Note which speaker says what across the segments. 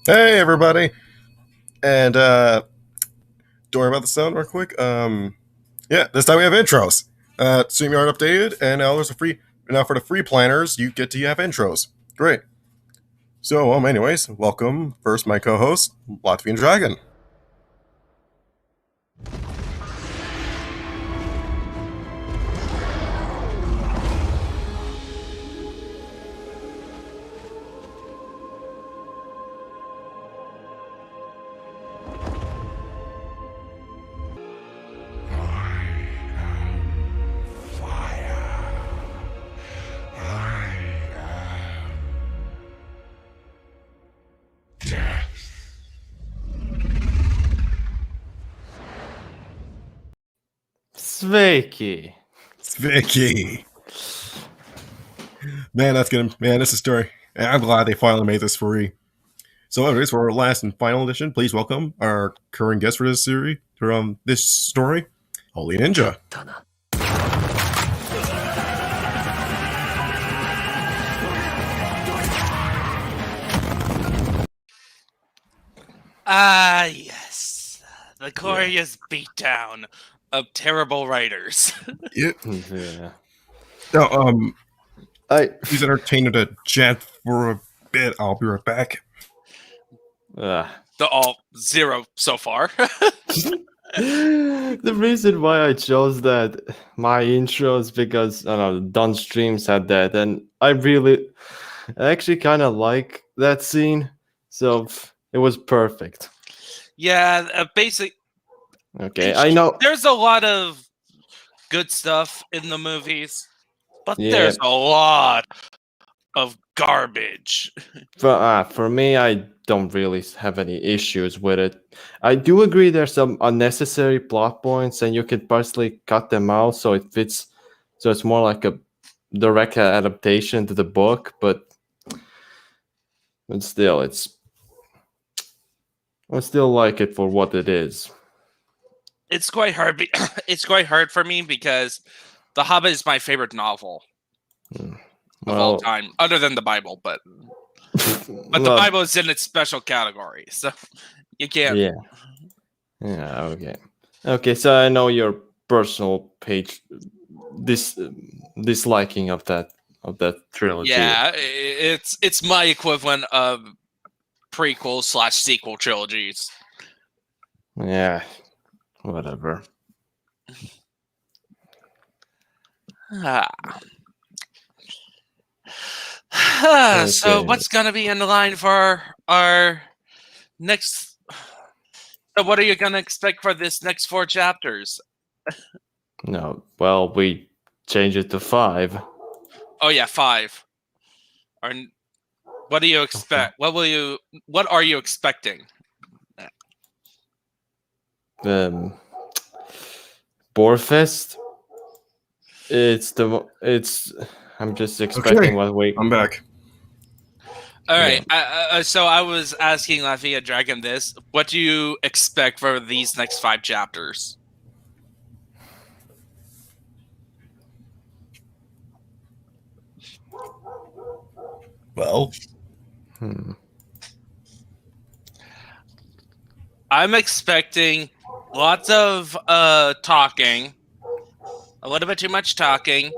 Speaker 1: Hey everybody, and don't worry about the sound real quick. Yeah, this time we have intros. StreamYard updated, and now there's a free. Now for the free planners, you get to have intros. Great. So, anyways, welcome. First, my co-host, Latvian Dragon.
Speaker 2: Sveiki.
Speaker 1: Vicky. Man, that's good. Man, this is a story. And I'm glad they finally made this free. So, anyways, for our last and final edition, please welcome our current guest for this series, for this story, Holy Ninja.
Speaker 3: Ah, yes. The glorious beatdown of terrible writers.
Speaker 1: Yeah.
Speaker 2: Yeah.
Speaker 1: Now,
Speaker 2: I
Speaker 1: please entertain the chat for a bit. I'll be right back.
Speaker 2: uh,
Speaker 3: The all zero so far.
Speaker 2: the reason why I chose that my intro is because I don't know Don Streams had that, and I actually kind of like that scene, so it was perfect.
Speaker 3: Yeah, basically,
Speaker 2: Okay, I know.
Speaker 3: there's a lot of good stuff in the movies, but
Speaker 2: Yeah,
Speaker 3: there's a lot of garbage.
Speaker 2: for me, I don't really have any issues with it. I do agree there's some unnecessary plot points, and you could personally cut them out so it fits. So it's more like a direct adaptation to the book, but still, I still like it for what it is.
Speaker 3: It's quite hard. It's quite hard for me because The Hobbit is my favorite novel of all time, other than the Bible. But the Bible is in its special category, so you can't.
Speaker 2: Yeah. Okay. So I know your personal page, disliking of that trilogy.
Speaker 3: Yeah, it's my equivalent of prequel/sequel trilogies.
Speaker 2: Yeah. Whatever.
Speaker 3: So what's gonna be in the line for our next? So what are you gonna expect for this next 4 chapters?
Speaker 2: No. Well, we change it to 5.
Speaker 3: Oh yeah, 5. Or what do you expect? What are you expecting?
Speaker 2: Borefest. I'm just expecting what we.
Speaker 1: I'm back.
Speaker 3: All right. So I was asking Lafayette Dragon this. What do you expect for these next 5 chapters?
Speaker 1: Well,
Speaker 3: I'm expecting lots of talking, a little bit too much talking,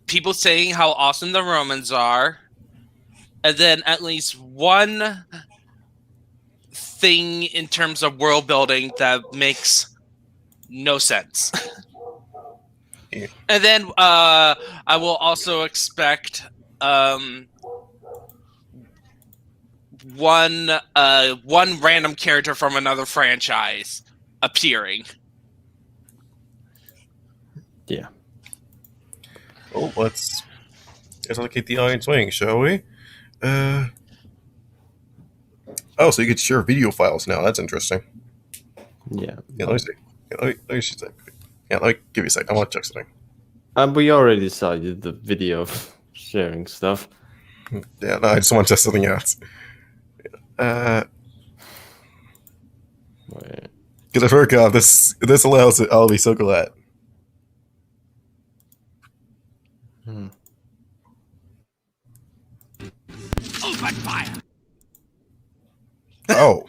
Speaker 3: people saying how awesome the Romans are, and then at least one thing in terms of world building that makes no sense.
Speaker 1: Yeah.
Speaker 3: And then I will also expect one random character from another franchise appearing.
Speaker 2: Yeah.
Speaker 1: Well, let's keep the iron swing, shall we? Oh, so you could share video files now. That's interesting.
Speaker 2: Yeah.
Speaker 1: Yeah, let me see. Let me see. Yeah, let me give you a sec. I want to check something.
Speaker 2: We already decided the video of sharing stuff.
Speaker 1: Yeah, no, I just want to test something else. Because I forgot this allows it. I'll be so glad.
Speaker 3: Open fire!
Speaker 1: Oh,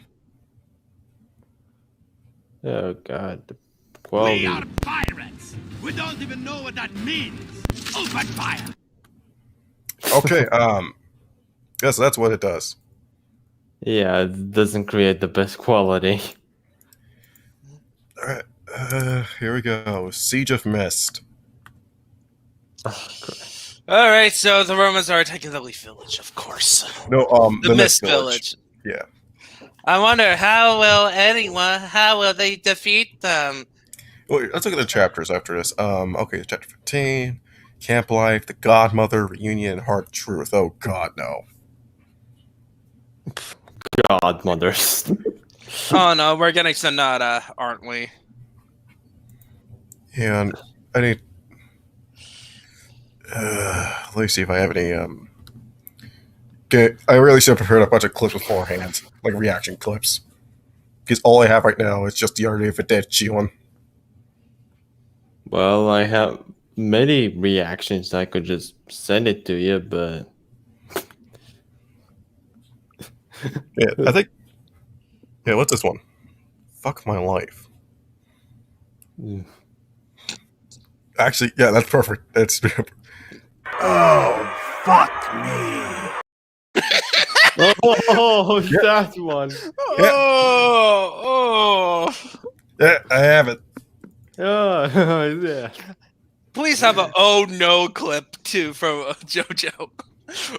Speaker 2: Oh god, the
Speaker 4: We
Speaker 2: quality.
Speaker 4: are pirates. We don't even know what that means. Open fire.
Speaker 1: okay. Yes, that's what it does.
Speaker 2: Yeah, it doesn't create the best quality.
Speaker 1: All right. Here we go. Siege of Mist.
Speaker 2: Oh, Christ.
Speaker 3: All right, so the Romans are attacking the Leaf Village, of course.
Speaker 1: No,
Speaker 3: The Mist Village.
Speaker 1: Yeah.
Speaker 3: I wonder how will they defeat them?
Speaker 1: Well, let's look at the chapters after this. Okay, chapter 15, Camp Life, The Godmother, Reunion, Hard Truth. Oh God, no.
Speaker 2: Godmothers.
Speaker 3: Oh no, we're getting Sonata, aren't we?
Speaker 1: And I need. Let me see if I have any. Okay, I really should have prepared a bunch of clips beforehand, like reaction clips, because all I have right now is just the Army of a Dead one.
Speaker 2: Well, I have many reactions. I could just send it to you, but
Speaker 1: Yeah, I think. Yeah, what's this one? Fuck my life.
Speaker 2: Mm.
Speaker 1: Actually, yeah, that's perfect. It's
Speaker 4: Oh, fuck me.
Speaker 2: Oh, that one.
Speaker 3: Oh,
Speaker 1: yeah, I have it.
Speaker 2: Oh, yeah.
Speaker 3: Please have a oh no clip too from JoJo.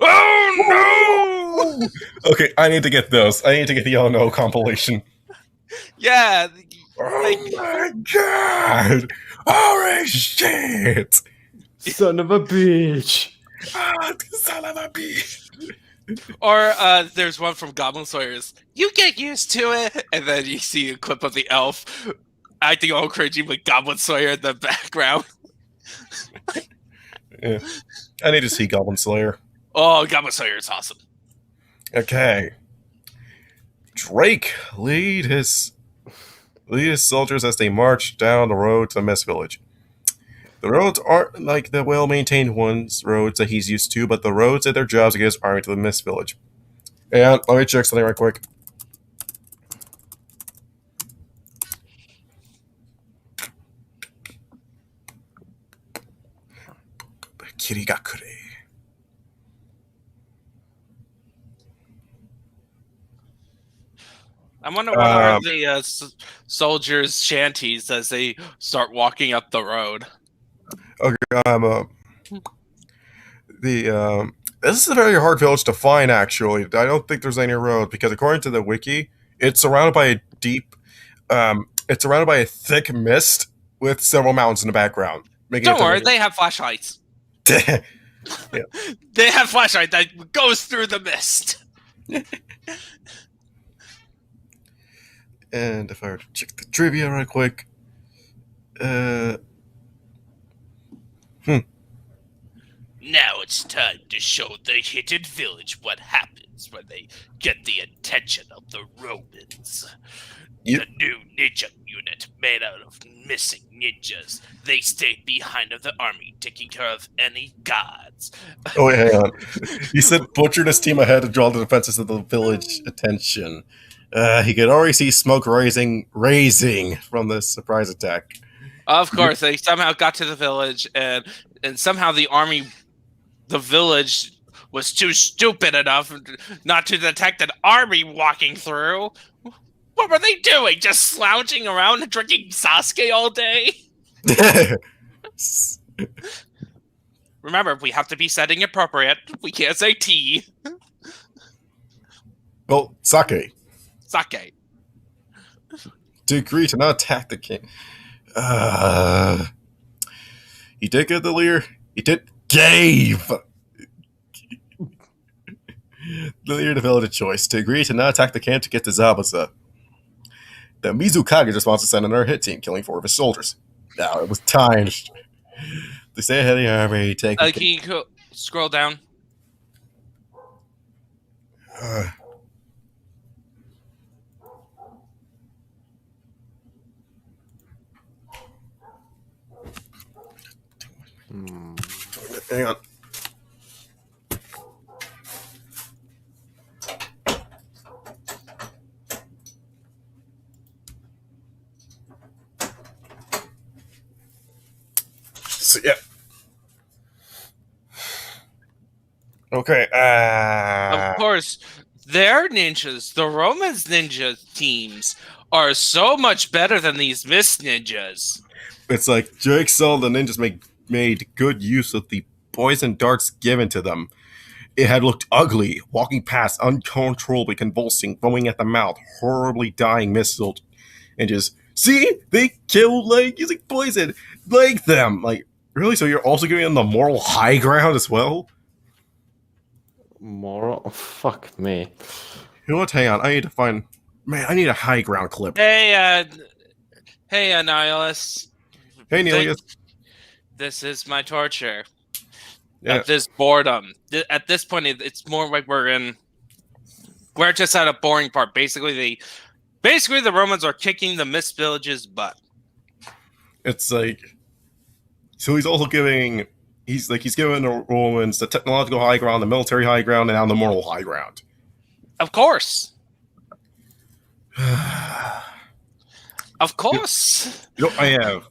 Speaker 3: Oh no!
Speaker 1: Okay, I need to get those. I need to get the Oh No compilation.
Speaker 3: Yeah,
Speaker 1: Oh my god! Holy shit!
Speaker 2: Son of a bitch.
Speaker 1: Ah, son of a bitch!
Speaker 3: or there's one from Goblin Sawyer's. You get used to it, and then you see a clip of the elf acting all cringy with Goblin Sawyer in the background.
Speaker 1: Yeah. I need to see Goblin Slayer.
Speaker 3: Oh, Goblin Sawyer is awesome.
Speaker 1: Okay. Drake lead his soldiers as they march down the road to the Mist Village. The roads aren't like the well-maintained roads that he's used to, but the roads at their jobs to get his army to the Mist Village. And let me check something right quick. Kirigakure.
Speaker 3: I wonder what are the soldiers' shanties as they start walking up the road.
Speaker 1: Okay, this is a very hard village to find. Actually, I don't think there's any road because according to the wiki, it's surrounded by a it's surrounded by a thick mist with several mountains in the background.
Speaker 3: Don't worry, they have flashlights.
Speaker 1: Yeah.
Speaker 3: They have flashlight that goes through the mist.
Speaker 1: And if I were to check the trivia right quick,
Speaker 3: Now it's time to show the hidden village what happens when they get the attention of the Romans.
Speaker 1: Yep.
Speaker 3: The new ninja unit made out of missing ninjas. They stayed behind of the army, taking care of any gods.
Speaker 1: Oh wait, hang on. He said butchered his team ahead to draw the defenses of the village attention. He could already see smoke raising from this surprise attack.
Speaker 3: Of course, they somehow got to the village, and somehow the village was too stupid enough not to detect an army walking through. What were they doing? Just slouching around and drinking Sasuke all day? Remember, we have to be setting appropriate. We can't say tea.
Speaker 1: Well, sake.
Speaker 3: Sake.
Speaker 1: To agree to not attack the king. He did get the leader. He gave the leader of the village a choice to agree to not attack the camp to get to Zabuza. The Mizukage's response to send another hit team, killing 4 of his soldiers. Now it was time. They stay ahead of the army. Take.
Speaker 3: Can you scroll down?
Speaker 1: Hang on. So, yeah. Okay.
Speaker 3: Of course, their ninjas, the Romans ninja teams, are so much better than these Mist ninjas.
Speaker 1: It's like Jigsaw and the ninjas made good use of the poison darts given to them. It had looked ugly, walking past, uncontrollably convulsing, foaming at the mouth, horribly dying missiles, and just see, they killed like using poison, like them. Like, really? So you're also giving them the moral high ground as well?
Speaker 2: Moral? Oh, fuck me.
Speaker 1: You know what? Hang on, I need to find. Man, I need a high ground clip.
Speaker 3: Hey, Annihilus.
Speaker 1: Hey, Nelius.
Speaker 3: This is my torture.
Speaker 1: Yeah.
Speaker 3: At this boredom. At this point, it's more like we're just at a boring part. Basically, the Romans are kicking the Mist Village's butt.
Speaker 1: It's like, so he's also giving. He's giving the Romans the technological high ground, the military high ground, and now the moral high ground.
Speaker 3: Of course. Of course.
Speaker 1: You know,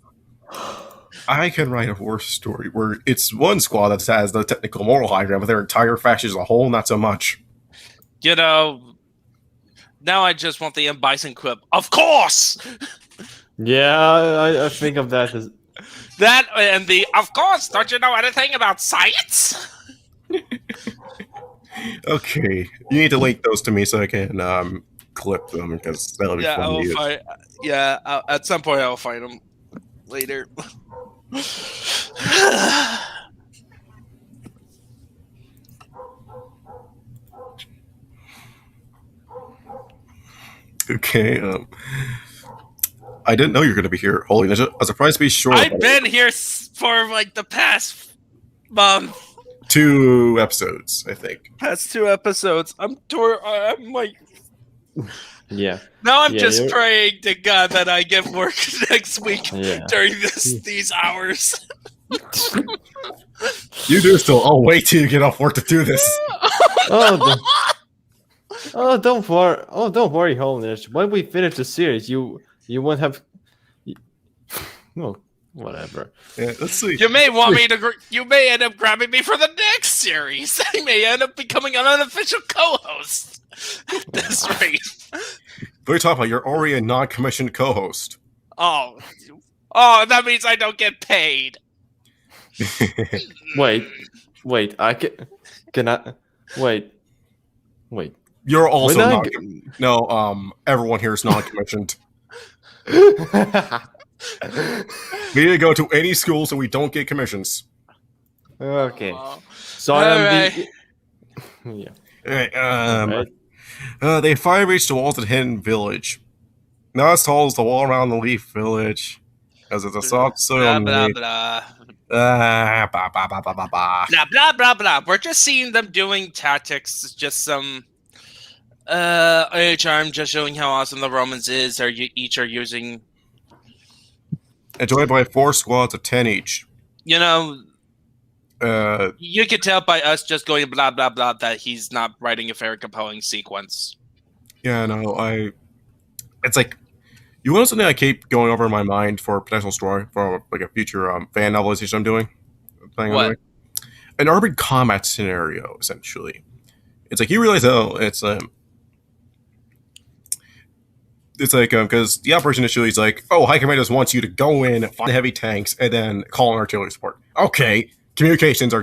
Speaker 1: I can write a war story where it's one squad that has the technical moral high ground, but their entire faction as a whole, not so much.
Speaker 3: You know, now I just want the M. Bison quip. Of course!
Speaker 2: Yeah, I think of that as...
Speaker 3: That and the, of course, don't you know anything about science?
Speaker 1: Okay, you need to link those to me so I can clip them, because that'll be fun to use.
Speaker 3: At some point I'll find them later.
Speaker 1: Okay, I didn't know you were going to be here, Holy Ninja. I was surprised to be short.
Speaker 3: I've been here for like the past month.
Speaker 1: 2 episodes, I think.
Speaker 3: Past 2 episodes. I'm like...
Speaker 2: Yeah.
Speaker 3: Now I'm
Speaker 2: Yeah,
Speaker 3: just praying to God that I get work next week during these hours.
Speaker 1: You do still. I'll wait till you get off work to do this.
Speaker 2: Don't worry, Holiness. When we finish the series, you won't have... No, whatever.
Speaker 1: Yeah, let's see.
Speaker 3: You may want me to... You may end up grabbing me for the next series. I may end up becoming an unofficial co-host at this rate.
Speaker 1: What are you talking about? You're already a non-commissioned co-host.
Speaker 3: Oh, that means I don't get paid.
Speaker 2: Wait, I can I... Wait.
Speaker 1: You're also
Speaker 2: When I
Speaker 1: not. No, everyone here is non-commissioned. We need to go to any school so we don't get commissions.
Speaker 2: Okay.
Speaker 3: Oh.
Speaker 2: So I'm
Speaker 3: Alright.
Speaker 2: Yeah.
Speaker 1: Alright, they finally reached the walls of the hidden village. Not as tall as the wall around the Leaf Village, as it's a soft soil.
Speaker 3: Blah, blah, blah.
Speaker 1: Blah, blah, blah, blah, blah, blah.
Speaker 3: Blah, blah, blah, blah. We're just seeing them doing tactics. Just some... I'm just showing how awesome the Romans is. Each are using...
Speaker 1: Enjoyed by 4 squads of 10 each.
Speaker 3: You know... you could tell by us just going blah, blah, blah that he's not writing a very compelling sequence.
Speaker 1: Yeah, no, it's like, you want something I keep going over in my mind for a potential story, for like a future fan novelization I'm doing?
Speaker 3: What?
Speaker 1: An urban combat scenario, essentially. It's like, you realize, it's like, because the operation initially is like, High Command just wants you to go in, find the heavy tanks, and then call an artillery support. Okay, communications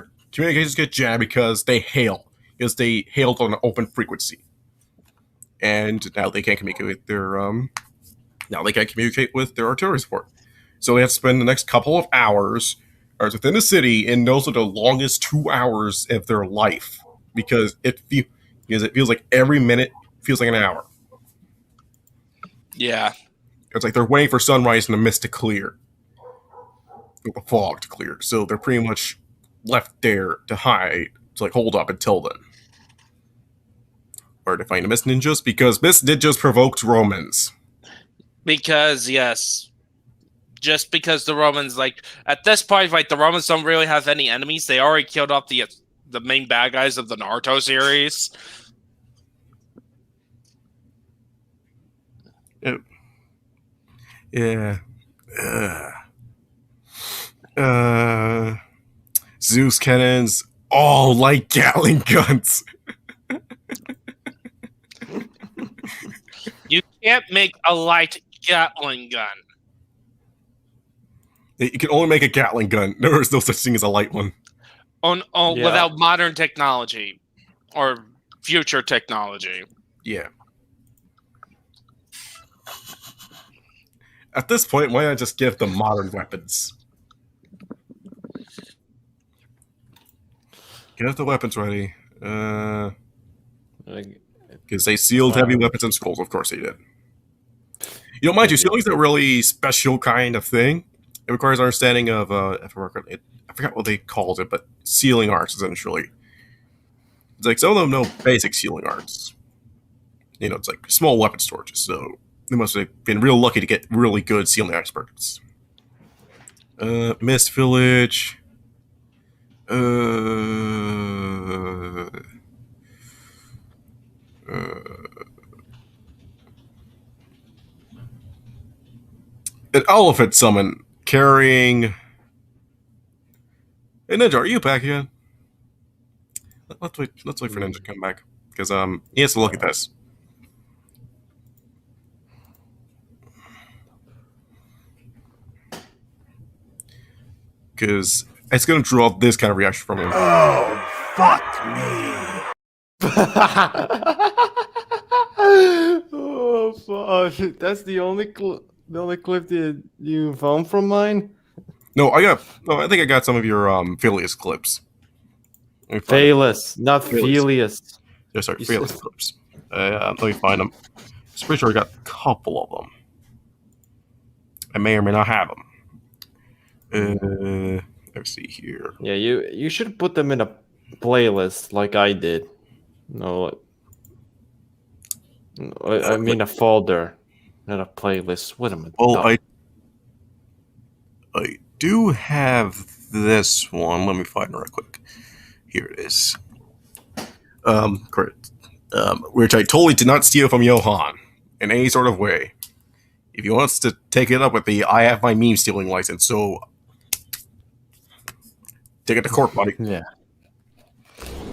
Speaker 1: get jammed because they hailed on an open frequency. And now they can't communicate with their artillery support. So they have to spend the next couple of hours within the city, and those are the longest 2 hours of their life, because it feels like every minute feels like an hour.
Speaker 3: Yeah.
Speaker 1: It's like they're waiting for sunrise and the mist to clear, the fog to clear. So they're pretty much left there to hide, to like hold up until then. Or to find the Mist Ninjas, because Mist Ninjas provoked Romans.
Speaker 3: Because, yes. Just because the Romans, like, at this point, like, the Romans don't really have any enemies. They already killed off the main bad guys of the Naruto series.
Speaker 1: Yeah. Zeus cannons, all light Gatling guns.
Speaker 3: You can't make a light Gatling gun.
Speaker 1: You can only make a Gatling gun. There is no such thing as a light one.
Speaker 2: Yeah.
Speaker 3: Without modern technology or future technology.
Speaker 1: Yeah. At this point, why not just give them modern weapons? Get the weapons ready. Because they sealed heavy weapons and scrolls. Of course they did. You know, mind you, sealing's a really special kind of thing. It requires understanding of, I forgot what they called it, but sealing arts, essentially. It's like, some of them know basic sealing arts. You know, it's like small weapon storages, so they must have been real lucky to get really good sealing experts. Mist Village. An elephant summon carrying. Hey Ninja, are you back again? Let's wait for Ninja to come back because he has to look at this. Because it's going to draw this kind of reaction from him.
Speaker 4: Oh, fuck me.
Speaker 2: Oh fuck! That's the only clip that you found from mine.
Speaker 1: No, I think I got some of your Phileas clips.
Speaker 2: Phaelus, not
Speaker 1: Phaelus.
Speaker 2: Phelius.
Speaker 1: Yeah, sorry,
Speaker 2: You
Speaker 1: Phileas
Speaker 2: said-
Speaker 1: clips. Let me find them. I'm pretty sure I got a couple of them. I may or may not have them. Let's see here.
Speaker 2: Yeah, you should put them in a playlist like I did. No, I mean a folder, not a playlist. What am I?
Speaker 1: Well,
Speaker 2: dumb?
Speaker 1: I do have this one. Let me find it real quick. Here it is. Correct. Which I totally did not steal from Johan in any sort of way. If he wants to take it up with the I have my meme stealing license, so take it to court, buddy.
Speaker 2: Yeah.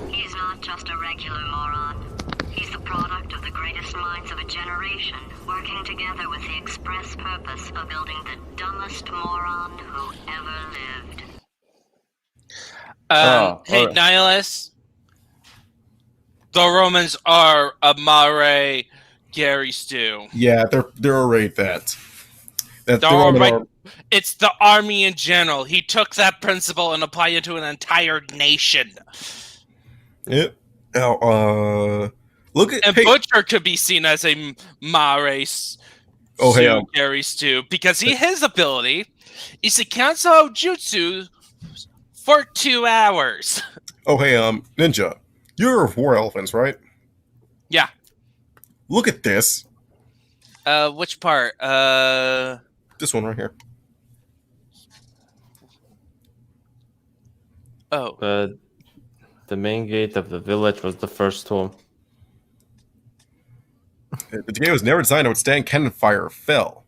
Speaker 5: He's not just a regular moron. He's the product of the greatest minds of a generation, working together with the express purpose of building the dumbest moron who ever lived.
Speaker 3: Hey,
Speaker 2: alright.
Speaker 3: Nihilus. The Romans are a Mare Gary stew.
Speaker 1: Yeah, they're already that. That's
Speaker 3: They're alright. It's the army in general. He took that principle and applied it to an entire nation.
Speaker 1: Yeah. Now, look at
Speaker 3: And Butcher could be seen as a Mare
Speaker 1: Oh, hey,
Speaker 3: Gary stew because his ability is to cancel jutsu for 2 hours.
Speaker 1: Oh, hey, Ninja, you're war elephants, right?
Speaker 3: Yeah.
Speaker 1: Look at this.
Speaker 3: Which part?
Speaker 1: This one right here.
Speaker 3: Oh.
Speaker 2: The main gate of the village was the first one.
Speaker 1: The gate was never designed to withstand cannon fire or fell,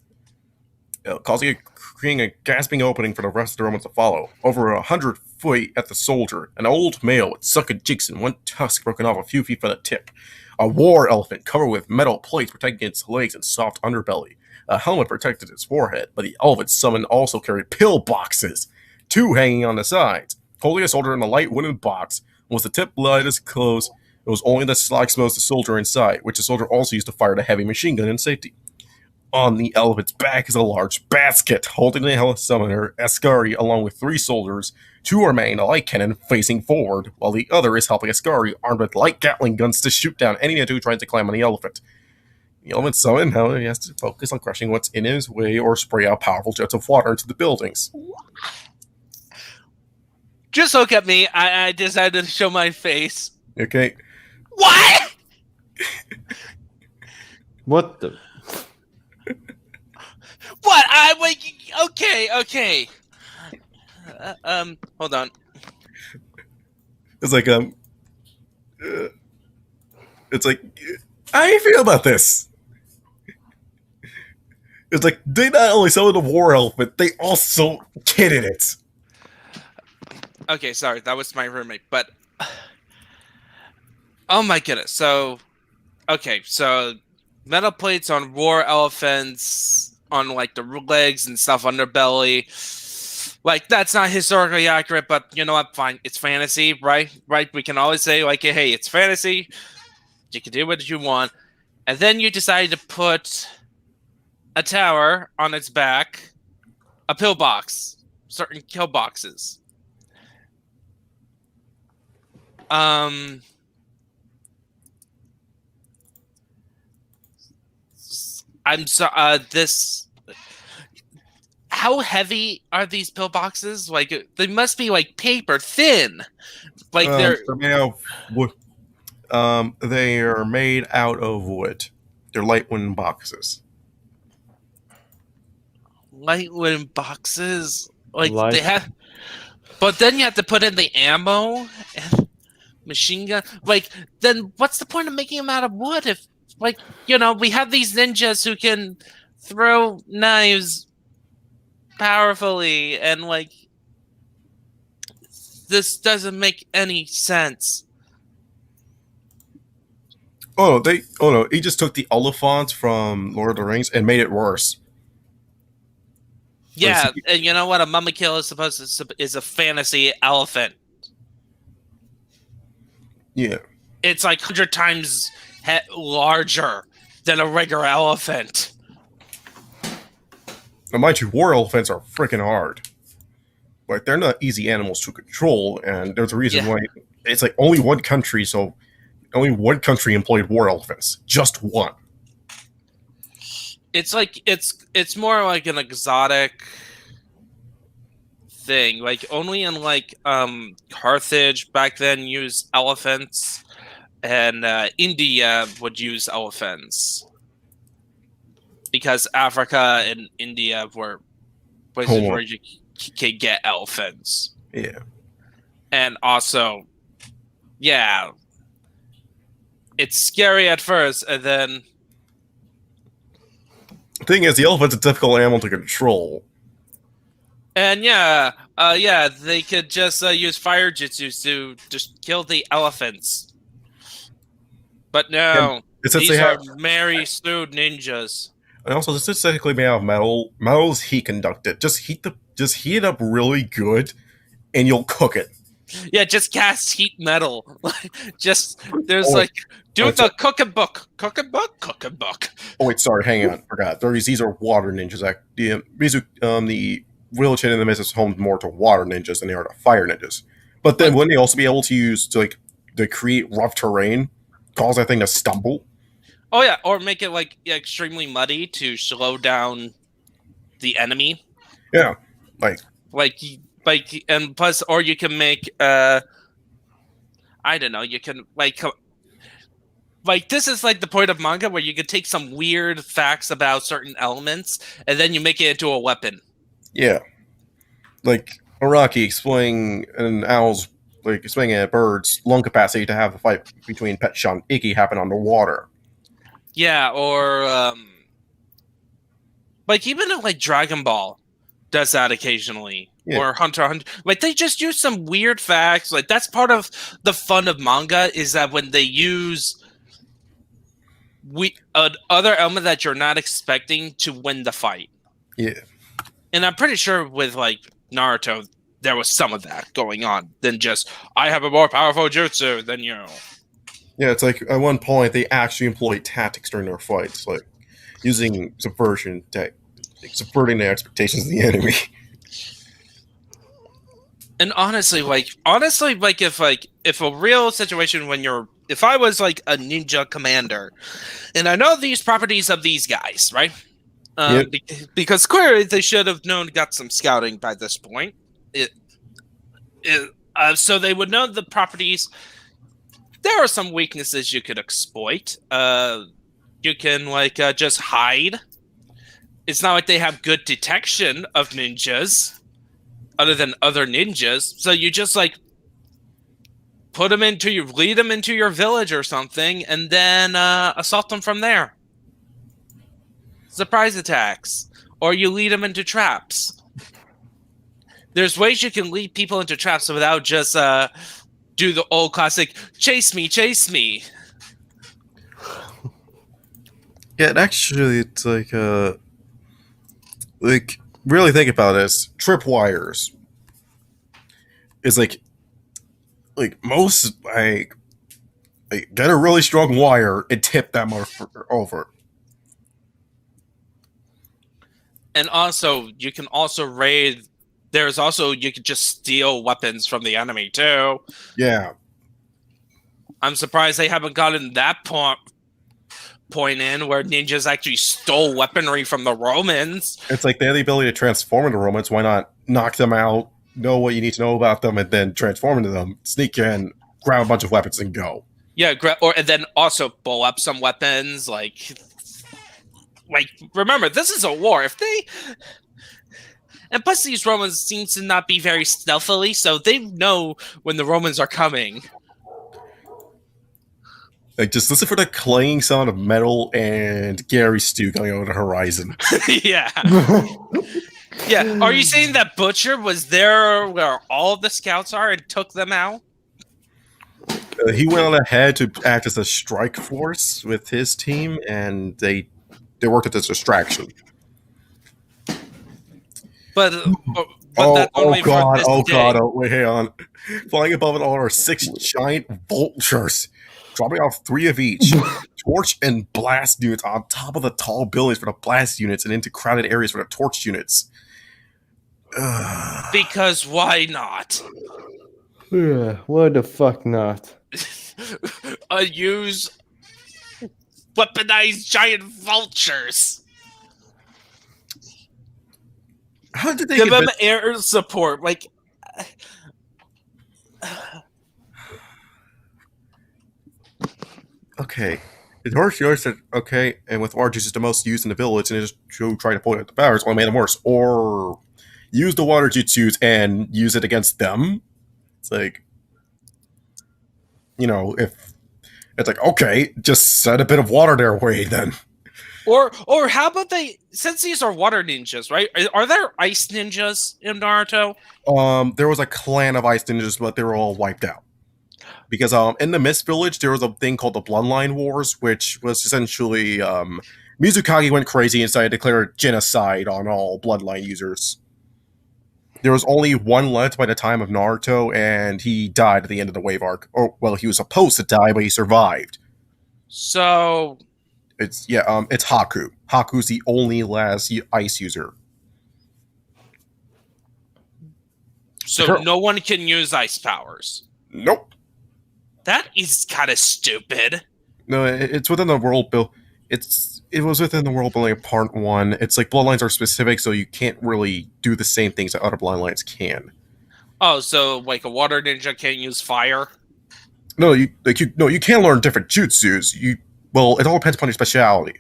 Speaker 1: creating a gasping opening for the rest of the Romans to follow. Over 100 feet at the soldier, an old male with sunken cheeks and one tusk broken off a few feet from the tip. A war elephant covered with metal plates protecting its legs and soft underbelly. A helmet protected its forehead, but the elephant summon also carried pill boxes, 2 hanging on the sides. Holding a soldier in a light wooden box, was the tip light as close. It was only the slide exposed the soldier inside, which the soldier also used to fire the heavy machine gun in safety. On the elephant's back is a large basket, holding the hell summoner, Ascari, along with 3 soldiers. 2 are manning a light cannon facing forward, while the other is helping Ascari, armed with light Gatling guns, to shoot down any ninja who tries to climb on the elephant. The elephant summoned, now he has to focus on crushing what's in his way or spray out powerful jets of water into the buildings.
Speaker 3: Just look at me. I decided to show my face.
Speaker 1: Okay.
Speaker 3: What?
Speaker 2: What the?
Speaker 3: What? Okay. Hold on.
Speaker 1: It's like, how do you feel about this? It's like, they not only summoned a war elephant, they also kitted it.
Speaker 3: Okay, sorry, that was my roommate. But oh my goodness. So okay, so metal plates on war elephants on like the legs and stuff, underbelly. Like that's not historically accurate, but you know what? Fine, it's fantasy, right? Right? We can always say like, hey, it's fantasy. You can do what you want, and then you decide to put a tower on its back, a pillbox, certain kill boxes. I'm so this. How heavy are these pillboxes? Like they must be like paper thin. Like they're
Speaker 1: made out of wood. They are made out of wood. They're light wooden boxes.
Speaker 3: light wooden boxes. Like
Speaker 2: Light.
Speaker 3: they have, but then you have to put in the ammo and machine gun. Like then, what's the point of making them out of wood? If like we have these ninjas who can throw knives powerfully, and like this doesn't make any sense.
Speaker 1: Oh no! He just took the elephant from Lord of the Rings and made it worse.
Speaker 3: Yeah, and you know what? A mummy kill is a fantasy elephant.
Speaker 1: Yeah.
Speaker 3: It's like 100 times larger than a regular elephant.
Speaker 1: Now, mind you, war elephants are freaking hard. Like they're not easy animals to control, and there's a reason why. It's like only one country, so only one country employed war elephants, just one.
Speaker 3: It's like it's more like an exotic thing. Like only in like Carthage back then used elephants, and India would use elephants because Africa and India were places where you could get elephants.
Speaker 1: Yeah.
Speaker 3: And also, yeah, it's scary at first, and then
Speaker 1: The thing is, the elephant's a difficult animal to control.
Speaker 3: and they could just use fire jutsus to just kill the elephants. But no,
Speaker 1: Since
Speaker 3: these
Speaker 1: they
Speaker 3: are
Speaker 1: have,
Speaker 3: Mary Sue ninjas.
Speaker 1: and also this is technically made out of metal. Metal is heat conducted. Just heat it up really good, and you'll cook it.
Speaker 3: Yeah, just cast heat metal. Just there's
Speaker 1: Oh,
Speaker 3: the cooking book.
Speaker 1: Oh wait, sorry, hang on, forgot. These are water ninjas. The village in the Mist is home more to water ninjas than they are to fire ninjas. But then wouldn't they also be able to use to create rough terrain, cause that thing to stumble?
Speaker 3: Oh yeah, or make it like extremely muddy to slow down the enemy.
Speaker 1: Yeah,
Speaker 3: and plus, or you can make I don't know, you can like this is like the point of manga where you could take some weird facts about certain elements and then you make it into a weapon.
Speaker 1: yeah. Like Araki explaining explaining a bird's lung capacity to have a fight between Petsha and Ikki happen underwater.
Speaker 3: Yeah, or like even if, like Dragon Ball does that occasionally.
Speaker 1: Yeah.
Speaker 3: Or Hunter x Hunter. Like they just use some weird facts. Like that's part of the fun of manga is that when they use other element that you're not expecting to win the fight.
Speaker 1: Yeah.
Speaker 3: And I'm pretty sure with like Naruto, there was some of that going on than just I have a more powerful jutsu than you.
Speaker 1: Yeah, it's like at one point they actually employ tactics during their fights, like using subverting the expectations of the enemy.
Speaker 3: And honestly, if a real situation if I was like a ninja commander, and I know these properties of these guys, right?
Speaker 1: Yep.
Speaker 3: Because clearly they should have got some scouting by this point. So they would know the properties. There are some weaknesses you could exploit. You can just hide. It's not like they have good detection of ninjas, other than other ninjas. So you just lead them into your village or something, and then assault them from there. Surprise attacks, or you lead them into traps. There's ways you can lead people into traps without just do the old classic chase me, chase me.
Speaker 1: Yeah, and actually, it's like really think about this. Tripwires is like most get a really strong wire and tip that motherfucker over.
Speaker 3: And also, you can also raid. There's also you can just steal weapons from the enemy too.
Speaker 1: Yeah,
Speaker 3: I'm surprised they haven't gotten that point in where ninjas actually stole weaponry from the Romans.
Speaker 1: it's like they have the ability to transform into Romans. Why not knock them out, know what you need to know about them, and then transform into them, sneak in, grab a bunch of weapons, and go.
Speaker 3: Yeah, and then also blow up some weapons. Like remember, this is a war. If they and plus these Romans seem to not be very stealthily, so they know when the Romans are coming.
Speaker 1: Like, just listen for the clanging sound of metal and Gary Stew going over the horizon.
Speaker 3: Yeah. Yeah. Are you saying that Butcher was there where all of the scouts are and took them out?
Speaker 1: He went on ahead to act as a strike force with his team, and they worked at this distraction.
Speaker 3: But
Speaker 1: Oh,
Speaker 3: that's only for this day.
Speaker 1: God! Oh, wait, hang on. Flying above it all are 6 giant vultures, dropping off 3 of each. Torch and blast units on top of the tall buildings for the blast units, and into crowded areas for the torch units.
Speaker 3: Because why not?
Speaker 2: Yeah, why the fuck not?
Speaker 3: Use weaponized giant vultures.
Speaker 1: How did they
Speaker 3: Give them
Speaker 1: convince-
Speaker 3: air support. Like,
Speaker 1: Okay. The torch units said, okay, and with water juice is the most used in the village, and just trying to point out the powers only made them worse. Or use the water jutsus and use it against them. It's like, if it's like, okay, just set a bit of water their way then.
Speaker 3: or how about since these are water ninjas, right? Are there ice ninjas in Naruto?
Speaker 1: There was a clan of ice ninjas, but they were all wiped out. Because in the Mist Village, there was a thing called the Bloodline Wars, which was essentially Mizukage went crazy and decided to declare genocide on all Bloodline users. There was only one left by the time of Naruto, and he died at the end of the wave arc. Or, well, he was supposed to die, but he survived.
Speaker 3: So
Speaker 1: It's Haku. Haku's the only last ice user.
Speaker 3: no one can use ice powers.
Speaker 1: Nope.
Speaker 3: That is kind of stupid.
Speaker 1: No, it's within the world build. It was within the world building of part 1. It's like bloodlines are specific, so you can't really do the same things that other bloodlines can.
Speaker 3: Oh, so like a water ninja can't use fire?
Speaker 1: No, you can learn different jutsus. Well, it all depends upon your speciality.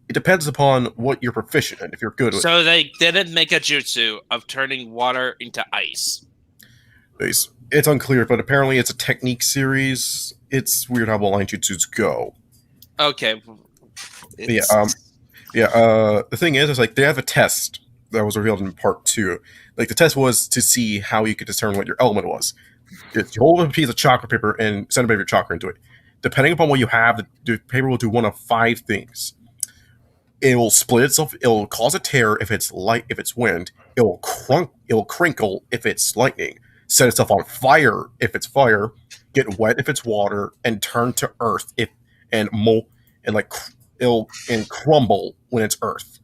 Speaker 1: It depends upon what you're proficient in. If you're good with
Speaker 3: So they didn't make a jutsu of turning water into ice.
Speaker 1: it's unclear, but apparently it's a technique series. It's weird how bloodline jutsus go.
Speaker 3: Okay.
Speaker 1: The thing is like they have a test that was revealed in part 2. Like the test was to see how you could discern what your element was. You hold a piece of chakra paper and send a bit of your chakra into it. Depending upon what you have, the paper will do one of 5 things. It will split itself. It will cause a tear if it's light. If it's wind, it will crinkle if it's lightning. Set itself on fire if it's fire. Get wet if it's water, and turn to earth it'll crumble when it's earth.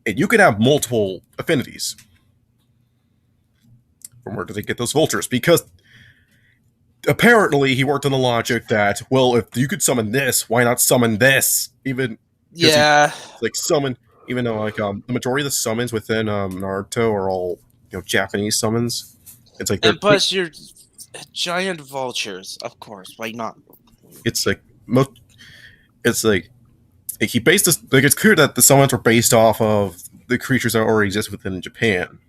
Speaker 1: And you can have multiple affinities. From where do they get those vultures? Because apparently he worked on the logic that, well, if you could summon this, why not summon this? Summon, even though the majority of the summons within Naruto are all Japanese summons. It's like
Speaker 3: And plus you're giant vultures, of course. Why not?
Speaker 1: It's like he based this. Like it's clear that the summons were based off of the creatures that already exist within Japan.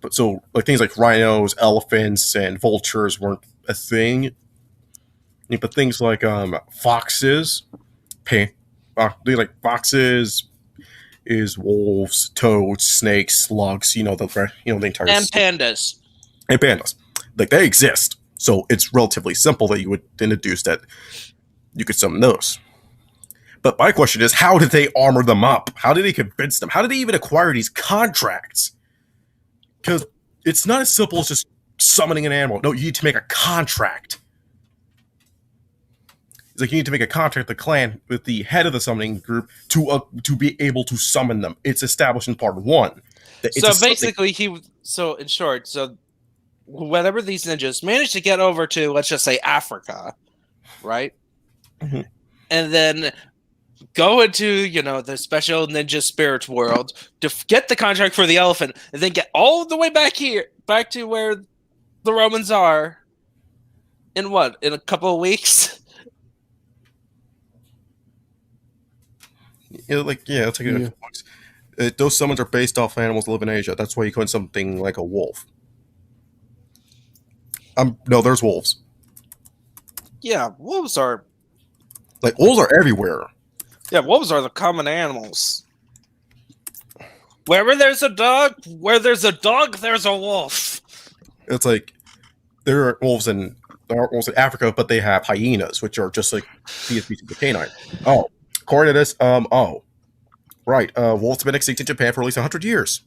Speaker 1: But so like things like rhinos, elephants, and vultures weren't a thing. But things like foxes, foxes, is wolves, toads, snakes, slugs. The entire
Speaker 3: And pandas.
Speaker 1: and pandas. Like they exist, so it's relatively simple that you would introduce that you could summon those. But my question is, how did they armor them up? How did they convince them? How did they even acquire these contracts? Because it's not as simple as just summoning an animal. No, you need to make a contract. It's like you need to make a contract with the clan, with the head of the summoning group, to be able to summon them. It's established in part 1.
Speaker 3: So basically, in short, whenever these ninjas managed to get over to, let's just say, Africa, right?
Speaker 1: Mhm.
Speaker 3: And then go into, the special ninja spirit world to get the contract for the elephant, and then get all the way back to where the Romans are in a couple of weeks?
Speaker 1: It'll take a few bucks. Those summons are based off animals that live in Asia. That's why you could something like a wolf. No, there's wolves.
Speaker 3: Yeah, wolves are
Speaker 1: everywhere.
Speaker 3: Yeah, wolves are the common animals. Wherever there's a dog, there's a wolf.
Speaker 1: It's like there aren't wolves in Africa, but they have hyenas, which are just like the species of canine. Oh, according to this, right, wolves have been extinct in Japan for at least 100 years.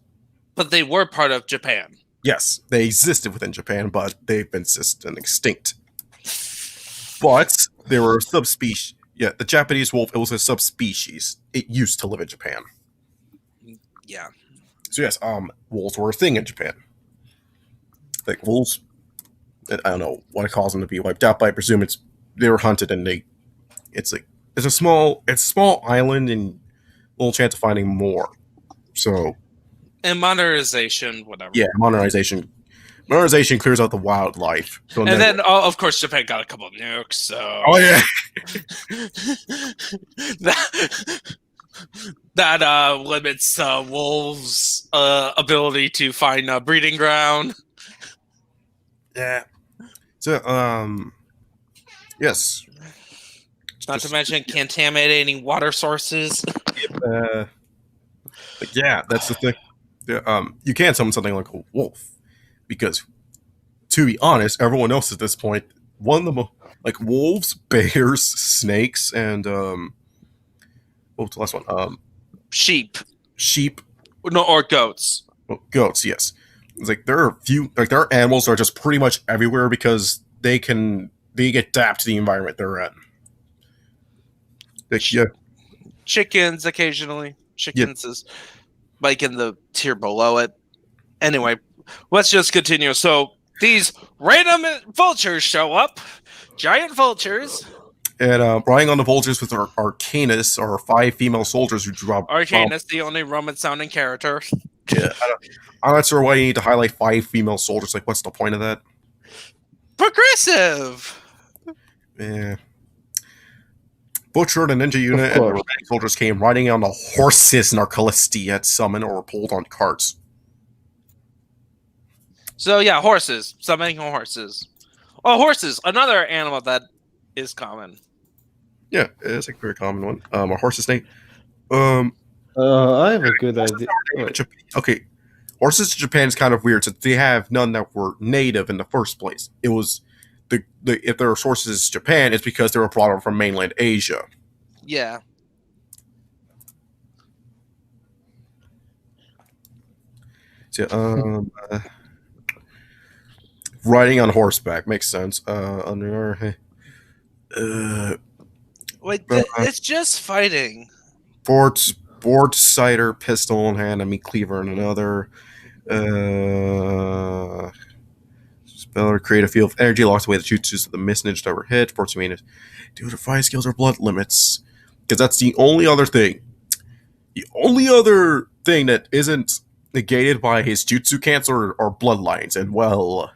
Speaker 3: But they were part of Japan.
Speaker 1: Yes, they existed within Japan, but they've been extinct. But they were a subspecies. Yeah, the Japanese wolf, it was a subspecies. It used to live in Japan.
Speaker 3: Yeah.
Speaker 1: So yes, wolves were a thing in Japan. Like wolves, I don't know what it caused them to be wiped out, but I presume they were hunted and it's a small island and little chance of finding more. So.
Speaker 3: And modernization, whatever.
Speaker 1: Yeah, modernization clears out the wildlife. So
Speaker 3: and then of course, Japan got a couple of nukes, so...
Speaker 1: Oh, yeah.
Speaker 3: that limits wolves' ability to find a breeding ground.
Speaker 1: Yeah. So, yes.
Speaker 3: Not to mention contaminating water sources.
Speaker 1: But yeah, that's the thing. You can't summon something like a wolf. Because, to be honest, everyone knows at this point, one of the wolves, bears, snakes, and what was the last one?
Speaker 3: Sheep.
Speaker 1: No,
Speaker 3: or goats.
Speaker 1: Well, goats, yes. It's like there are animals that are just pretty much everywhere because they adapt to the environment they're in. Yeah.
Speaker 3: Chickens occasionally. Chickens is like in the tier below it. Anyway, let's just continue. So these random vultures show up. Giant vultures. And
Speaker 1: riding on the vultures with our Arcanus, our 5 female soldiers who drop.
Speaker 3: Arcanus, the only Roman-sounding character.
Speaker 1: Yeah, I'm not sure why you need to highlight 5 female soldiers. Like, what's the point of that?
Speaker 3: Progressive.
Speaker 1: Yeah. Butcher, the ninja unit, and the remaining soldiers came riding on the horses in our Callisti at summon or were pulled on carts.
Speaker 3: So yeah, horses. Summoning horses. Oh, horses. Another animal that is common.
Speaker 1: Yeah, it's a very common one. A horse is snake.
Speaker 2: I have a good idea.
Speaker 1: Okay, horses in Japan is kind of weird since they have none that were native in the first place. It was if there are sources in Japan, it's because they were brought over from mainland Asia.
Speaker 3: Yeah.
Speaker 1: So, riding on horseback makes sense.
Speaker 3: Wait, it's just fighting.
Speaker 1: Board cider, pistol in hand, and meat cleaver in another. Speller create a field of energy, locks away the jutsus of the misnage that were hit. Force me to do the 5 skills or blood limits. Because that's the only other thing. The only other thing that isn't negated by his jutsu cancel are bloodlines. And well,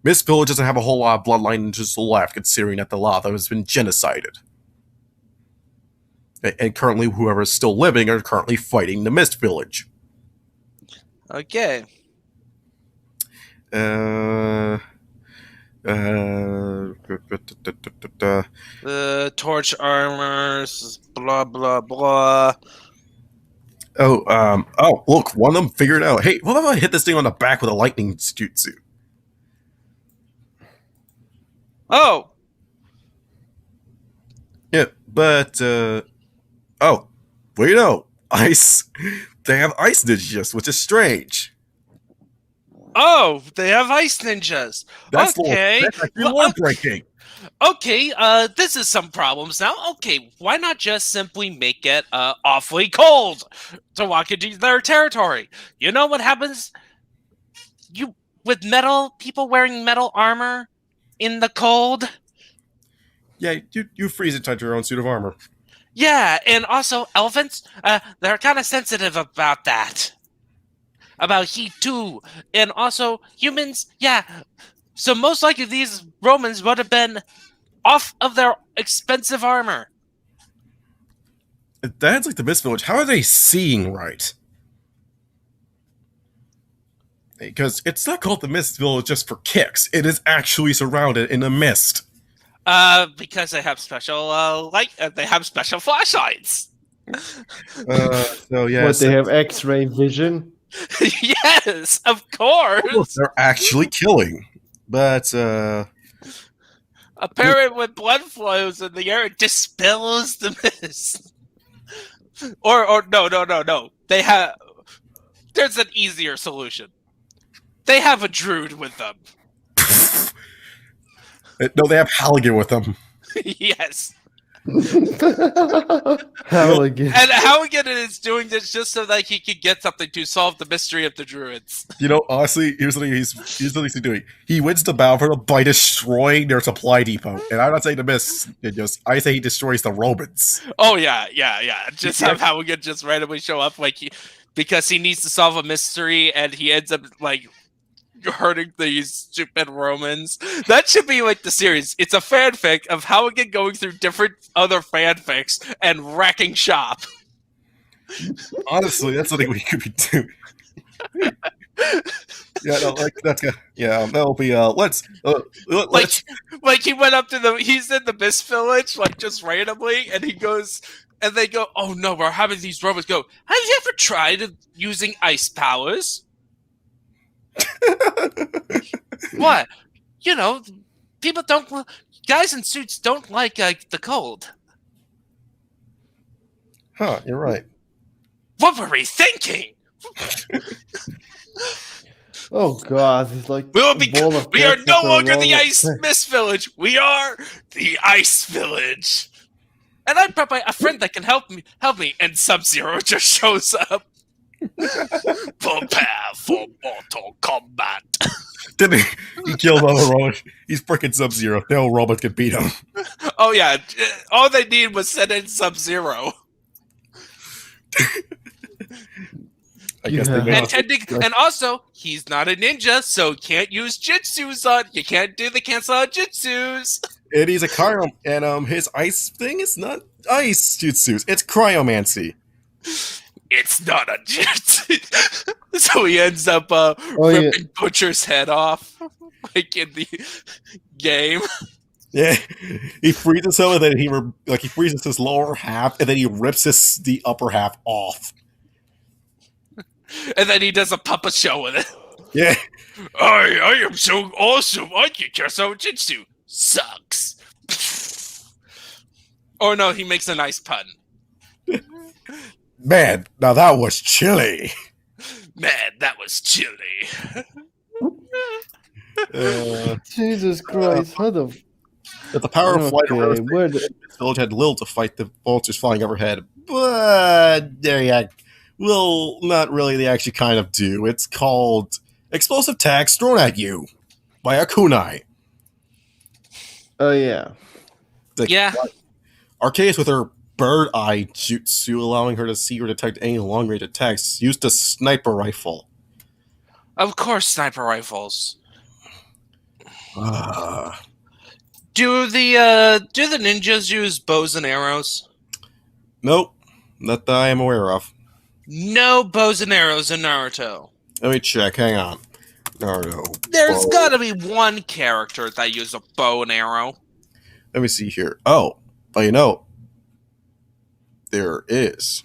Speaker 1: Mist Village doesn't have a whole lot of bloodline just left, considering that the Lava has been genocided. And currently, whoever is still living are currently fighting the Mist Village.
Speaker 3: Okay.
Speaker 1: The
Speaker 3: torch armors, blah blah blah.
Speaker 1: Oh, look, one of them figured out. Hey, what if I hit this thing on the back with a lightning jutsu?
Speaker 3: Oh,
Speaker 1: Yeah, but, oh, well, you know, ice, they have ice ninjas, which is strange.
Speaker 3: oh, they have ice ninjas.
Speaker 1: That's
Speaker 3: Okay.
Speaker 1: that's actually
Speaker 3: Well,
Speaker 1: lore breaking.
Speaker 3: Okay, this is some problems now. Okay, why not just simply make it awfully cold to walk into their territory? You know what happens? You with metal people wearing metal armor in the cold?
Speaker 1: Yeah, you freeze inside your own suit of armor.
Speaker 3: Yeah, and also elephants, they're kind of sensitive about that. About heat too. And also humans, yeah. So most likely these Romans would have been off of their expensive armor.
Speaker 1: That's like the Mist Village. How are they seeing right? Because it's not called the Mist Village just for kicks. It is actually surrounded in a mist.
Speaker 3: Because they have special they have special flashlights.
Speaker 1: So yeah,
Speaker 2: What, they have X-ray vision?
Speaker 3: Yes, of course.
Speaker 1: they're actually killing. But
Speaker 3: A parrot with blood flows in the air, it dispels the mist. Or no. They have. There's an easier solution. They have a druid with them.
Speaker 1: no, they have Halligan with them.
Speaker 3: Yes.
Speaker 2: Halligan.
Speaker 3: And Halligan is doing this just so that he can get something to solve the mystery of the druids.
Speaker 1: You know, honestly, here's what he's doing. He wins the battle by destroying their supply depot. And I'm not saying the Mist ninjas. I say he destroys the Romans.
Speaker 3: Oh yeah. Just have Halligan just randomly show up because he needs to solve a mystery and he ends up like hurting these stupid Romans. That should be like the series. It's a fanfic of Halligan going through different other fanfics and wrecking shop.
Speaker 1: Honestly, that's something we could be doing. Yeah, no, like that's good. Yeah, that'll be. Let's.
Speaker 3: Like he went up to he's in the Mist Village like just randomly, and he goes. And they go, oh no, we're having these Romans go, have you ever tried using ice powers? What? You know, people don't. Guys in suits don't like the cold.
Speaker 1: Huh, you're right.
Speaker 3: What were we thinking?
Speaker 2: Oh god, it's like
Speaker 3: We are
Speaker 2: death
Speaker 3: no
Speaker 2: after a
Speaker 3: longer the
Speaker 2: long-
Speaker 3: Ice Mist Village. We are the Ice Village. And I brought a friend that can help me. And Sub-Zero just shows up. Prepare for mortal combat.
Speaker 1: Then he killed all the Romans. He's freaking Sub-Zero. No Romans can beat him.
Speaker 3: Oh yeah, all they need was send in Sub-Zero.
Speaker 1: I guess they made
Speaker 3: And also, he's not a ninja, so can't use jutsus on. You can't do the cancel out jutsus.
Speaker 1: And he's a cryo, and his ice thing is not ice jutsus. It's cryomancy.
Speaker 3: It's not a jutsu. So he ends up ripping Butcher's head off, like in the game.
Speaker 1: Yeah, he freezes him, and then he freezes his lower half, and then he rips the upper half off.
Speaker 3: And then he does a puppet show with it.
Speaker 1: Yeah.
Speaker 3: I am so awesome. I can cast out jutsu. Sucks. Or no, he makes a nice pun.
Speaker 1: Man, now that was chilly.
Speaker 3: Man, that was chilly.
Speaker 2: Jesus Christ, how the
Speaker 1: But the power of flight
Speaker 2: okay, where
Speaker 1: the village had little to fight the vultures flying overhead. But there you go. Well, not really. They actually kind of do. It's called Explosive Tags Thrown at You by a kunai.
Speaker 2: Oh yeah.
Speaker 3: Yeah.
Speaker 1: Arceus with her bird eye jutsu, allowing her to see or detect any long range attacks, used a sniper rifle.
Speaker 3: Of course, sniper rifles.
Speaker 1: Ah.
Speaker 3: Do the ninjas use bows and arrows?
Speaker 1: Nope. Not that I am aware of.
Speaker 3: No bows and arrows in Naruto.
Speaker 1: Let me check. Hang on. Naruto.
Speaker 3: There's
Speaker 1: bow.
Speaker 3: gotta be one character that uses a bow and arrow.
Speaker 1: Let me see here. Oh, you know, there is.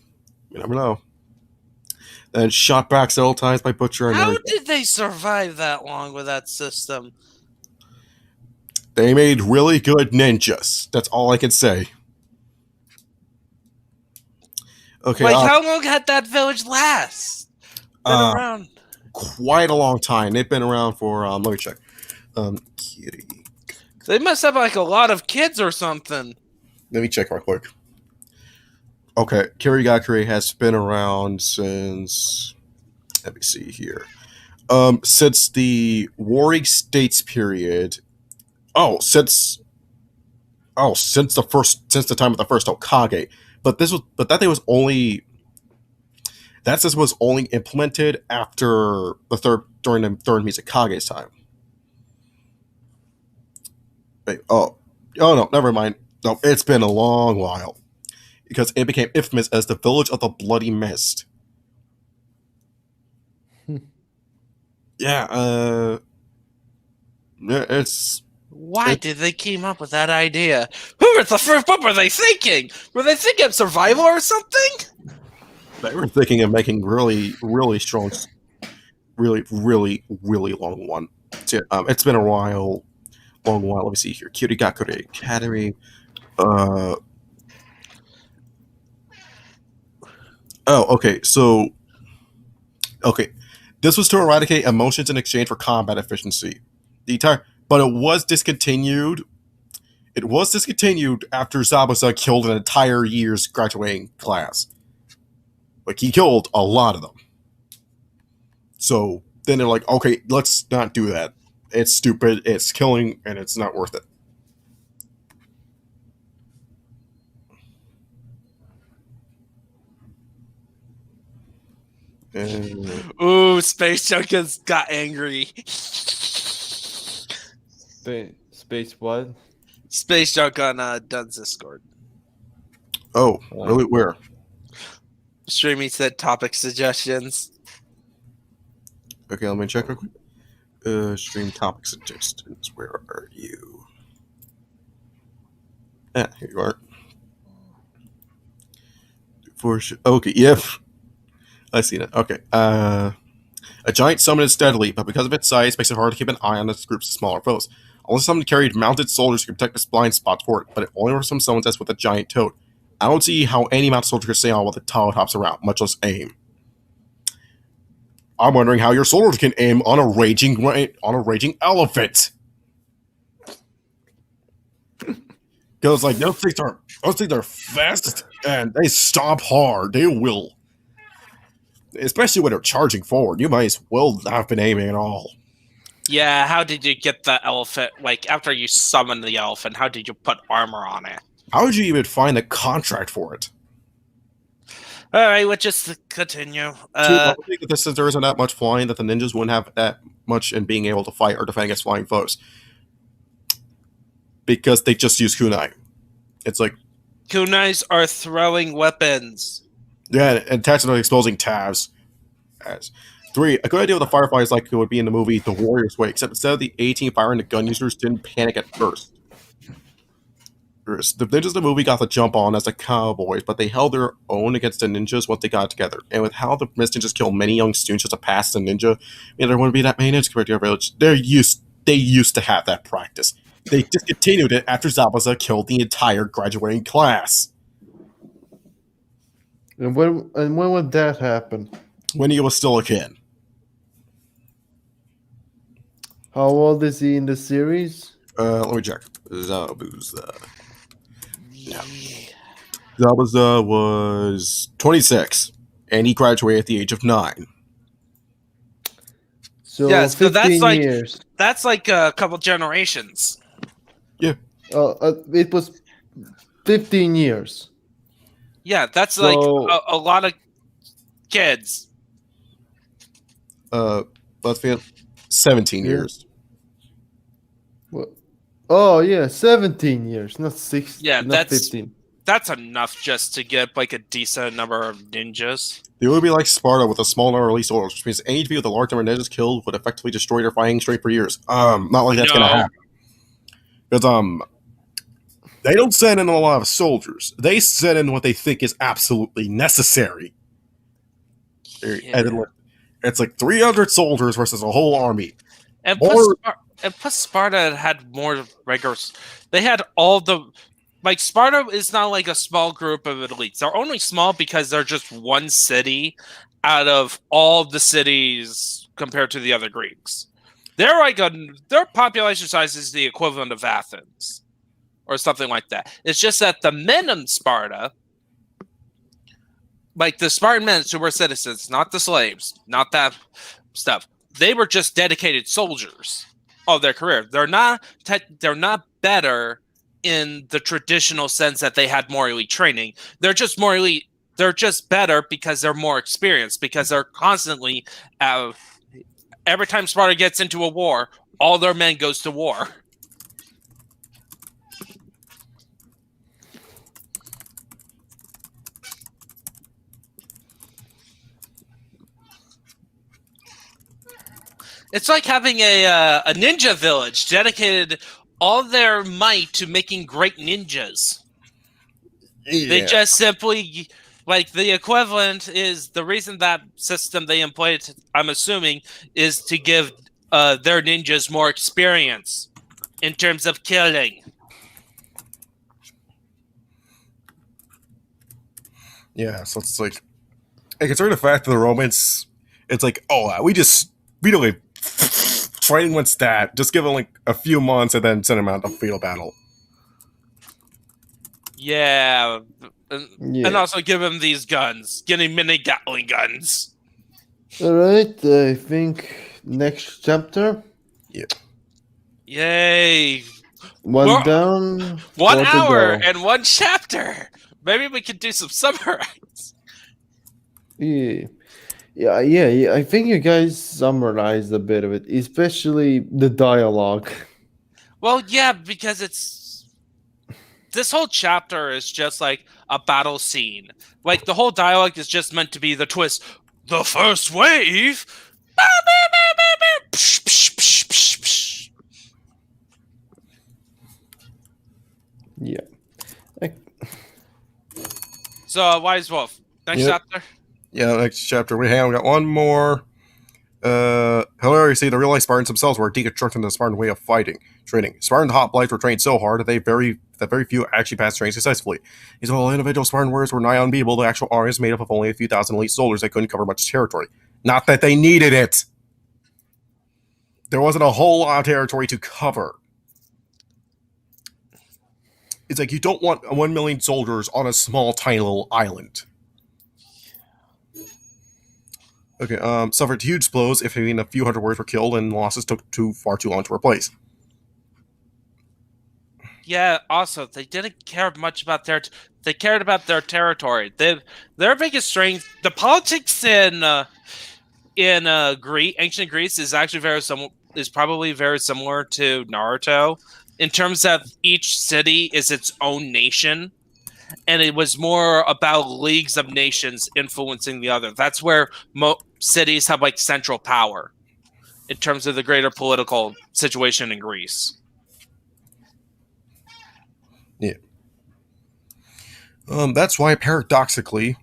Speaker 1: You never know. Then shot back several times by Butcher and
Speaker 3: How
Speaker 1: Naruto.
Speaker 3: did they survive that long with that system?
Speaker 1: They made really good ninjas. That's all I can say. Okay,
Speaker 3: Like, how long had that village last? Been around?
Speaker 1: quite a long time. They've been around for let me check. Kitty.
Speaker 3: They must have like a lot of kids or something.
Speaker 1: Let me check real quick. Okay, Kirigakure has been around since. Let me see here. Since the Warring States period. Since the time of the first Hokage. But that thing was only. That system was only implemented during the third Mizukage's time. Wait, oh no, never mind. No, it's been a long while. Because it became infamous as the Village of the Bloody Mist. Yeah, it's...
Speaker 3: Why did they came up with that idea? What were they thinking? Were they thinking of survival or something?
Speaker 1: They were thinking of making really, really strong, really, really, really long one. So, it's been a long while. Let me see here. Kirigakure Academy. Okay. So, this was to eradicate emotions in exchange for combat efficiency. But it was discontinued. It was discontinued after Zabuza killed an entire year's graduating class. Like, he killed a lot of them. So then they're like, okay, let's not do that. It's stupid, it's killing, and it's not worth it.
Speaker 3: Ooh, Space Junkins got angry.
Speaker 2: Space what?
Speaker 3: Space Junk on Dunn's Discord.
Speaker 1: Oh, really? Where?
Speaker 3: Streamy said topic suggestions.
Speaker 1: Okay, let me check real quick. Stream topic suggestions. Where are you? Here you are. Okay, yep. I see that. Okay. A giant summoned steadily, but because of its size, makes it hard to keep an eye on its groups of smaller foes. Only someone carried mounted soldiers who could protect its blind spots for it, but it only works from someone that's with a giant toad. I don't see how any mounted soldier can stay on while the toad hops around, much less aim. I'm wondering how your soldiers can aim on a raging elephant. Because like those things are fast and they stomp hard. They will, especially when they're charging forward. You might as well not have been aiming at all.
Speaker 3: Yeah, how did you get the elephant? Like, after you summoned the elephant, how did you put armor on it?
Speaker 1: How did you even find a contract for it?
Speaker 3: All right, we'll just continue.
Speaker 1: I think that since there isn't that much flying, that the ninjas wouldn't have that much in being able to fight or defend against flying foes. Because they just use kunai. It's like...
Speaker 3: Kunais are throwing weapons.
Speaker 1: Yeah, and tactically exposing tabs. 3. A good idea with the Firefly is like it would be in the movie The Warrior's Way, except instead of the 18 firing, the gun users didn't panic at first. The ninjas in the movie got the jump on as the cowboys, but they held their own against the ninjas once they got together. And with how the Mist Ninjas killed many young students just to pass the ninja, there wouldn't be that many ninjas compared to our village. They used to have that practice. They discontinued it after Zabuza killed the entire graduating class.
Speaker 2: And when would that happen?
Speaker 1: When he was still a kid.
Speaker 2: How old is he in the series?
Speaker 1: Let me check. Zabuza. No. Zabuza was 26, and he graduated at the age of 9.
Speaker 2: So,
Speaker 3: Yeah, so that's like
Speaker 2: years.
Speaker 3: That's like a couple generations.
Speaker 1: Yeah.
Speaker 2: It was 15 years.
Speaker 3: Yeah, that's
Speaker 2: So-
Speaker 3: like a lot of kids.
Speaker 1: Let's be 17
Speaker 2: Yeah.
Speaker 1: years.
Speaker 2: Oh yeah, 17 years, not 6.
Speaker 3: Yeah,
Speaker 2: not
Speaker 3: that's-
Speaker 2: 15.
Speaker 3: That's enough just to get like a decent number of ninjas.
Speaker 1: They would be like Sparta with a small number of elite soldiers, which means any enemy with a large number of ninjas killed would effectively destroy their fighting strength for years. Not like that's gonna
Speaker 3: No.
Speaker 1: happen. Because they don't send in a lot of soldiers. They send in what they think is absolutely necessary. And then, like, it's like 300 soldiers versus a whole army.
Speaker 3: And
Speaker 1: More-
Speaker 3: plus Sparta had more regulars. They had all the like Sparta is not like a small group of elites. They're only small because they're just one city out of all the cities compared to the other Greeks. They're like their population size is the equivalent of Athens or something like that. It's just that the men in Sparta, like the Spartan men who were citizens, not the slaves, not that stuff. They were just dedicated soldiers of their career. They're not better in the traditional sense that they had more elite training. They're just more elite. They're just better because they're more experienced, because they're constantly every time Sparta gets into a war, all their men goes to war. It's like having a ninja village dedicated all their might to making great ninjas.
Speaker 1: Yeah.
Speaker 3: They just simply, like, the equivalent is the reason that system they employed, I'm assuming, is to give their ninjas more experience in terms of killing.
Speaker 1: Yeah, so it's like, and considering the fact that the Romans, it's like, we don't like training one stat, just give them like a few months and then send them out to field battle.
Speaker 3: Yeah.
Speaker 2: Yeah.
Speaker 3: And also give him these guns. Getting mini Gatling guns.
Speaker 2: All right, I think next chapter.
Speaker 3: Yay.
Speaker 2: One
Speaker 3: Well,
Speaker 2: down.
Speaker 3: 1
Speaker 2: 4 to
Speaker 3: hour
Speaker 2: go.
Speaker 3: and 1 chapter. Maybe we could do some summarize.
Speaker 2: Yeah. Yeah. I think you guys summarized a bit of it, especially the dialogue.
Speaker 3: Well, yeah, because this whole chapter is just like a battle scene. Like the whole dialogue is just meant to be the twist. The first wave. Psh, psh, psh, psh, psh.
Speaker 2: Yeah.
Speaker 3: So, Wise Wolf, next
Speaker 1: Yep.
Speaker 3: chapter.
Speaker 1: Yeah, next chapter we got one more. However, you see, the real life Spartans themselves were deconstructing the Spartan way of fighting, training. Spartan hoplites were trained so hard that very few actually passed training successfully. These whole individual Spartan warriors were nigh unbeatable. The actual army is made up of only a few thousand elite soldiers that couldn't cover much territory. Not that they needed it. There wasn't a whole lot of territory to cover. It's like you don't want 1 million soldiers on a small, tiny little island. Okay, suffered huge blows if even a few hundred warriors were killed, and losses took far too long to replace.
Speaker 3: Yeah. Also, they didn't care much about they cared about their territory. Their biggest strength, the politics in ancient Greece is actually probably very similar to Naruto in terms of each city is its own nation, and it was more about leagues of nations influencing the other. That's where cities have like central power in terms of the greater political situation in Greece.
Speaker 1: Yeah. That's why, paradoxically,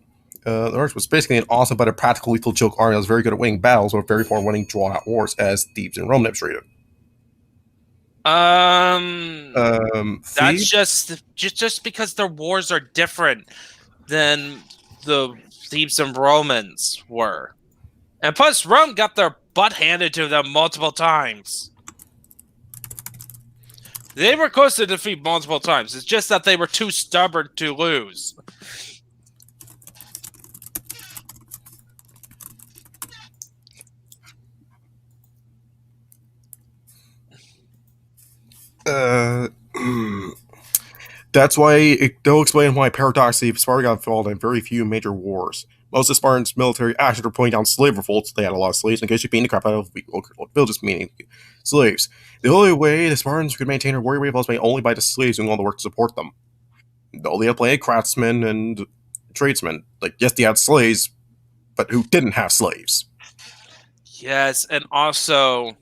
Speaker 1: the Earth was basically an awesome but a practical lethal joke army that was very good at winning battles, but very poor at winning drawn-out wars, as Thebes and Rome demonstrated.
Speaker 3: That's
Speaker 1: Thebes?
Speaker 3: just because their wars are different than the Thebes and Romans were. And plus, Rome got their butt handed to them multiple times. They were close to defeat multiple times. It's just that they were too stubborn to lose.
Speaker 1: That's why they'll explain why paradoxically Sparta got involved in very few major wars. Most of Spartans' military actions were putting down slave revolts. They had a lot of slaves, and occasionally beating the crap out of local villages, meaning slaves. The only way the Spartans could maintain their warrior wave was made only by the slaves doing all the work to support them. Though they had plenty of craftsmen and tradesmen. Like, yes, they had slaves, but who didn't have slaves?
Speaker 3: Yes, and also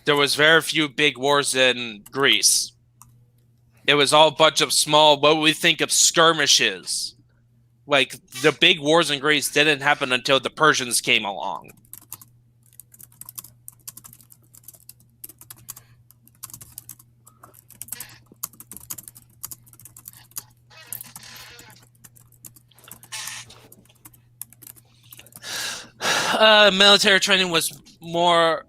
Speaker 3: there was very few big wars in Greece. It was all a bunch of small, what we think of skirmishes, Like, the big wars in Greece didn't happen until the Persians came along. Military training was more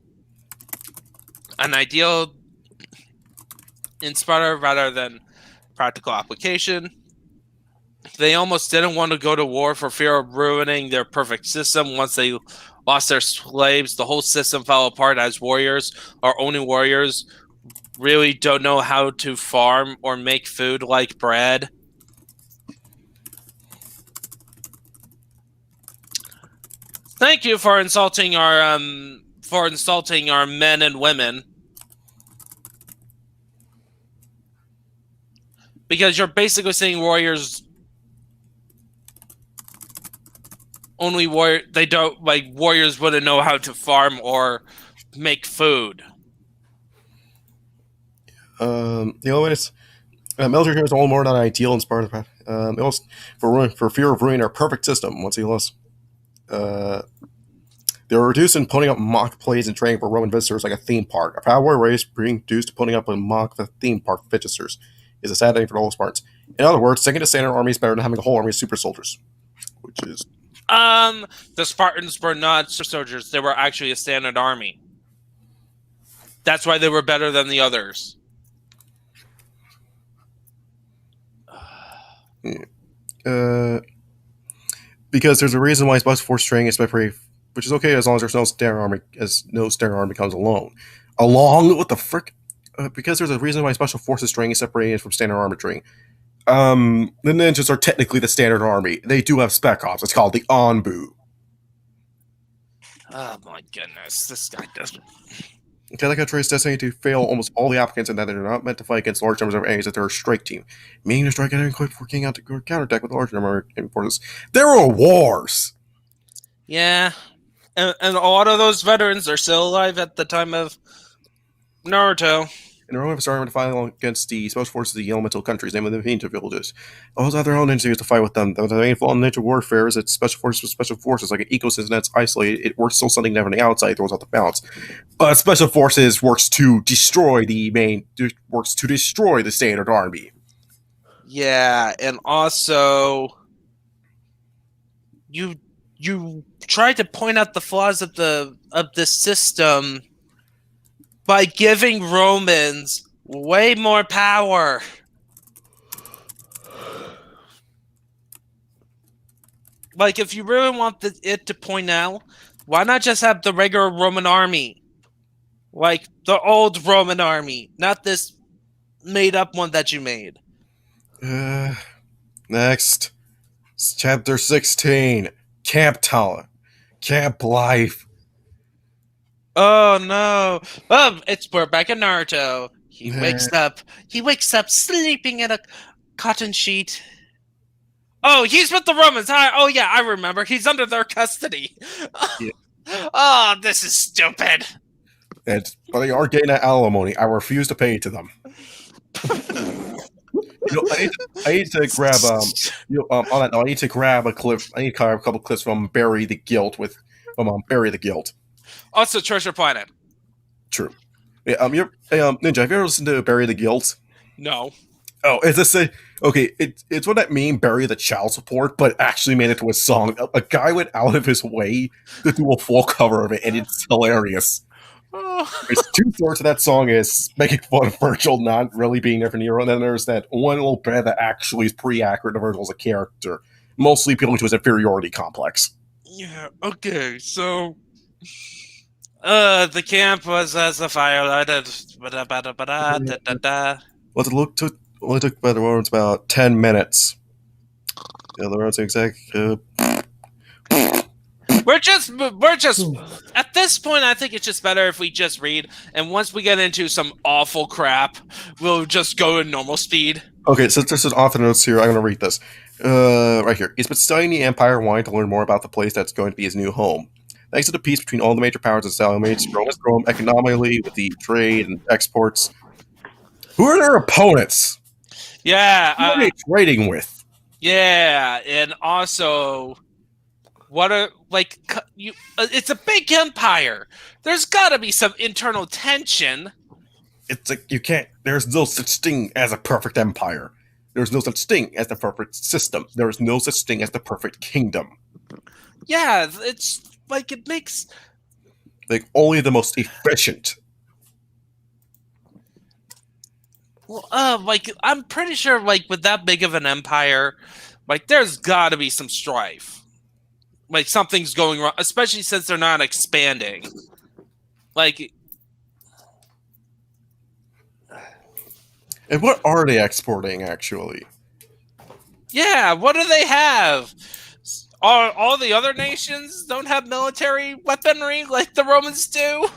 Speaker 3: an ideal in Sparta rather than practical application. They almost didn't want to go to war for fear of ruining their perfect system. Once they lost their slaves, the whole system fell apart as warriors or only warriors really don't know how to farm or make food like bread. Thank you for insulting our men and women. Because you're basically saying warriors warriors wouldn't know how to farm or make food.
Speaker 1: The other one is military training is all more than ideal in Sparta. It was for fear of ruining our perfect system. Once he lost, they were reduced in putting up mock plays and training for Roman visitors like a theme park. A proud warrior race being reduced to putting up a mock theme park for visitors is a sad thing for the whole Spartans. In other words, sticking to standard army is better than having a whole army of super soldiers, which is.
Speaker 3: The Spartans were not super soldiers. They were actually a standard army. That's why they were better than the others.
Speaker 1: Because there's a reason why special force training is separate, which is okay as long as there's no standard army comes alone. What the frick? Because there's a reason why special forces training is separated from standard army training. The ninjas are technically the standard army. They do have spec ops. It's called the Anbu.
Speaker 3: Oh my goodness, this guy doesn't.
Speaker 1: Calicut is destined to fail almost all the applicants in that they're not meant to fight against large numbers of enemies that they're a strike team. Meaning to strike enemy equipped for king out to counterattack with a large number of forces. There were wars!
Speaker 3: Yeah. And a lot of those veterans are still alive at the time of Naruto.
Speaker 1: And the Roman started to fight against the special forces of the elemental countries, namely the ninja villages. Those have their own ninjas to fight with them. The main flaw in ninja warfare is that special forces with special forces, like an ecosystem that's isolated, it works still something from the outside, throws out the balance. But special forces works to destroy the standard army.
Speaker 3: Yeah, and also you try to point out the flaws of the system by giving Romans way more power. Like, if you really want it to point out, why not just have the regular Roman army? Like, the old Roman army, not this made-up one that you made.
Speaker 1: Next. Chapter 16. Camp Tala. Camp Life.
Speaker 3: Oh no! We're back in Naruto. He wakes up sleeping in a cotton sheet. Oh, he's with the Romans. Oh yeah, I remember. He's under their custody. Yeah. Oh, this is stupid.
Speaker 1: But they are getting that alimony. I refuse to pay it to them. I need to grab on that note, I need to grab a clip. I need to grab a couple clips from Bury the Guilt.
Speaker 3: Also, Treasure Planet.
Speaker 1: True. Yeah, Ninja, have you ever listened to Bury the Guilt?
Speaker 3: No.
Speaker 1: Oh, it's what that meme, Bury the Child Support, but actually made it to a song. A guy went out of his way to do a full cover of it, and it's hilarious. It's 2/3 of that song is making fun of Virgil not really being there for Nero, and then there's that one little bit that actually is pretty accurate to Virgil as a character, mostly appealing to his inferiority complex.
Speaker 3: Yeah, okay, so the camp was as a fire lighted.
Speaker 1: Well, it took by the roads about 10 minutes. Yeah, the roads exact.
Speaker 3: We're just at this point. I think it's just better if we just read, and once we get into some awful crap, we'll just go in normal speed.
Speaker 1: Okay, since there's an author notes here, I'm going to read this. Right here. He's been studying the Empire, wanting to learn more about the place that's going to be his new home. Thanks to the peace between all the major powers and stalemates, Rome has grown economically with the trade and exports. Who are their opponents?
Speaker 3: Yeah,
Speaker 1: who are they trading with?
Speaker 3: Yeah, and also, what are like you? It's a big empire. There's got to be some internal tension.
Speaker 1: It's like you can't. There's no such thing as a perfect empire. There's no such thing as the perfect system. There is no such thing as the perfect kingdom.
Speaker 3: Yeah, it's like it makes.
Speaker 1: Like only the most efficient.
Speaker 3: Well, like I'm pretty sure, like with that big of an empire, like there's got to be some strife. Like something's going wrong, especially since they're not expanding. Like,
Speaker 1: And what are they exporting actually?
Speaker 3: yeah, what do they have? All the other nations don't have military weaponry like the Romans do.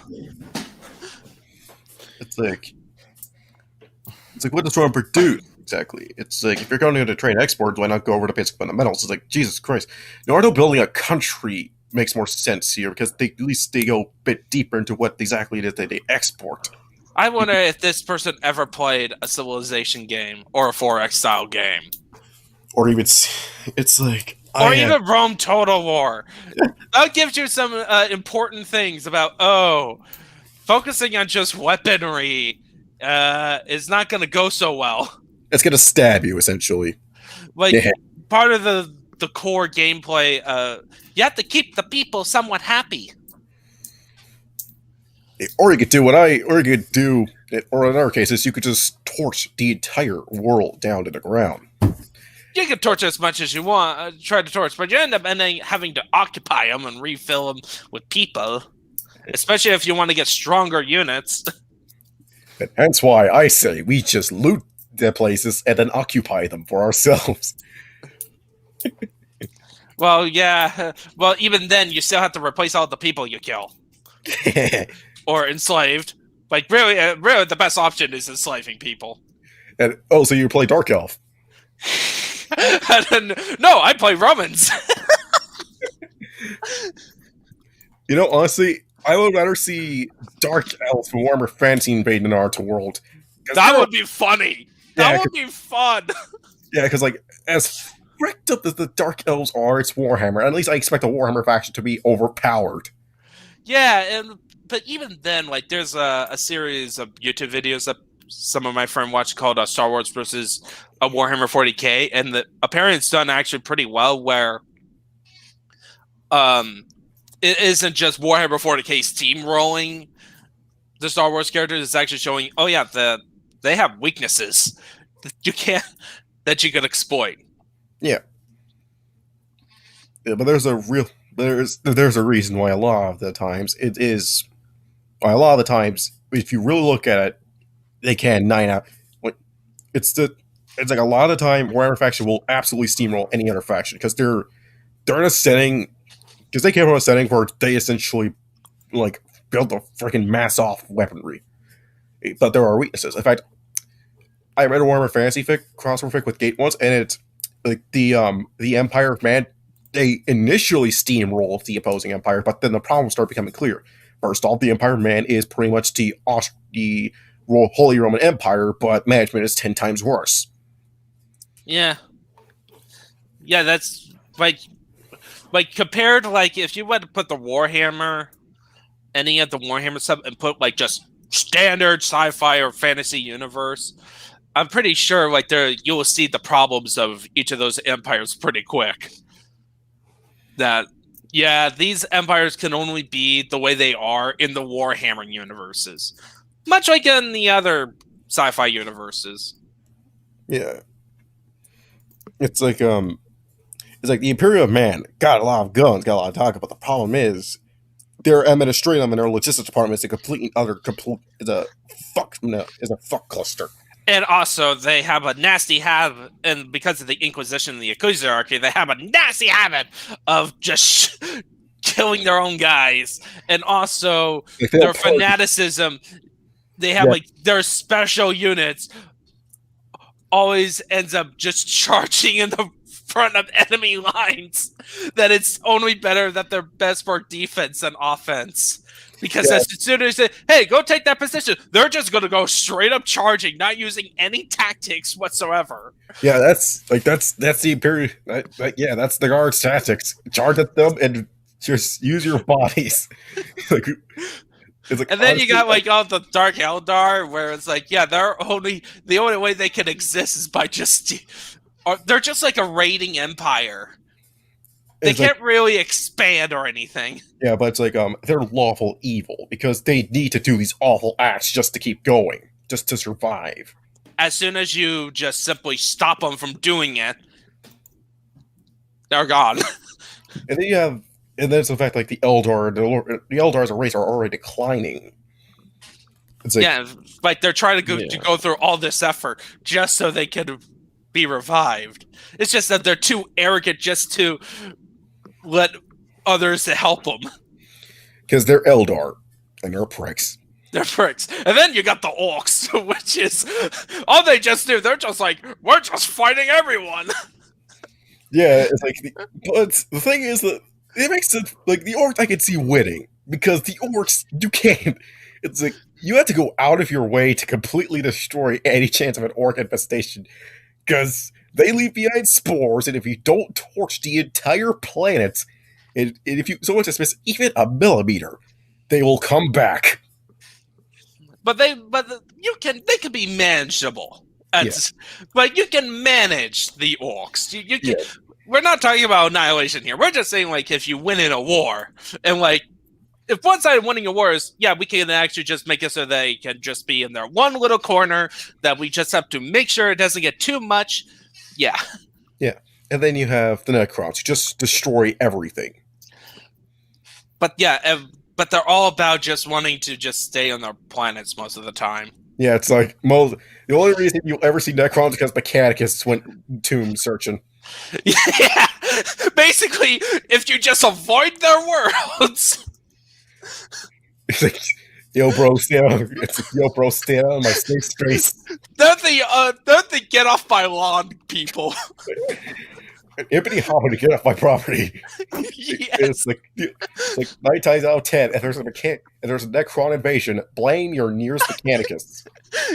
Speaker 1: It's like what does Rome produce exactly? It's like if you're going to trade exports, why not go over to basic fundamentals? It's like Jesus Christ. Naruto building a country makes more sense here because at least they go a bit deeper into what exactly it is that they export.
Speaker 3: I wonder if this person ever played a Civilization game or a 4X style game.
Speaker 1: Or even it's like
Speaker 3: Or even Rome Total War. That gives you some important things about, focusing on just weaponry is not going to go so well.
Speaker 1: It's gonna stab you essentially.
Speaker 3: Like, part of the core gameplay, you have to keep the people somewhat happy.
Speaker 1: Or you could do or in our cases, you could just torch the entire world down to the ground.
Speaker 3: You can torch as much as you want, try to torch, but you end up having to occupy them and refill them with people, especially if you want to get stronger units.
Speaker 1: And hence why I say we just loot the places and then occupy them for ourselves.
Speaker 3: Well, yeah. Well, even then, you still have to replace all the people you kill. Or enslaved. Like, really, the best option is enslaving people.
Speaker 1: And so you play Dark Elf.
Speaker 3: No, I play Romans.
Speaker 1: You know, honestly, I would rather see Dark Elf and Warhammer Fantasy invade the Naruto world.
Speaker 3: That would be funny. That would be fun.
Speaker 1: Yeah, because like as fricked up as the Dark Elves are, it's Warhammer. At least I expect the Warhammer faction to be overpowered.
Speaker 3: Yeah, but even then, like, there's a series of YouTube videos that some of my friends watch called Star Wars versus Warhammer 40k, and apparently it's done actually pretty well. Where it isn't just Warhammer 40k steamrolling the Star Wars characters; it's actually showing, they have weaknesses that you can exploit.
Speaker 1: Yeah, but there's a reason why a lot of the times if you really look at it, they can 9 out. It's like a lot of the time Warhammer faction will absolutely steamroll any other faction because they're in a setting, because they came from a setting where they essentially like built a freaking mass off weaponry. But there are weaknesses. In fact, I read a Warhammer Fantasy crossover fic with Gate once, and it's like the Empire, man, they initially steamroll the opposing empire, but then the problems start becoming clear. First off, the Empire man is pretty much the Holy Roman Empire, but management is 10 times worse.
Speaker 3: Yeah, that's like compared, like if you went to put the Warhammer, any of the Warhammer stuff, and put like just standard sci-fi or fantasy universe, I'm pretty sure like you will see the problems of each of those empires pretty quick. That these empires can only be the way they are in the Warhammer universes, much like in the other sci-fi universes.
Speaker 1: Yeah, it's like the Imperial Man got a lot of guns, got a lot of talk, but the problem is their administrative and their logistics department is a fuck cluster.
Speaker 3: And also, they have a nasty habit, and because of the Inquisition and the Ecclesiarchy, they have a nasty habit of just killing their own guys. And also, their fanaticism, they have like their special units always ends up just charging in the front of enemy lines. That it's only better that they're best for defense and offense. Because as soon as they say, hey, go take that position, they're just going to go straight up charging, not using any tactics whatsoever.
Speaker 1: Yeah, that's the Imperial. That's the guards' tactics. Charge at them and just use your bodies. like, it's like,
Speaker 3: And then
Speaker 1: honestly,
Speaker 3: you got like all the Dark Eldar, where it's like, yeah, the only way they can exist is by or they're just like a raiding empire. They can't really expand or anything.
Speaker 1: Yeah, but it's like they're lawful evil because they need to do these awful acts just to keep going, just to survive.
Speaker 3: As soon as you just simply stop them from doing it, they're gone.
Speaker 1: And then it's the fact like the Eldar as a race are already declining. It's like,
Speaker 3: Yeah, like they're trying to go through all this effort just so they can be revived. It's just that they're too arrogant just to let others to help them.
Speaker 1: because they're Eldar and they're pricks.
Speaker 3: They're pricks. And then you got the orcs, which is all they just do. They're just like, we're just fighting everyone.
Speaker 1: Yeah, it's like, but the thing is that it makes it like the orcs I could see winning because the orcs you can't. It's like you have to go out of your way to completely destroy any chance of an orc infestation because they leave behind spores, and if you don't torch the entire planet, and if you so much as miss even a millimeter, they will come back.
Speaker 3: But they can be manageable. But you can manage the orcs. You can. Yeah. We're not talking about annihilation here. We're just saying like if you win in a war, and like if one side of winning a war is we can actually just make it so they can just be in their one little corner that we just have to make sure it doesn't get too much. Yeah.
Speaker 1: Yeah. And then you have the Necrons, just destroy everything.
Speaker 3: But but they're all about just wanting to just stay on their planets most of the time.
Speaker 1: Yeah, it's like the only reason you'll ever see Necrons is because Mechanicus went tomb searching.
Speaker 3: Yeah. Basically, if you just avoid their worlds.
Speaker 1: It's like, yo, bro, stand on my safe space.
Speaker 3: Don't they get off my lawn, people?
Speaker 1: Impany Hopper to get off my property.
Speaker 3: Yes.
Speaker 1: It's like 9 times out of 10, if there's a Necron invasion, blame your nearest Mechanicus.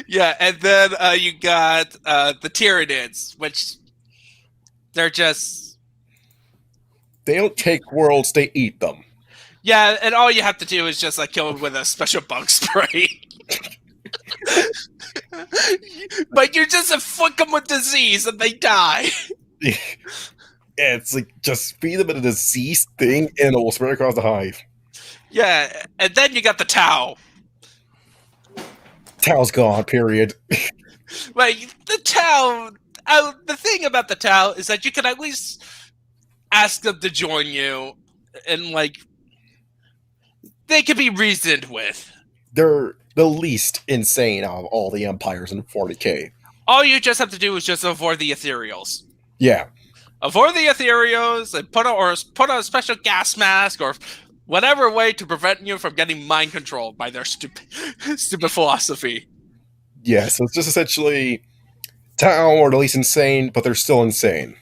Speaker 3: Yeah, and then you got the Tyranids, which they're just...
Speaker 1: They don't take worlds, they eat them.
Speaker 3: Yeah, and all you have to do is just like kill them with a special bug spray. But you just inflict them with disease and they die.
Speaker 1: Yeah, it's like just feed them a disease thing and it will spread across the hive.
Speaker 3: Yeah, and then you got the Tau.
Speaker 1: Tau's gone, period.
Speaker 3: Like, the Tau... the thing about the Tau is that you can at least ask them to join you and, like, they can be reasoned with.
Speaker 1: They're the least insane of all the empires in 40k.
Speaker 3: All you just have to do is just avoid the ethereals.
Speaker 1: Yeah.
Speaker 3: Avoid the ethereals and put on a special gas mask or whatever way to prevent you from getting mind controlled by their stupid philosophy.
Speaker 1: Yeah, so it's just essentially Tau are the least insane, but they're still insane.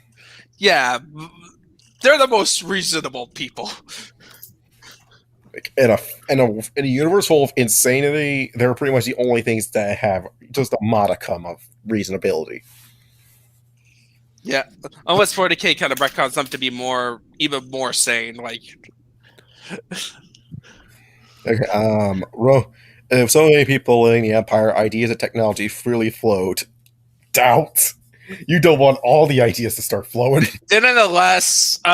Speaker 3: Yeah, they're the most reasonable people.
Speaker 1: Like in a universe full of insanity, they're pretty much the only things that have just a modicum of reasonability.
Speaker 3: Yeah, unless 40k kind of retcons them to be even more sane. Like,
Speaker 1: okay, if so many people in the Empire, ideas and technology freely flowed. Doubt. You don't want all the ideas to start flowing.
Speaker 3: Then in the last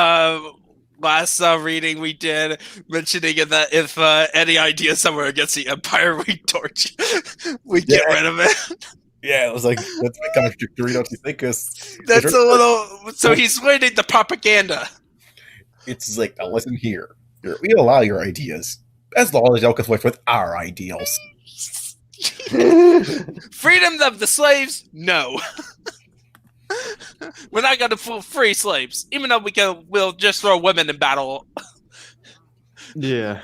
Speaker 3: reading we did, mentioning that if any idea somewhere against the Empire, we get rid of it.
Speaker 1: Yeah, it was like, that's a bit contradictory, don't you think?
Speaker 3: That's a little... So he's winning the propaganda.
Speaker 1: It's like, now listen here. We allow your ideas, as long as they don't conflict with our ideals.
Speaker 3: Freedom of the slaves? No. We're not going to free slaves, even though we'll just throw women in battle.
Speaker 2: Yeah.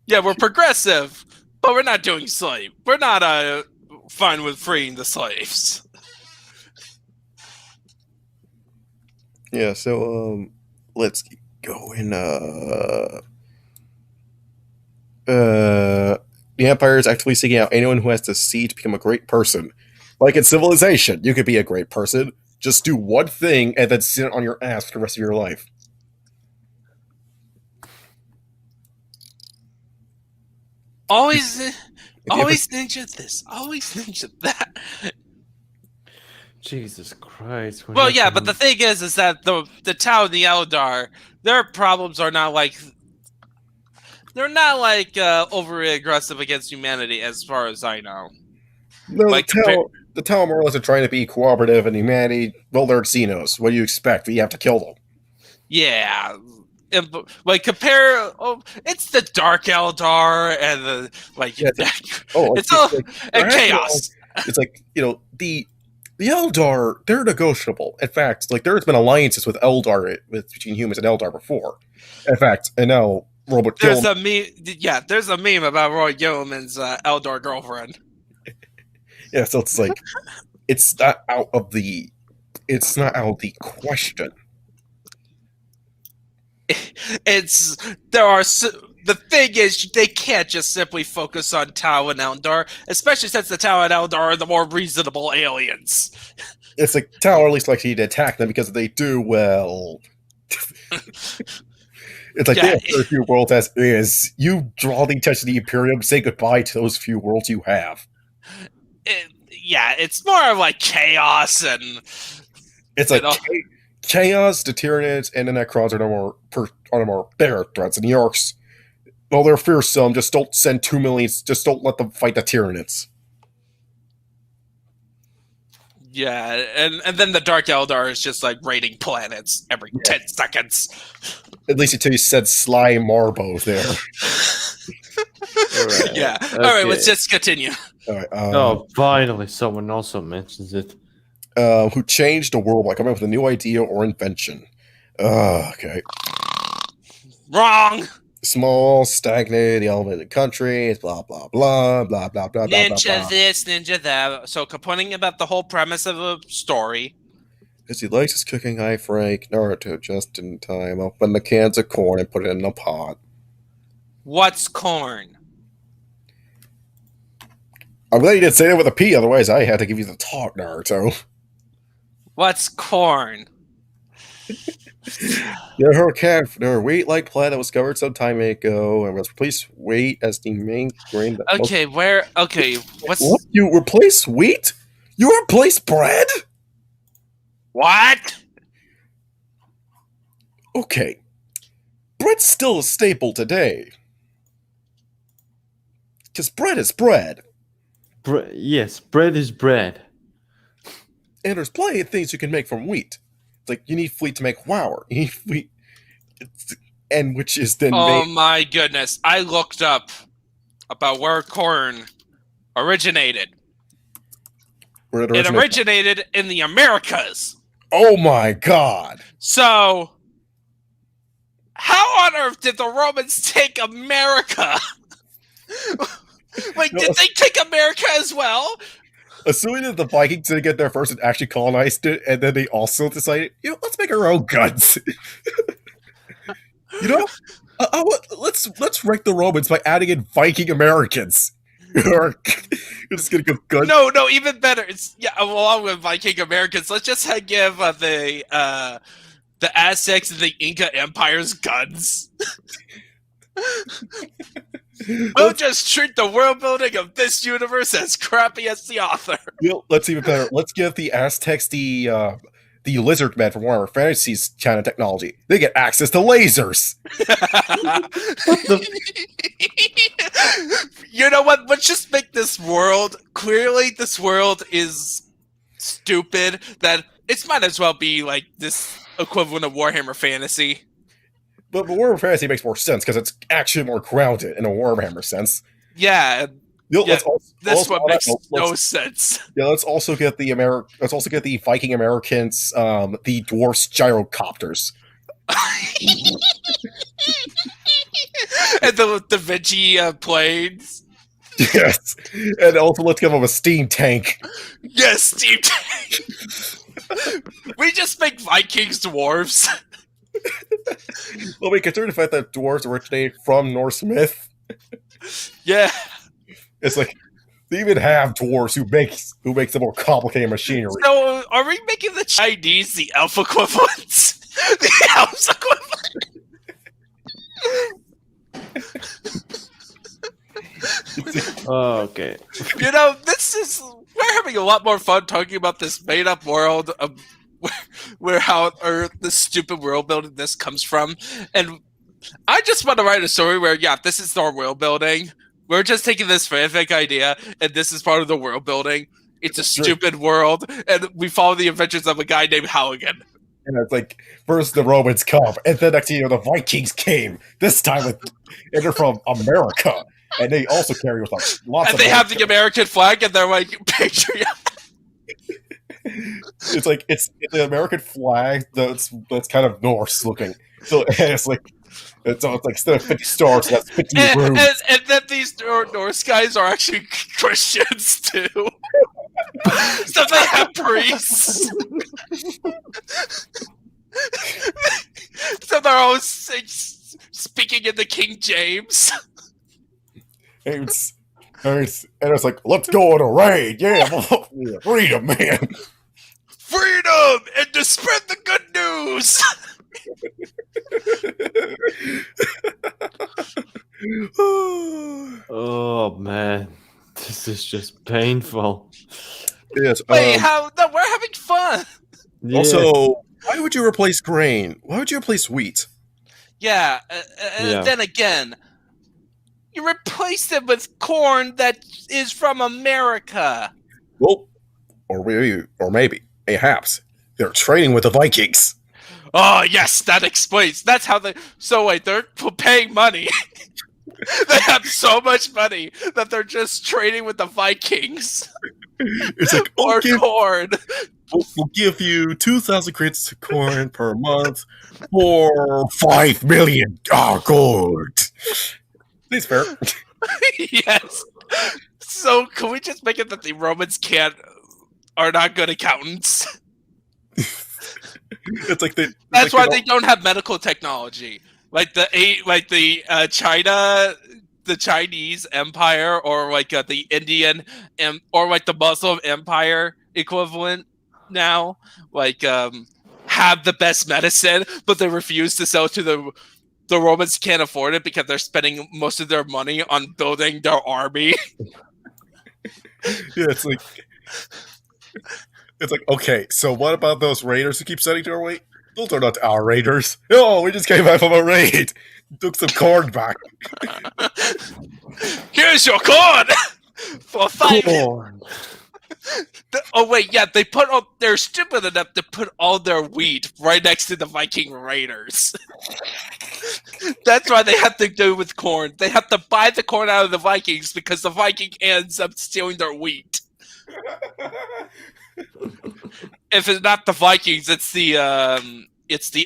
Speaker 3: Yeah, we're progressive, but we're not doing slave. We're not fine with freeing the slaves.
Speaker 1: Yeah, so let's go in. The Empire is actively seeking out anyone who has the seed to become a great person. Like in Civilization, you could be a great person. Just do one thing and then sit on your ass for the rest of your life.
Speaker 3: Always ninja this. Always ninja that.
Speaker 2: Jesus Christ.
Speaker 3: Well, yeah, but the thing is that the Tau and the Eldar, their problems are not like overly aggressive against humanity, as far as I know.
Speaker 1: No,
Speaker 3: Like,
Speaker 1: the Tau more or less are trying to be cooperative, and humanity, well, they're Xenos. What do you expect? You have to kill them.
Speaker 3: Yeah. Like compare, it's the Dark Eldar and the and Chaos.
Speaker 1: It's like the Eldar, they're negotiable. In fact, like there's been alliances with Eldar between humans and Eldar before. In fact, and now Robert
Speaker 3: There's a meme about Roy Gilman's Eldar girlfriend.
Speaker 1: Yeah, so it's like it's not out of the question.
Speaker 3: The thing is, they can't just simply focus on Tau and Eldar, especially since the Tau and Eldar are the more reasonable aliens.
Speaker 1: It's like Tau at least likely to attack them because if they do, well, it's like they have very few worlds as is. You draw the attention of the Imperium, say goodbye to those few worlds you have.
Speaker 3: It's more of like chaos and
Speaker 1: it's like chaos, the Tyranids, and the Necrons are no more bigger threats. And the Orcs, well, they're fearsome. Just don't send 2 million. Just don't let them fight the Tyranids.
Speaker 3: Yeah, and then the Dark Eldar is just like raiding planets every 10 seconds.
Speaker 1: At least until you said Sly Marbo there.
Speaker 3: Right. Yeah. Okay. All right, let's just continue.
Speaker 1: All right.
Speaker 2: Finally, someone also mentions it.
Speaker 1: Who changed the world by coming up with a new idea or invention. Okay.
Speaker 3: Wrong!
Speaker 1: Small, stagnated, elevated countries, blah, blah, blah, blah, blah, blah, blah,
Speaker 3: ninja
Speaker 1: blah, blah.
Speaker 3: This, ninja that. So, complaining about the whole premise of a story.
Speaker 1: Because he likes his cooking, I Frank Naruto just in time. Open the cans of corn and put it in a pot.
Speaker 3: What's corn?
Speaker 1: I'm glad you didn't say it with a P, otherwise I had to give you the talk, Naruto.
Speaker 3: What's corn?
Speaker 1: Their wheat-like plant that was discovered some time ago and was replaced wheat as the main grain.
Speaker 3: What's...
Speaker 1: What? You replace wheat? You replace bread?
Speaker 3: What?
Speaker 1: Okay. Bread's still a staple today. Because bread is bread.
Speaker 2: Yes, bread is bread.
Speaker 1: And there's plenty of things you can make from wheat. It's like you need wheat to make flour. You need wheat, and which is then.
Speaker 3: Oh my goodness! I looked up about where corn originated. It originated in the Americas.
Speaker 1: Oh my god!
Speaker 3: So, how on earth did the Romans take America? Like, did they take America as well?
Speaker 1: Assuming that the Vikings didn't get there first and actually colonized it, and then they also decided, let's make our own guns. Let's wreck the Romans by adding in Viking Americans. You're just gonna go guns.
Speaker 3: No, even better. It's along with Viking Americans. Let's just give the Aztecs and the Inca empires guns. We'll just treat the world building of this universe as crappy as the author.
Speaker 1: Let's even better. Let's give the Aztecs the lizard men from Warhammer Fantasy's kind of technology. They get access to lasers.
Speaker 3: You know what? Let's just make this world. Clearly, this world is stupid. That it might as well be like this equivalent of Warhammer Fantasy.
Speaker 1: But Warhammer Fantasy makes more sense because it's actually more grounded in a Warhammer sense.
Speaker 3: Yeah. This one makes no sense.
Speaker 1: Yeah, let's also get the Viking Americans, the dwarfs gyrocopters.
Speaker 3: And the Da Vinci planes.
Speaker 1: Yes. And also let's give them a steam tank.
Speaker 3: Yes, steam tank. We just make Vikings dwarves.
Speaker 1: Well, we consider the fact that dwarves originate from Norse myth.
Speaker 3: Yeah.
Speaker 1: It's like they even have dwarves who make the more complicated machinery.
Speaker 3: So, are we making the Chinese the elf equivalents? The elves equivalent?
Speaker 2: Okay.
Speaker 3: You know, we're having a lot more fun talking about this made-up world of where how Earth, this stupid world building this comes from, and I just want to write a story where, yeah, this is our world building. We're just taking this fanfic idea, and this is part of the world building. It's a stupid world, and we follow the adventures of a guy named Halligan.
Speaker 1: And it's like, first the Romans come, and then next thing you know, the Vikings came. This time and they're from America, and they also carry with us lots
Speaker 3: And
Speaker 1: of.
Speaker 3: they have the American flag, and they're like, patriotic.
Speaker 1: It's like it's the American flag that's kind of Norse looking. So it's like instead of 50 stars, that's 50 rooms.
Speaker 3: And then these Norse guys are actually Christians too. So they have priests. So they're all speaking in the King James.
Speaker 1: And it's like, let's go on a raid, yeah, freedom, man.
Speaker 3: Freedom and to spread the good news.
Speaker 2: Oh man, this is just painful.
Speaker 1: Yes.
Speaker 3: Wait, how? No, we're having fun.
Speaker 2: Yeah.
Speaker 1: Also, why would you replace grain? Why would you replace wheat?
Speaker 3: Yeah. Then again, you replaced it with corn that is from America.
Speaker 1: Well, or maybe, perhaps, they're trading with the Vikings.
Speaker 3: Oh yes, that explains. That's how they. So wait, they're paying money. They have so much money that they're just trading with the Vikings.
Speaker 1: It's like,
Speaker 3: Or corn.
Speaker 1: We'll give you 2,000 crates of corn per month for 5 million gold. Seems fair.
Speaker 3: Yes. So can we just make it that the Romans are not good accountants?
Speaker 1: It's like
Speaker 3: That's why they don't have medical technology. Like the Chinese Empire, or like the Indian, or like the Muslim Empire equivalent now, like have the best medicine, but they refuse to sell to the Romans. Can't afford it because they're spending most of their money on building their army.
Speaker 1: Yeah, it's like okay. So what about those raiders who keep sending to our way? Those are not our raiders. No, we just came back from a raid. Took some corn back.
Speaker 3: Here's your corn for 5.
Speaker 2: Corn.
Speaker 3: Oh wait, yeah, they're stupid enough to put all their wheat right next to the Viking raiders. That's why they have to do with corn. They have to buy the corn out of the Vikings because the Viking ends up stealing their wheat. If it's not the Vikings, it's the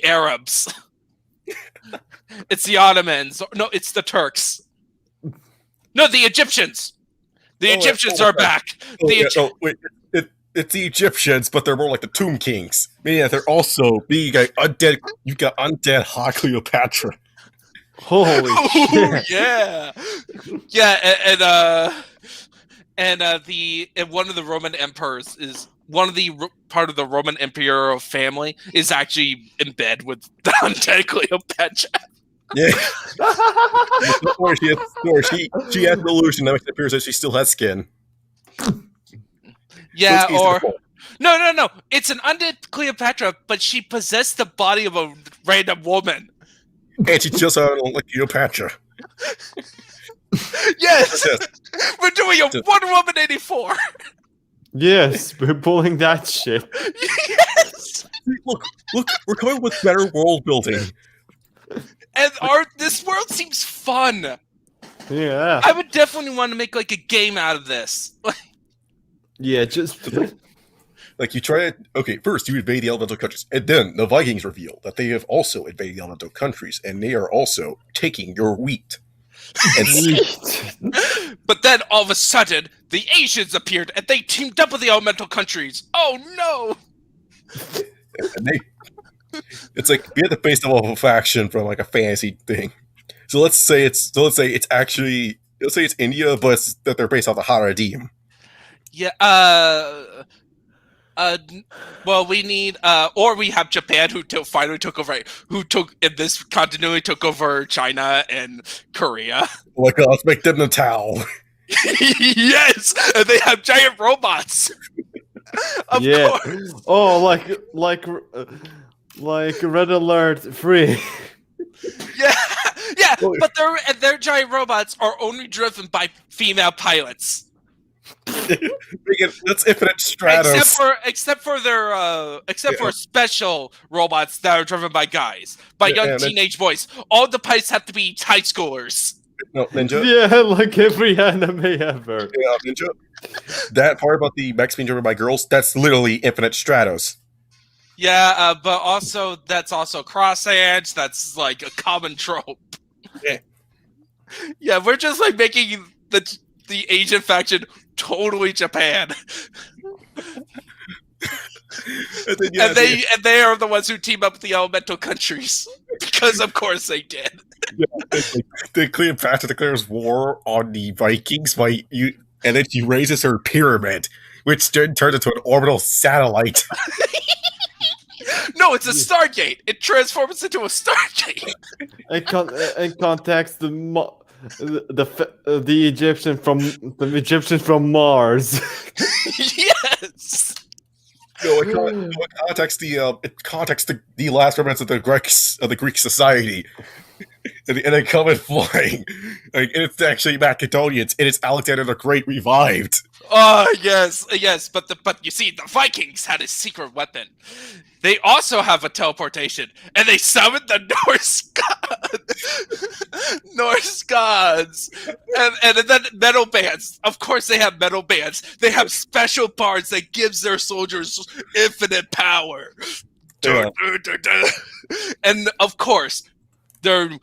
Speaker 3: Arabs. It's the Ottomans. No, it's the Turks. No, the Egyptians. The Egyptians are back.
Speaker 1: It's the Egyptians, but they're more like the Tomb Kings. Meaning that they're also being undead. You got undead Hot Cleopatra.
Speaker 2: Holy shit!
Speaker 3: Yeah, yeah, and one of the Roman emperors is one of the part of the Roman imperial family is actually in bed with the undead Cleopatra.
Speaker 1: Yeah. She has an illusion that makes it appear that she still has skin.
Speaker 3: Yeah, or no. It's an undead Cleopatra, but she possessed the body of a random woman.
Speaker 1: And she just like Cleopatra.
Speaker 3: Yes, we're doing a Wonder Woman 84.
Speaker 2: Yes, we're pulling that shit.
Speaker 3: Yes.
Speaker 1: Look, we're coming with better world building.
Speaker 3: And this world seems fun.
Speaker 2: Yeah.
Speaker 3: I would definitely want to make like a game out of this.
Speaker 2: Yeah, just
Speaker 1: like you try it. Okay, first you invade the elemental countries, and then the Vikings reveal that they have also invaded the elemental countries, and they are also taking your wheat. And
Speaker 3: but then all of a sudden, the Asians appeared, and they teamed up with the elemental countries. Oh no!
Speaker 1: It's like be at the base level of a faction from like a fantasy thing. So let's say it's actually let's say it's India, but it's that they're based off the Haradim.
Speaker 3: Yeah. Well, we need, or we have Japan who finally took over, who took in this continuity took over China and Korea.
Speaker 1: Like, let's make them the Tao.
Speaker 3: Yes, and they have giant robots. Of course.
Speaker 2: Oh, like Red Alert 3.
Speaker 3: Yeah, yeah, but their giant robots are only driven by female pilots.
Speaker 1: That's Infinite Stratos.
Speaker 3: Except for special robots that are driven by guys, by young teenage boys. All the pilots have to be high schoolers.
Speaker 1: No, Ninja.
Speaker 2: Yeah, like every anime ever.
Speaker 1: Yeah, Ninja. That part about the mechs being driven by girls, that's literally Infinite Stratos.
Speaker 3: Yeah, but also that's also Cross-Edge. That's like a common trope.
Speaker 1: Yeah.
Speaker 3: Yeah, we're just like making the Asian faction totally Japan. And they are the ones who team up with the elemental countries because of course they did.
Speaker 1: Yeah, the Cleopatra declares war on the Vikings and then she raises her pyramid, which then turns into an orbital satellite.
Speaker 3: No, it's a Stargate. It transforms into a Stargate.
Speaker 2: In context, the Egyptian from Mars.
Speaker 3: Yes.
Speaker 1: No, it context the last remnants of the Greek society, and they come in flying. Like, and it's actually Macedonians, and it's Alexander the Great revived.
Speaker 3: Oh yes, but you see, the Vikings had a secret weapon. They also have a teleportation, and they summoned the Norse gods, and then metal bands. Of course, they have metal bands. They have special bards that gives their soldiers infinite power.
Speaker 1: Yeah.
Speaker 3: And of course, their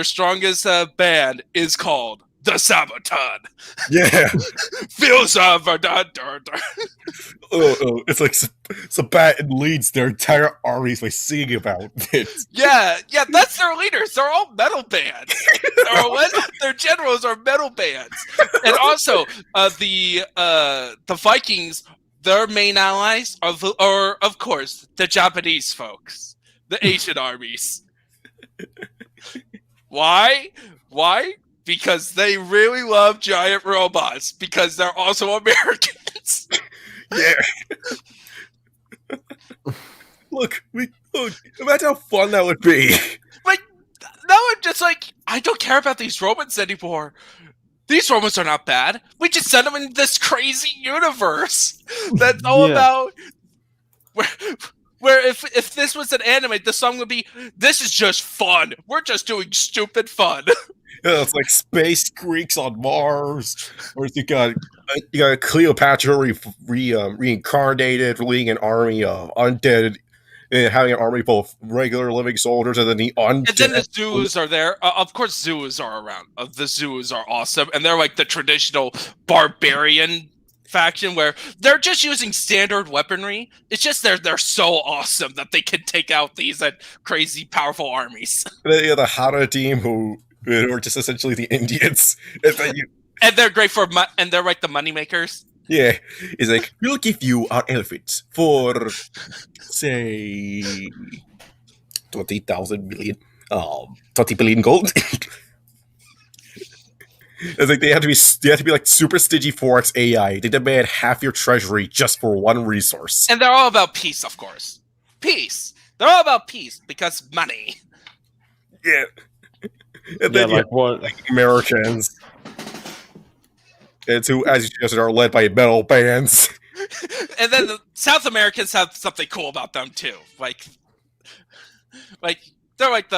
Speaker 3: strongest band is called the Sabaton.
Speaker 1: Yeah.
Speaker 3: Feels
Speaker 1: It's like Sabaton leads their entire armies by singing about it.
Speaker 3: Yeah, that's their leaders. They're all metal bands. Their generals are metal bands. And also, the Vikings, their main allies are of course the Japanese folks, the Asian armies. Why? Because they really love giant robots. Because they're also Americans.
Speaker 1: Yeah. Look, imagine how fun that would be.
Speaker 3: Like, now I'm just like, I don't care about these Romans anymore. These Romans are not bad. We just send them in this crazy universe that's all about where if this was an anime, the song would be, "This is just fun. We're just doing stupid fun."
Speaker 1: Yeah, it's like space Greeks on Mars, or you got Cleopatra reincarnated, leading an army of undead, and having an army both regular living soldiers and then the undead.
Speaker 3: And then the zoos are there. Of course, zoos are around. The zoos are awesome, and they're like the traditional barbarian faction where they're just using standard weaponry. It's just they're so awesome that they can take out these crazy powerful armies.
Speaker 1: The Hara team who are just essentially the Indians.
Speaker 3: And they're great and they're like the money makers.
Speaker 1: Yeah, it's like, we'll give you our elephants for, say, 20 billion gold. It's like they have to be like super stingy Forex AI. They demand half your treasury just for one resource.
Speaker 3: And they're all about peace, of course. Peace. They're all about peace because money.
Speaker 1: Yeah. And then like Americans. And who, as you suggested, are led by metal bands.
Speaker 3: And then the South Americans have something cool about them too. Like they're like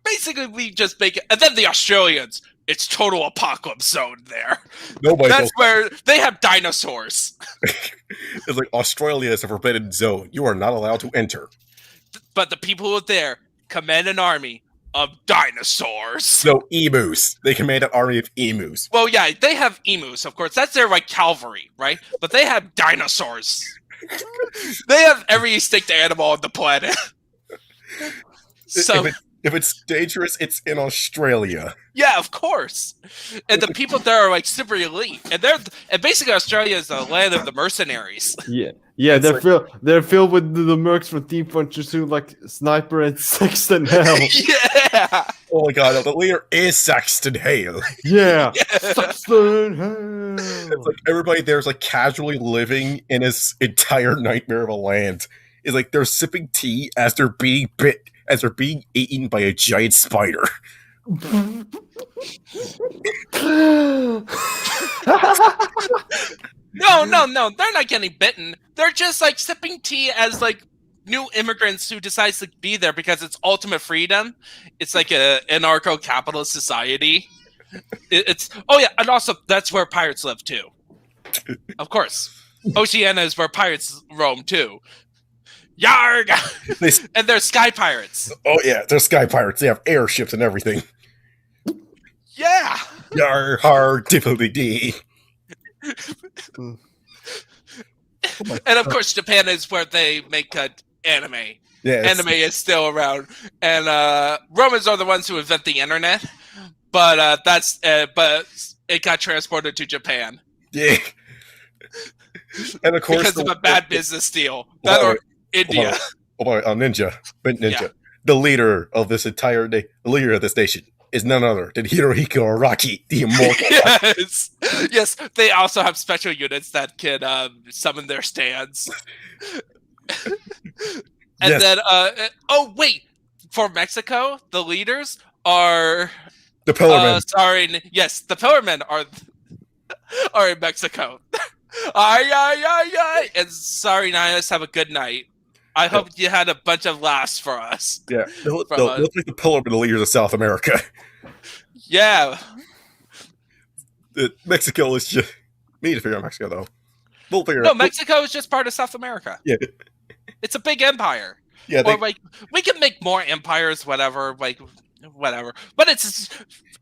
Speaker 3: basically we just make it. And then the Australians, it's total apocalypse zone there. That's where they have dinosaurs.
Speaker 1: It's like Australia is a forbidden zone. You are not allowed to enter.
Speaker 3: But the people who are there command an army of dinosaurs.
Speaker 1: No, emus. They command an army of emus.
Speaker 3: Well, yeah, they have emus, of course. That's their like cavalry, right? But they have dinosaurs. They have every extinct animal on the planet. So
Speaker 1: If it's dangerous, it's in Australia.
Speaker 3: yeah, of course. And the people there are like super elite, and basically Australia is the land of the mercenaries.
Speaker 2: Yeah, they're filled with the mercs from Deep Punchers who like Sniper and Sexton Hell.
Speaker 3: Yeah.
Speaker 1: Oh my god, the leader is Saxton Hale.
Speaker 2: Yeah, Sexton Hell.
Speaker 1: It's like everybody there's like casually living in this entire nightmare of a land. It's like they're sipping tea as they're being eaten by a giant spider.
Speaker 3: No, they're not getting bitten. They're just like sipping tea as like new immigrants who decides to be there because it's ultimate freedom. It's like a anarcho-capitalist society. It's and also that's where pirates live too. Of course, Oceania is where pirates roam too. Yarg! And they're sky pirates.
Speaker 1: Oh yeah, they're sky pirates. They have airships and everything.
Speaker 3: Yeah.
Speaker 1: Yar har diddly dee.
Speaker 3: And of course, Japan is where they make anime.
Speaker 1: Yeah,
Speaker 3: Anime is still around, and Romans are the ones who invent the internet. But but it got transported to Japan.
Speaker 1: Yeah. And of course,
Speaker 3: because of a bad business deal. That or India.
Speaker 1: Ninja, Bent Ninja.
Speaker 3: Yeah.
Speaker 1: The leader of this entire the leader of this nation is none other than Hirohiko Araki, the immortal.
Speaker 3: Yes. They also have special units that can summon their stands. And then, for Mexico, the leaders are
Speaker 1: the Pillarmen.
Speaker 3: The Pillarmen are in Mexico. Ay. And sorry, Nias, have a good night. I hope you had a bunch of laughs for us.
Speaker 1: Yeah, they look like the Pillarmen, the leaders of South America.
Speaker 3: Yeah.
Speaker 1: Mexico is just... We need to figure out Mexico, though. We'll figure
Speaker 3: No, Mexico is just part of South America.
Speaker 1: Yeah.
Speaker 3: It's a big empire.
Speaker 1: Yeah,
Speaker 3: Or, like, we can make more empires, whatever. But it's...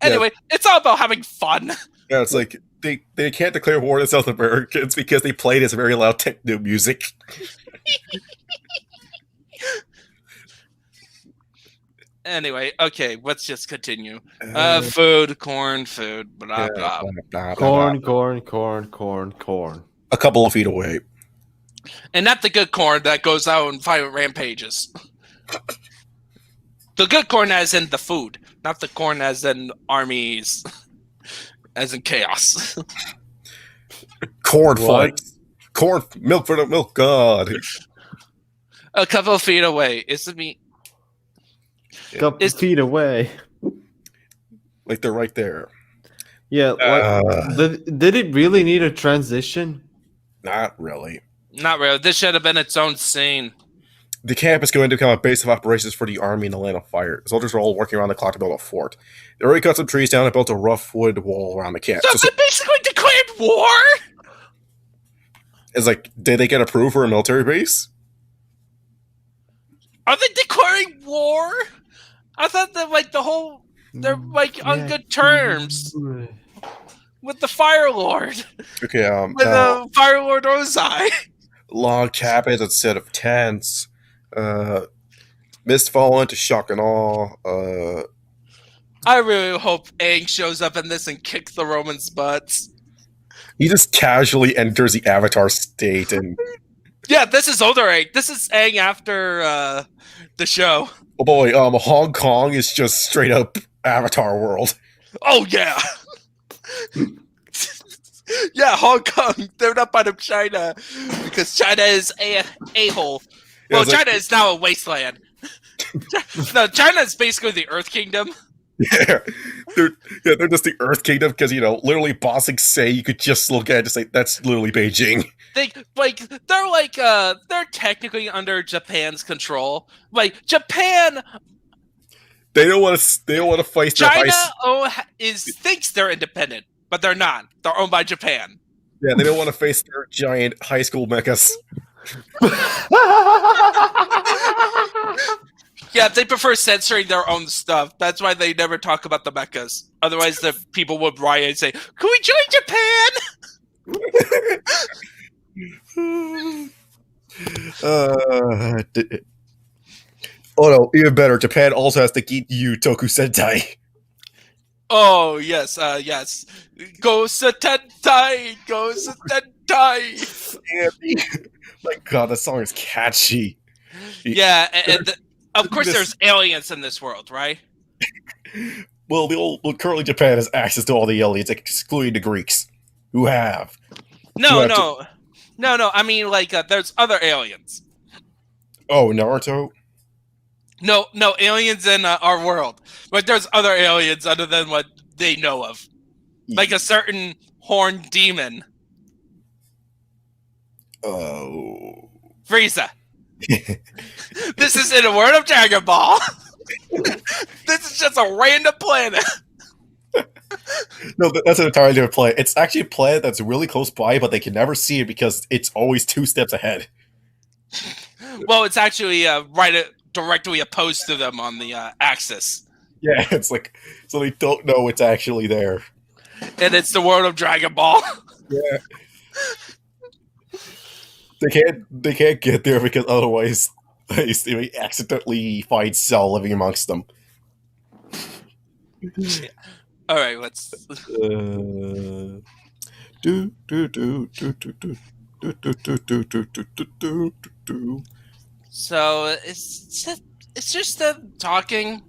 Speaker 3: Anyway, it's all about having fun.
Speaker 1: Yeah, it's like... They can't declare war to South Americans because they play this very loud techno music.
Speaker 3: Anyway, okay, let's just continue. Food, corn, food, blah, blah.
Speaker 2: Corn.
Speaker 1: A couple of feet away.
Speaker 3: And not the good corn that goes out and violent rampages. The good corn as in the food, not the corn as in armies, as in chaos.
Speaker 1: Corn fights. Corn, milk for the milk god.
Speaker 3: A couple of feet away. Isn't me?
Speaker 2: Couple feet away.
Speaker 1: Like they're right there.
Speaker 2: Yeah. Did it really need a transition?
Speaker 1: Not really.
Speaker 3: Not really. This should have been its own scene.
Speaker 1: The camp is going to become a base of operations for the army in the Land of Fire. Soldiers are all working around the clock to build a fort. They already cut some trees down and built a rough wood wall around the camp.
Speaker 3: So they basically declared war?
Speaker 1: It's like, did they get approved for a military base?
Speaker 3: Are they declaring war? I thought that they're on good terms with the Fire Lord.
Speaker 1: Okay,
Speaker 3: with Fire Lord Ozai.
Speaker 1: Log cabins instead of tents. Mist fall into shock and awe.
Speaker 3: I really hope Aang shows up in this and kicks the Romans' butts.
Speaker 1: He just casually enters the Avatar state and...
Speaker 3: Yeah, this is older Aang. This is Aang after the show.
Speaker 1: Oh boy, Hong Kong is just straight up Avatar world.
Speaker 3: Oh yeah. Yeah, Hong Kong. They're not part of China because China is a-hole. Well, China is now a wasteland. No, China is basically the Earth Kingdom.
Speaker 1: Yeah, they're just the Earth Kingdom because literally bossing say you could just look at it and say that's literally Beijing.
Speaker 3: They're technically under Japan's control. Like Japan,
Speaker 1: they don't want to fight.
Speaker 3: China thinks they're independent, but they're not. They're owned by Japan.
Speaker 1: Yeah, they don't want to face their giant high school mechas.
Speaker 3: Yeah, they prefer censoring their own stuff. That's why they never talk about the mechas. Otherwise, the people would riot and say, "Can we join Japan?"
Speaker 1: Oh no, even better. Japan also has to keep you Toku Sentai.
Speaker 3: Oh yes, yes. Go Satentai, go Satentai.
Speaker 1: My God, that song is catchy.
Speaker 3: Yeah, and of course, there's aliens in this world, right?
Speaker 1: Well, currently Japan has access to all the aliens, excluding the Greeks, who have.
Speaker 3: No. I mean, like, there's other aliens.
Speaker 1: Oh, Naruto.
Speaker 3: No, aliens in our world. But there's other aliens other than what they know of, like a certain horned demon.
Speaker 1: Oh.
Speaker 3: Frieza. This is in a World of Dragon Ball. This is just a random planet.
Speaker 1: No, that's an entirely different planet. It's actually a planet that's really close by, but they can never see it because it's always 2 steps ahead.
Speaker 3: Well, it's actually directly opposed to them on the axis.
Speaker 1: Yeah, it's like, so they don't know it's actually there.
Speaker 3: And it's the World of Dragon Ball.
Speaker 1: Yeah. They can't get there because otherwise they may accidentally find Cell living amongst them.
Speaker 3: All right, let's. So it's just them talking.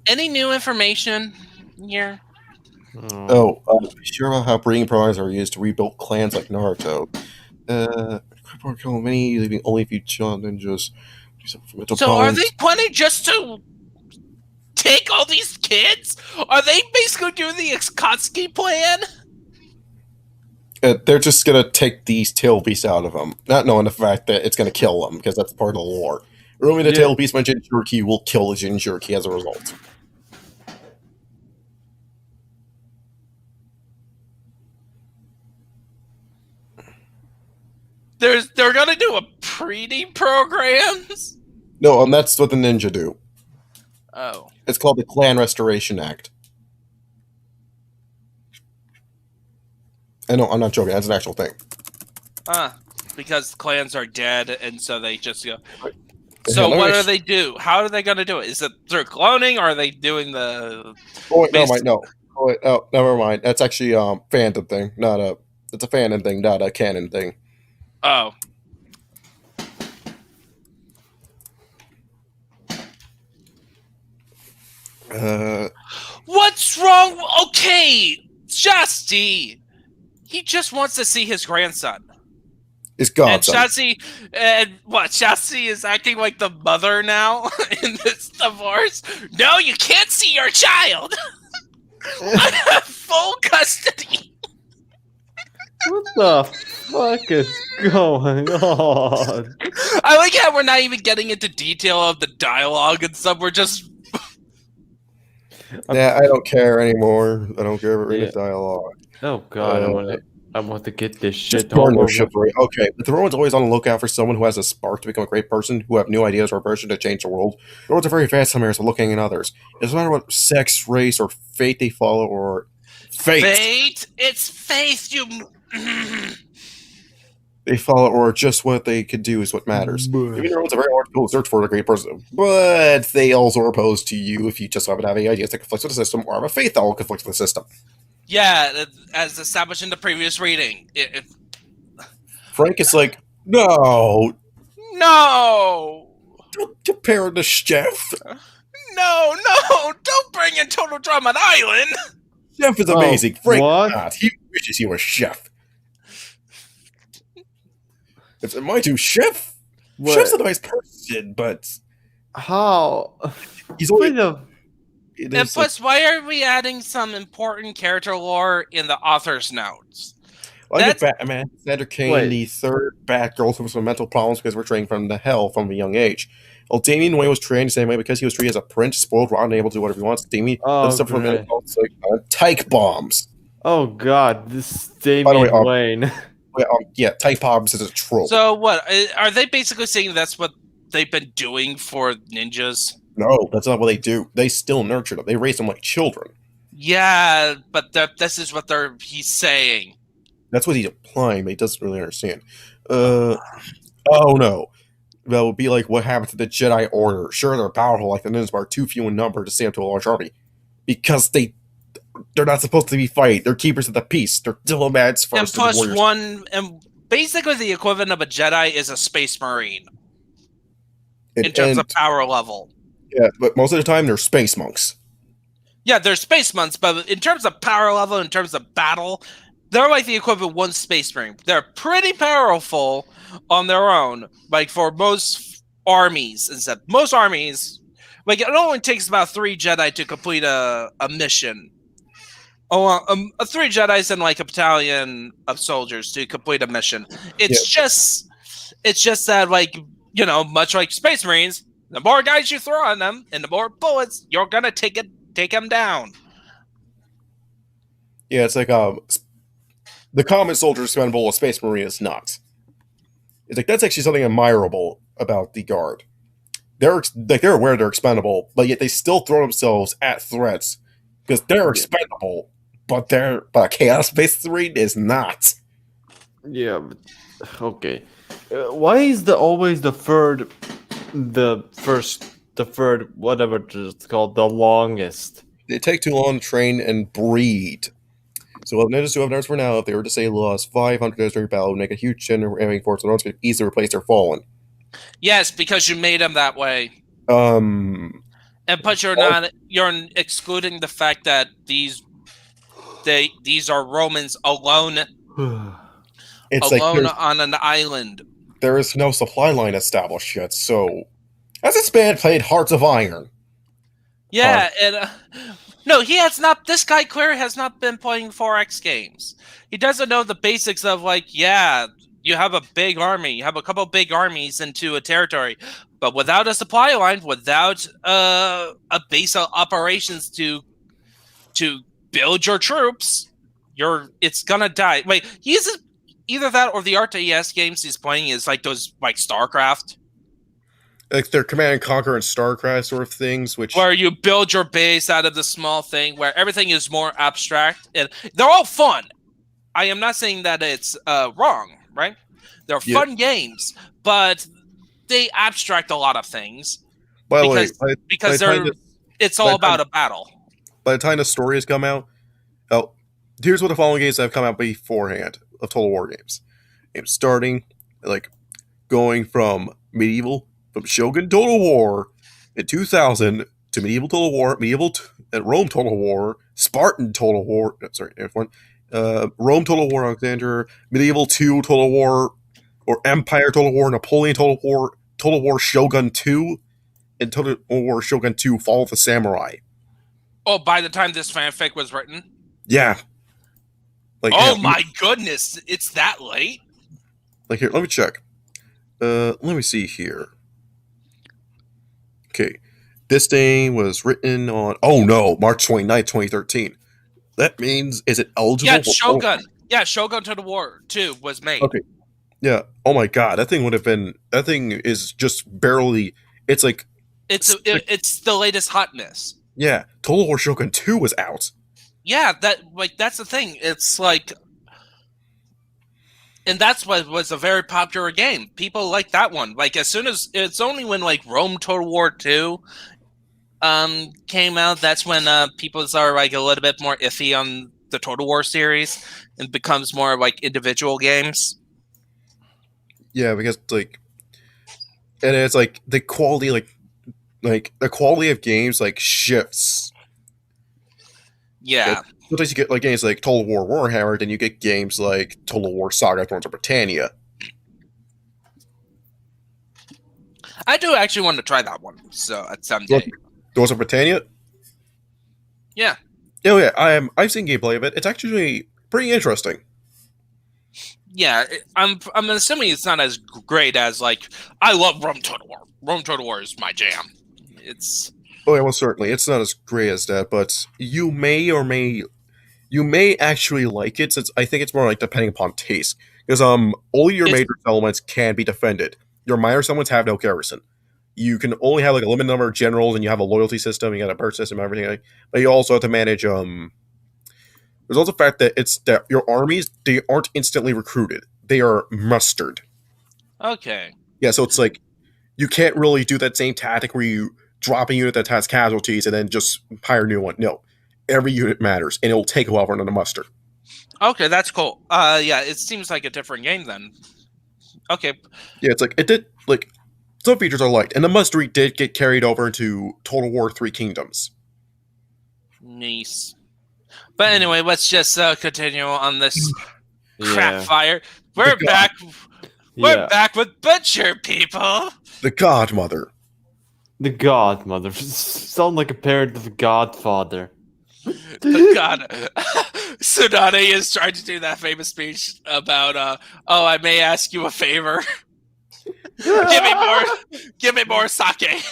Speaker 3: Any new information here?
Speaker 1: Sure about how breeding programs are used to rebuild clans like Naruto. Kill many, leaving only a few child ninjas.
Speaker 3: So are they planning just to take all these kids? Are they basically doing the Akatsuki plan?
Speaker 1: They're just gonna take these tail beasts out of them, not knowing the fact that it's gonna kill them because that's part of the lore. Ruining the tail beast by Jinchuriki will kill the Jinchuriki as a result.
Speaker 3: They're gonna do a breeding programs?
Speaker 1: No, and that's what the ninja do.
Speaker 3: Oh.
Speaker 1: It's called the Clan Restoration Act. I know, I'm not joking. That's an actual thing.
Speaker 3: Because clans are dead, and so they just go. So what do they do? How are they going to do it? Is it through cloning, or are they doing the?
Speaker 1: Oh wait, never mind. No. Oh wait, oh, never mind. That's actually fandom thing, not a. It's a fandom thing, not a canon thing.
Speaker 3: Oh. What's wrong? Okay, Justy. He just wants to see his grandson.
Speaker 1: His godson.
Speaker 3: Shasti is acting like the mother now in this divorce? No, you can't see your child. I have full custody.
Speaker 2: What the fuck is going on?
Speaker 3: I like how we're not even getting into detail of the dialogue and stuff. We're just.
Speaker 1: Yeah, I don't care anymore. I don't care about reading dialogue.
Speaker 2: Oh god, I want to get this shit
Speaker 1: over. Okay, but the Romans always on the lookout for someone who has a spark to become a great person, who have new ideas or a version to change the world. The Romans are very fast sometimes for looking at others. It doesn't matter what sex, race, or fate they follow, or fate.
Speaker 3: Fate? It's faith, you.
Speaker 1: They follow, or just what they could do is what matters. Maybe the Romans are very hard to search for a great person, but they also are opposed to you if you just happen to have any ideas that conflict with the system, or have a faith that will conflict with the system.
Speaker 3: Yeah, as established in the previous reading.
Speaker 1: Frank is like, no! Don't compare the chef!
Speaker 3: No! Don't bring in Total Drama on Island!
Speaker 1: Chef is amazing. Frank
Speaker 2: what?
Speaker 1: Not. He wishes he was Chef. If mind you, Chef's a nice person, but...
Speaker 2: How?
Speaker 1: He's only...
Speaker 3: And plus, why are we adding some important character lore in the author's notes?
Speaker 1: Like Batman, Sandra Kane, the third Batgirl with some mental problems because we're trained from the hell from a young age. Well, Damian Wayne was trained the same way because he was treated as a prince, spoiled, rotten, able to do whatever he wants. Damian does stuff for a minute called tyke bombs.
Speaker 2: Oh god, this Damian Wayne.
Speaker 1: Yeah, tyke bombs is a trope.
Speaker 3: So what? Are they basically saying that's what they've been doing for ninjas?
Speaker 1: No, that's not what they do. They still nurture them. They raise them like children.
Speaker 3: Yeah, but this is what he's saying.
Speaker 1: That's what he's implying, but he doesn't really understand. Oh no. That would be like what happened to the Jedi Order. Sure, they're powerful like the ninjas, but are too few in number to stand up to a large army. Because they're not supposed to be fighting. They're keepers of the peace. They're diplomats
Speaker 3: And
Speaker 1: first.
Speaker 3: plus
Speaker 1: warriors.
Speaker 3: one, and basically the equivalent of a Jedi is a space marine in terms of power level.
Speaker 1: Yeah, but most of the time they're space monks.
Speaker 3: Yeah, they're space monks, but in terms of power level, in terms of battle, they're like the equivalent of one space marine. They're pretty powerful on their own. Like for most armies, most armies, like it only takes about 3 Jedi to complete a mission. Oh, 3 Jedis and like a battalion of soldiers to complete a mission. It's just that, like, you know, much like Space Marines, the more guys you throw on them and the more bullets, you're gonna take them down.
Speaker 1: Yeah, it's like the common soldier is expendable, a space marine is not. It's like that's actually something admirable about the Guard. They're aware they're expendable, but yet they still throw themselves at threats because they're expendable, but a chaos space marine is not.
Speaker 2: Yeah, but, okay. Why is always the third, whatever it's called, the longest?
Speaker 1: They take too long to train and breed. So what ninjas do have nerves for now, if they were to say lost 500 guys during battle, would make a huge generating force, and could easily replace their fallen.
Speaker 3: Yes, because you made them that way.
Speaker 1: And
Speaker 3: but you're excluding the fact that these are Romans alone.
Speaker 1: It's
Speaker 3: alone
Speaker 1: like
Speaker 3: on an island.
Speaker 1: There is no supply line established yet, so as this man played Hearts of Iron.
Speaker 3: Yeah, and no, he has not. This guy clearly has not been playing 4X games. He doesn't know the basics of, like, yeah, you have a big army, you have a couple big armies into a territory, but without a supply line, without a base of operations to build your troops, it's gonna die. Wait, he's either that or the RTS games he's playing is like those, like StarCraft.
Speaker 1: Like they're Command and Conquer and StarCraft sort of things,
Speaker 3: where you build your base out of the small thing, where everything is more abstract, and they're all fun. I am not saying that it's wrong, right? They're fun games, but they abstract a lot of things.
Speaker 1: By the way,
Speaker 3: it's all about a battle.
Speaker 1: By the time the story has come out, here's what the following games that have come out beforehand of Total War games. Games starting, like, going from Shogun Total War in 2000 to Medieval Total War, Rome Total War, Spartan Total War, Rome Total War, Alexander, Medieval 2 Total War, or Empire Total War, Napoleon Total War Shogun 2, and Total War Shogun 2 Fall of the Samurai.
Speaker 3: Oh, by the time this fanfic was written?
Speaker 1: Yeah. Like,
Speaker 3: my goodness, it's that late?
Speaker 1: Like, here, let me check. Let me see here. Okay. This thing was written on, March 29th, 2013. That means, is it eligible?
Speaker 3: Yeah, Shogun. Yeah, Shogun Total War 2 was made.
Speaker 1: Okay. Yeah. Oh my god, that thing is just barely, it's like...
Speaker 3: It's the latest hotness.
Speaker 1: Yeah. Total War Shogun 2 was out.
Speaker 3: Yeah, that's the thing. It's like... And that's what was a very popular game. People like that one. Like, as soon as... It's only when, like, Rome Total War 2 came out, that's when people are, like, a little bit more iffy on the Total War series and becomes more, like, individual games.
Speaker 1: Yeah, because, like... And it's, like, the quality, like the quality of games, like, shifts.
Speaker 3: Yeah.
Speaker 1: Sometimes you get, like, games like Total War Warhammer, then you get games like Total War Saga, Thrones of Britannia.
Speaker 3: I do actually want to try that one, so at some day.
Speaker 1: Thrones of Britannia?
Speaker 3: Yeah.
Speaker 1: Oh yeah, I've seen gameplay of it. It's actually pretty interesting.
Speaker 3: Yeah, I'm assuming it's not as great as, like, I love Rome Total War. Rome Total War is my jam. It's...
Speaker 1: Oh yeah, well certainly. It's not as great as that, but you may actually like it, since I think it's more like depending upon taste. Because all your major settlements can be defended. Your minor settlements have no garrison. you can only have like a limited number of generals, and you have a loyalty system, you got a birth system, everything. But you also have to manage. There's also the fact that it's that your armies, they aren't instantly recruited; they are mustered.
Speaker 3: Okay.
Speaker 1: Yeah, so it's like you can't really do that same tactic where you drop a unit that has casualties and then just hire a new one. No, every unit matters, and it'll take a while for them to muster.
Speaker 3: Okay, that's cool. Yeah, it seems like a different game then. Okay.
Speaker 1: Yeah, it's like it did like some features are liked, and the mustery did get carried over into Total War Three Kingdoms.
Speaker 3: Nice. But anyway, let's just continue on this crap
Speaker 2: Yeah.
Speaker 3: fire. We're
Speaker 1: The
Speaker 3: back. We're
Speaker 2: Yeah.
Speaker 3: back with Butcher, people.
Speaker 1: The Godmother.
Speaker 2: The Godmother. Sound like a parent of the Godfather.
Speaker 3: The God. Tsunade is trying to do that famous speech about, oh, I may ask you a favor. Give me more sake.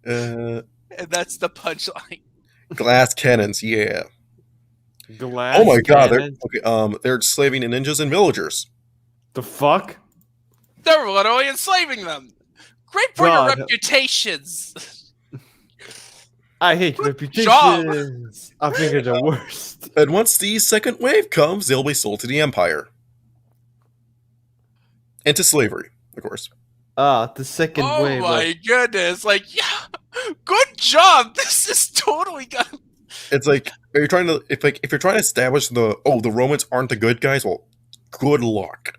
Speaker 1: Uh,
Speaker 3: And that's the punchline.
Speaker 1: glass cannons, yeah.
Speaker 2: Glass
Speaker 1: Oh my god,
Speaker 2: cannon?
Speaker 1: they're enslaving the ninjas and villagers.
Speaker 2: The fuck?
Speaker 3: They're literally enslaving them. Great for
Speaker 2: God.
Speaker 3: your reputations.
Speaker 2: I hate reputations. I think they're the worst.
Speaker 1: And once the second wave comes, they'll be sold to the Empire. And to slavery, of course.
Speaker 2: The second
Speaker 3: Oh
Speaker 2: wave.
Speaker 3: my goodness! Like, yeah, good job. This is totally good.
Speaker 1: It's like are you trying to if you're trying to establish the Romans aren't the good guys, well, good luck.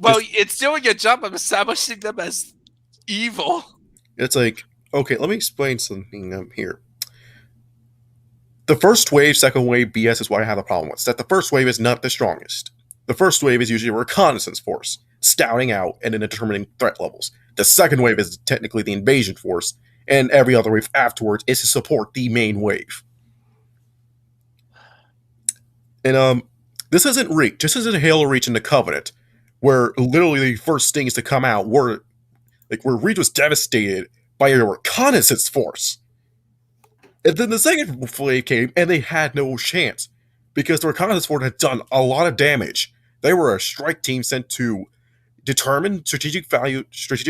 Speaker 3: Well, it's doing a job of establishing them as evil.
Speaker 1: It's like, okay, let me explain something here. The first wave, second wave BS is what I have a problem with. It's that the first wave is not the strongest. The first wave is usually a reconnaissance force, scouting out and then determining threat levels. The second wave is technically the invasion force, and every other wave afterwards is to support the main wave. And this isn't Reach. This isn't Halo Reach in the Covenant, where literally the first things to come out were where Reach was devastated by a reconnaissance force. And then the second wave came, and they had no chance because the reconnaissance force had done a lot of damage. They were a strike team sent to determine strategic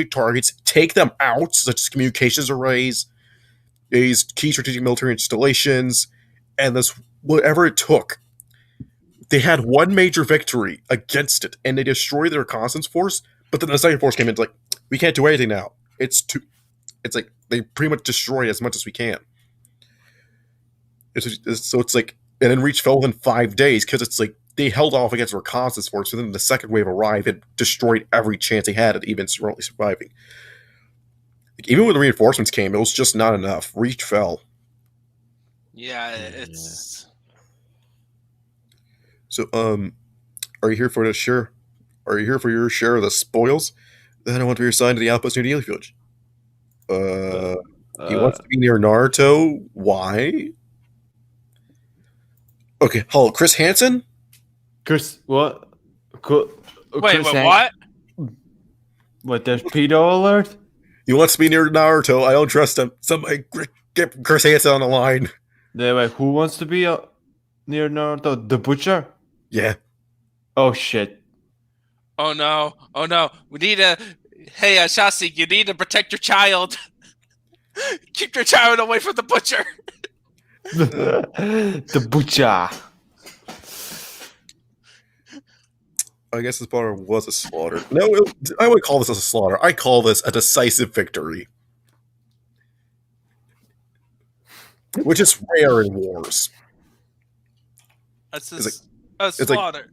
Speaker 1: targets, take them out, such as communications arrays, these key strategic military installations, and this whatever it took. They had one major victory against it, and they destroyed the reconnaissance force. But then the second force came in, like, we can't do anything now. It's like they pretty much destroy as much as we can. So it's like, and then Reach fell within 5 days because it's like they held off against the reconnaissance force. So then the second wave arrived and destroyed every chance they had at even remotely surviving. Like, even when the reinforcements came, it was just not enough. Reach fell.
Speaker 3: Yeah, it's.
Speaker 1: So, are you here for the share? Are you here for your share of the spoils? Then I want to be assigned to the outpost near the Ely Village. He wants to be near Naruto. Why? Okay, hello, Chris Hansen?
Speaker 2: Chris, what?
Speaker 3: Wait, what?
Speaker 2: What, there's pedo alert?
Speaker 1: He wants to be near Naruto. I don't trust him. Somebody get Chris Hansen on the line.
Speaker 2: Wait, who wants to be near Naruto? The Butcher?
Speaker 1: Yeah.
Speaker 2: Oh, shit.
Speaker 3: Oh no! Oh no! We need a. Hey, Shasi, you need to protect your child. Keep your child away from the butcher.
Speaker 2: The Butcher.
Speaker 1: I guess this part was a slaughter. No, I would call this a slaughter. I call this a decisive victory. Which is rare in wars.
Speaker 3: That's
Speaker 1: a
Speaker 3: slaughter.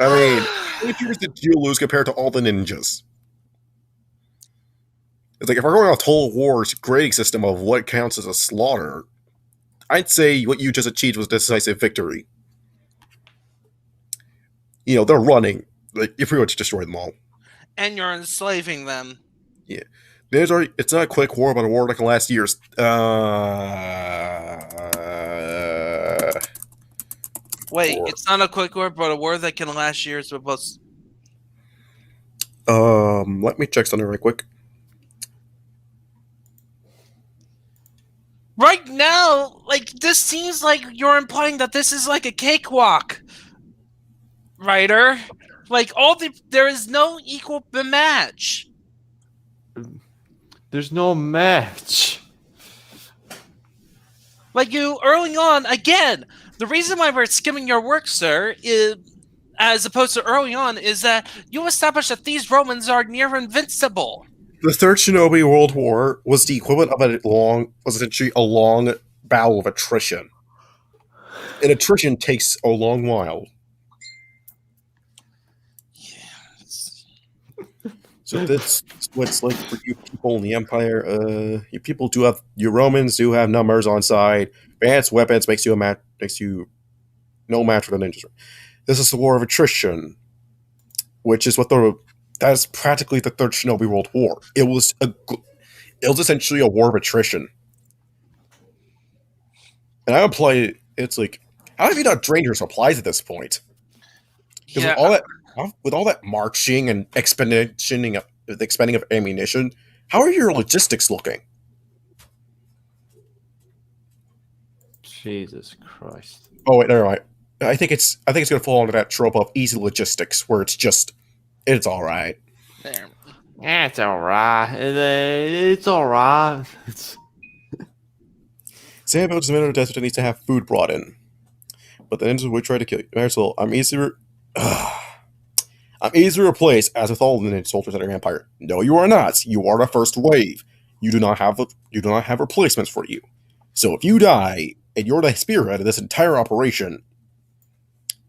Speaker 1: I mean, how many viewers did you lose compared to all the ninjas? It's like, if we're going on a Total War's grading system of what counts as a slaughter, I'd say what you just achieved was decisive victory. You know, they're running. Like, you pretty much destroyed them all.
Speaker 3: And you're enslaving them.
Speaker 1: Yeah. It's not a quick war, but a war that can last years.
Speaker 3: Wait, it's not a quick war, but a war that can last years with both.
Speaker 1: Let me check something right quick.
Speaker 3: Right now, like, this seems like you're implying that this is like a cakewalk, writer. Like there is no equal match.
Speaker 2: There's no match.
Speaker 3: Like you early on, again, the reason why we're skimming your work, sir, is as opposed to early on, is that you establish that these Romans are near invincible.
Speaker 1: The Third Shinobi World War was the equivalent of essentially a long battle of attrition. And attrition takes a long while. So that's what's like for you people in the Empire. You Romans do have numbers on side. Advanced weapons makes you no match for the ninjas. This is the war of attrition, which is that's practically the Third Shinobi World War. It was essentially a war of attrition. And I imply it's like, how have you not drained your supplies at this point? Because with all that marching and expending of ammunition, how are your logistics looking?
Speaker 2: Jesus Christ.
Speaker 1: Oh wait, never mind. I think it's gonna fall into that trope of easy logistics where it's all right.
Speaker 3: There.
Speaker 2: Yeah, it's alright. It's alright.
Speaker 1: Sandbox is a minute of desert that needs to have food brought in. But the ninjas would try to kill you. Marisol, I'm easy to replace, as with all the ninja soldiers in our empire. No, you are not. You are the first wave. You do not have replacements for you. So if you die and you're the spearhead of this entire operation,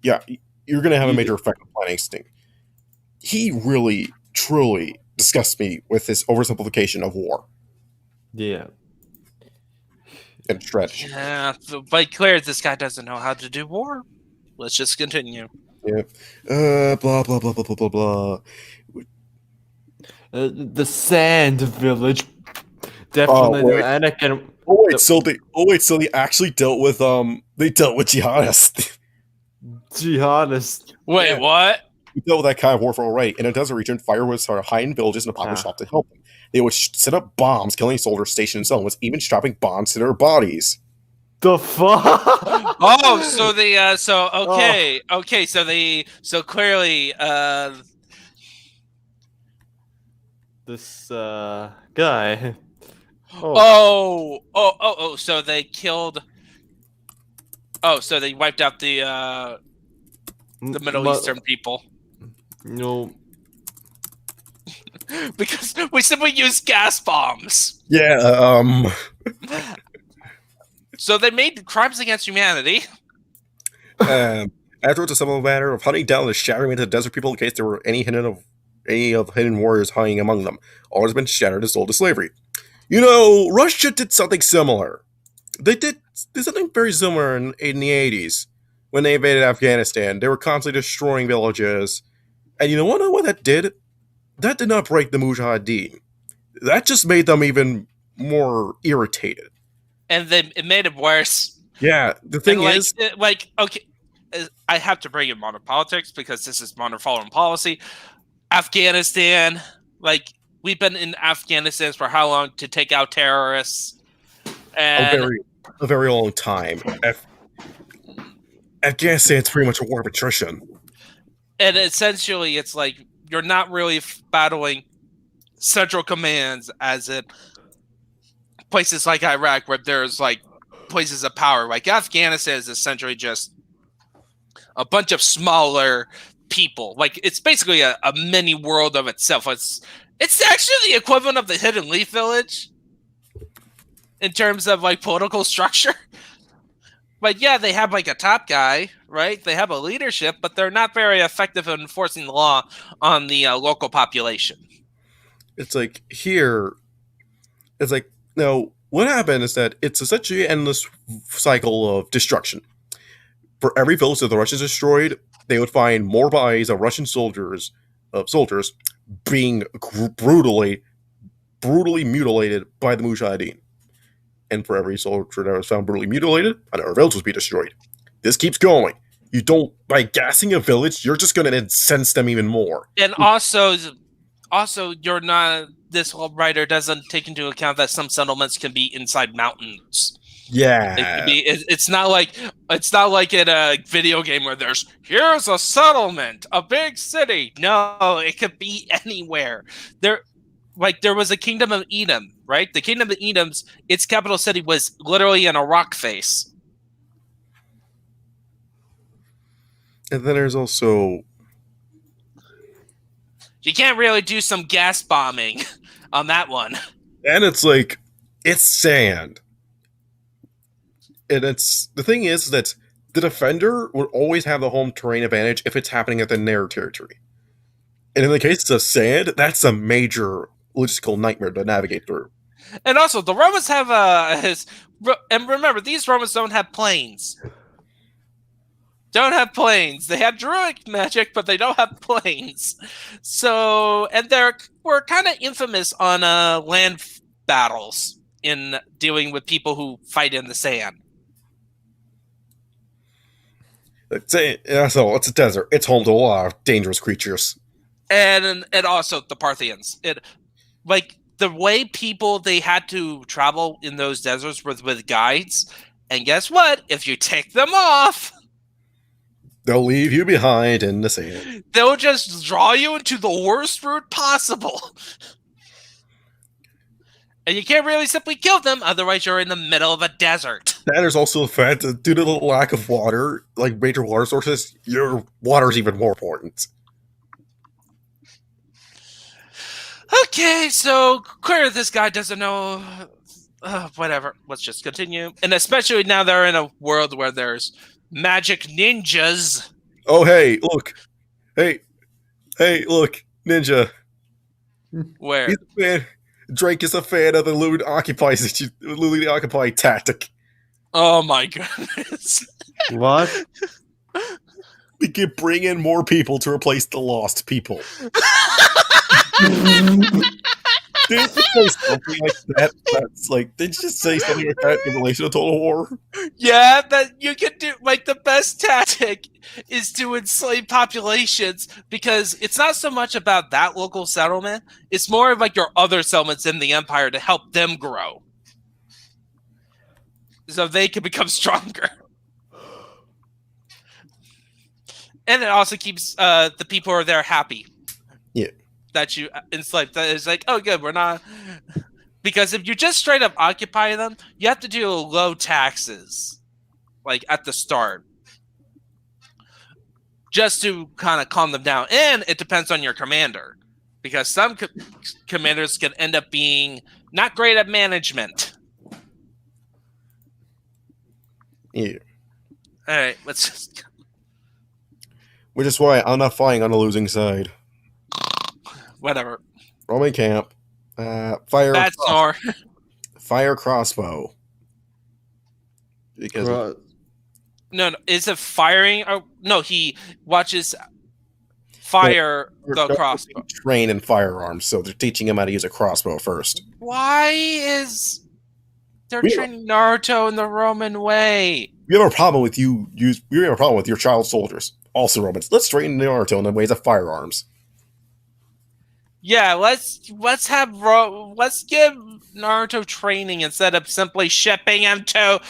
Speaker 1: yeah, you're going to have a major effect on planning instinct. He really, truly disgusts me with this oversimplification of war.
Speaker 2: Yeah.
Speaker 1: And strategy.
Speaker 3: Yeah, but clear this guy doesn't know how to do war. Let's just continue.
Speaker 1: Yeah. Blah, blah, blah, blah, blah, blah, blah.
Speaker 2: The Sand Village. Definitely Anakin.
Speaker 1: So they actually dealt with jihadists.
Speaker 2: Jihadists.
Speaker 3: Wait,
Speaker 1: Yeah.
Speaker 3: what?
Speaker 1: We dealt with that kind of warfare, right? In a desert region, fire would start hiding villages and the populace stopped to help them. They would set up bombs, killing soldiers stationed in settlements, even strapping bombs to their bodies.
Speaker 2: The fuck?
Speaker 3: Oh, so they so clearly
Speaker 2: this guy.
Speaker 3: So they killed. Oh, so they wiped out the Middle Eastern people.
Speaker 2: No.
Speaker 3: Because we simply used gas bombs.
Speaker 1: Yeah,
Speaker 3: So they made crimes against humanity.
Speaker 1: afterwards, a simple matter of hunting down and shattering into the desert people in case there were any of the hidden warriors hiding among them. All has been shattered and sold to slavery. You know, Russia did something similar. They did something very similar in the 80s when they invaded Afghanistan. They were constantly destroying villages. And you know what that did? That did not break the Mujahideen. That just made them even more irritated.
Speaker 3: And it made it worse.
Speaker 1: Yeah, the thing
Speaker 3: and
Speaker 1: is...
Speaker 3: okay, I have to bring in modern politics because this is modern foreign policy. Afghanistan, we've been in Afghanistan for how long to take out terrorists? And
Speaker 1: a very long time. Afghanistan's pretty much a war of attrition.
Speaker 3: And essentially, it's like you're not really battling central commands as in places like Iraq where there's places of power. Like Afghanistan is essentially just a bunch of smaller people. It's basically a mini world of itself. It's actually the equivalent of the Hidden Leaf Village in terms of political structure. Yeah, they have a top guy, right? They have a leadership, but they're not very effective in enforcing the law on the local population.
Speaker 1: It's like here, it's like, no, what happened is that it's essentially an endless cycle of destruction. For every village that the Russians destroyed, they would find more bodies of Russian soldiers being brutally mutilated by the Mujahideen. And for every soldier that was found brutally mutilated, another village would be destroyed. This keeps going. You don't, by gassing a village, you're just going to incense them even more.
Speaker 3: And also, you're not. This whole writer doesn't take into account that some settlements can be inside mountains.
Speaker 1: Yeah.
Speaker 3: It's not like in a video game where here's a settlement, a big city. No, it could be anywhere. There was a Kingdom of Edom, right? The Kingdom of Edom's its capital city was literally in a rock face.
Speaker 1: And then there's also
Speaker 3: You can't really do some gas bombing on that one.
Speaker 1: and it's like it's sand. And the thing is that the defender would always have the home terrain advantage if it's happening within their territory. And in the case of sand, that's a major logistical nightmare to navigate through.
Speaker 3: And also, the Romans have and remember, these Romans don't have planes. Don't have planes. They have druid magic, but they don't have planes. So, and we're kind of infamous on land battles in dealing with people who fight in the sand.
Speaker 1: It's a desert. It's home to a lot of dangerous creatures.
Speaker 3: And also the Parthians. The way they had to travel in those deserts was with guides. And guess what? If you take them off,
Speaker 1: They'll leave you behind in the sand.
Speaker 3: they'll just draw you into the worst route possible. And you can't really simply kill them, otherwise you're in the middle of a desert.
Speaker 1: And there's also the fact that due to the lack of water, like major water sources, your water is even more important.
Speaker 3: Okay, so clearly this guy doesn't know. Whatever. Let's just continue. And especially now they're in a world where there's magic ninjas.
Speaker 1: Oh, hey, look. Hey, look, Ninja.
Speaker 3: Where?
Speaker 1: He's a fan. Drake is a fan of the Lewd Occupy tactic.
Speaker 3: Oh my goodness.
Speaker 2: What?
Speaker 1: We can bring in more people to replace the lost people. Did you say something like that? Did you just say something like that in relation to Total War?
Speaker 3: Yeah, that you can do. The best tactic is to enslave populations, because it's not so much about that local settlement. It's more of your other settlements in the empire to help them grow, so they can become stronger. And it also keeps the people who are there happy.
Speaker 1: Yeah.
Speaker 3: That you enslave. That is oh, good, we're not. Because if you just straight up occupy them, you have to do low taxes, at the start, just to kind of calm them down. And it depends on your commander, because some commanders can end up being not great at management.
Speaker 1: Yeah.
Speaker 3: All right, let's just.
Speaker 1: Which is why I'm not fighting on the losing side.
Speaker 3: Whatever.
Speaker 1: Roman camp. Fire.
Speaker 3: Bad snore.
Speaker 1: Fire crossbow. Because
Speaker 3: No, is it firing? Oh, no, he watches fire the crossbow.
Speaker 1: Train in firearms, so they're teaching him how to use a crossbow first.
Speaker 3: Why is they're training Naruto in the Roman way?
Speaker 1: We have a problem with we have a problem with your child soldiers, also Romans. Let's train Naruto in the ways of firearms.
Speaker 3: Yeah, let's give Naruto training instead of simply shipping him to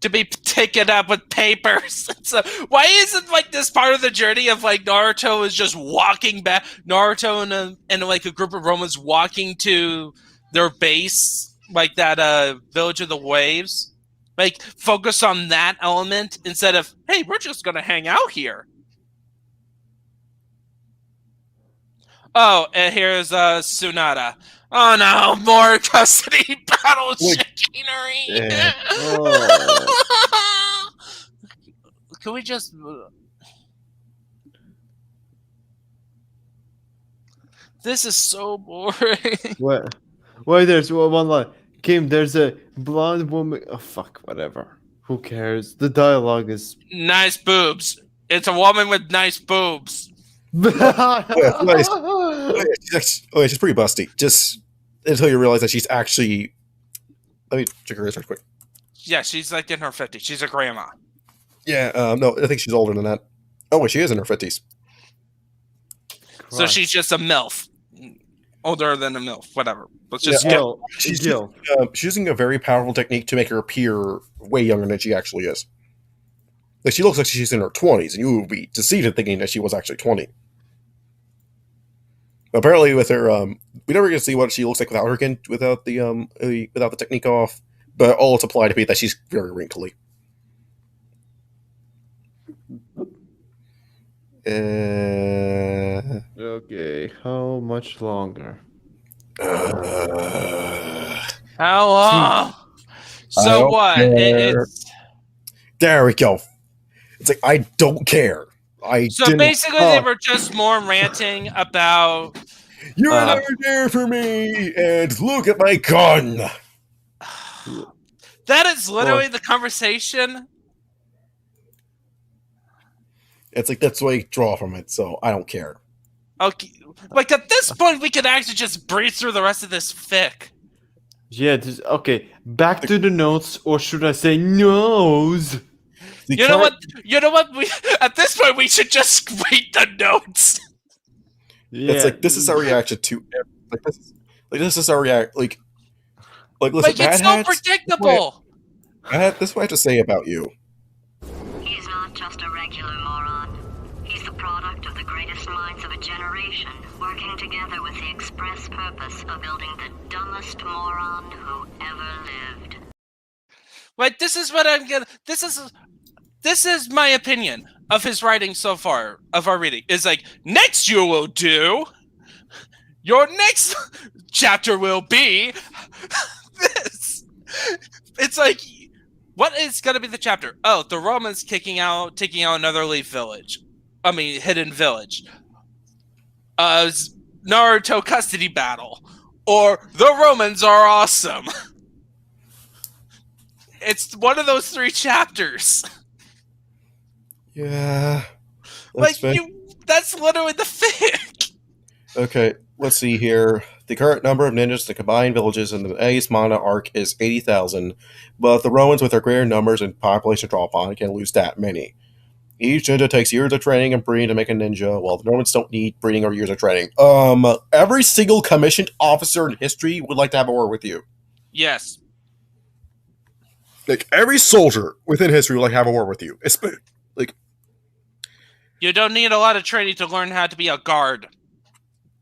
Speaker 3: be taken up with papers. So why isn't this part of the journey of Naruto is just walking back? Naruto and a group of Romans walking to their base, that village of the waves. Focus on that element instead of, hey, we're just gonna hang out here. Oh, and here's Tsunade. Oh no, more custody battle chicanery.
Speaker 1: Yeah.
Speaker 2: Oh.
Speaker 3: Can we just? This is so boring.
Speaker 2: Wait, there's one line. Kim, there's a blonde woman. Oh fuck, whatever. Who cares? The dialogue is
Speaker 3: Nice boobs. It's a woman with nice boobs.
Speaker 1: Nice. She's pretty busty. Just until you realize that she's actually. Let me check her age real quick.
Speaker 3: Yeah, she's in her 50s. She's a grandma.
Speaker 1: Yeah, no, I think she's older than that. Oh, wait, she is in her 50s.
Speaker 3: So she's just a MILF. older than a MILF. Whatever. Let's just
Speaker 1: Yeah,
Speaker 3: get.
Speaker 1: She's
Speaker 2: Gil.
Speaker 1: she's using a very powerful technique to make her appear way younger than she actually is. Like, she looks like she's in her 20s, and you would be deceived in thinking that she was actually 20. Apparently, with her, we never get to see what she looks like without her without the technique off. But all it's applied to be that she's very wrinkly.
Speaker 2: Okay, how much longer?
Speaker 3: How long?
Speaker 1: I
Speaker 3: So
Speaker 1: don't
Speaker 3: what?
Speaker 1: care.
Speaker 3: It's
Speaker 1: There we go. It's like, I don't care.
Speaker 3: so basically they were just more ranting about.
Speaker 1: You're never there for me, and look at my gun.
Speaker 3: That is literally the conversation.
Speaker 1: It's like, that's what I draw from it, so I don't care.
Speaker 3: Okay, like at this point, we could actually just breeze through the rest of this fic.
Speaker 2: Yeah, okay. Back to the notes, or should I say nose?
Speaker 3: You know what? You know what? We at this point we should just read the notes.
Speaker 2: Yeah.
Speaker 1: It's like, this is our reaction to this is our react like listen,
Speaker 3: Like it's so
Speaker 1: Mad Hats,
Speaker 3: predictable.
Speaker 1: this is what I have to say about you.
Speaker 5: He's not just a regular moron. He's the product of the greatest minds of a generation, working together with the express purpose of building the dumbest moron who ever lived.
Speaker 3: Like this is what I'm gonna. This is my opinion of his writing so far, of our reading. Is like, next you will do, your next chapter will be this. It's like, what is going to be the chapter? Oh, the Romans taking out another hidden village. Naruto custody battle. Or the Romans are awesome. It's one of those 3 chapters.
Speaker 1: Yeah.
Speaker 3: That's literally the fic.
Speaker 1: Okay, let's see here. The current number of ninjas to combine villages in the Ace Mana arc is 80,000, but the Romans, with their greater numbers and population drop on, can lose that many. Each ninja takes years of training and breeding to make a ninja, while the Romans don't need breeding or years of training. Every single commissioned officer in history would like to have a war with you.
Speaker 3: Yes.
Speaker 1: Like, every soldier within history would like to have a war with you.
Speaker 3: You don't need a lot of training to learn how to be a guard.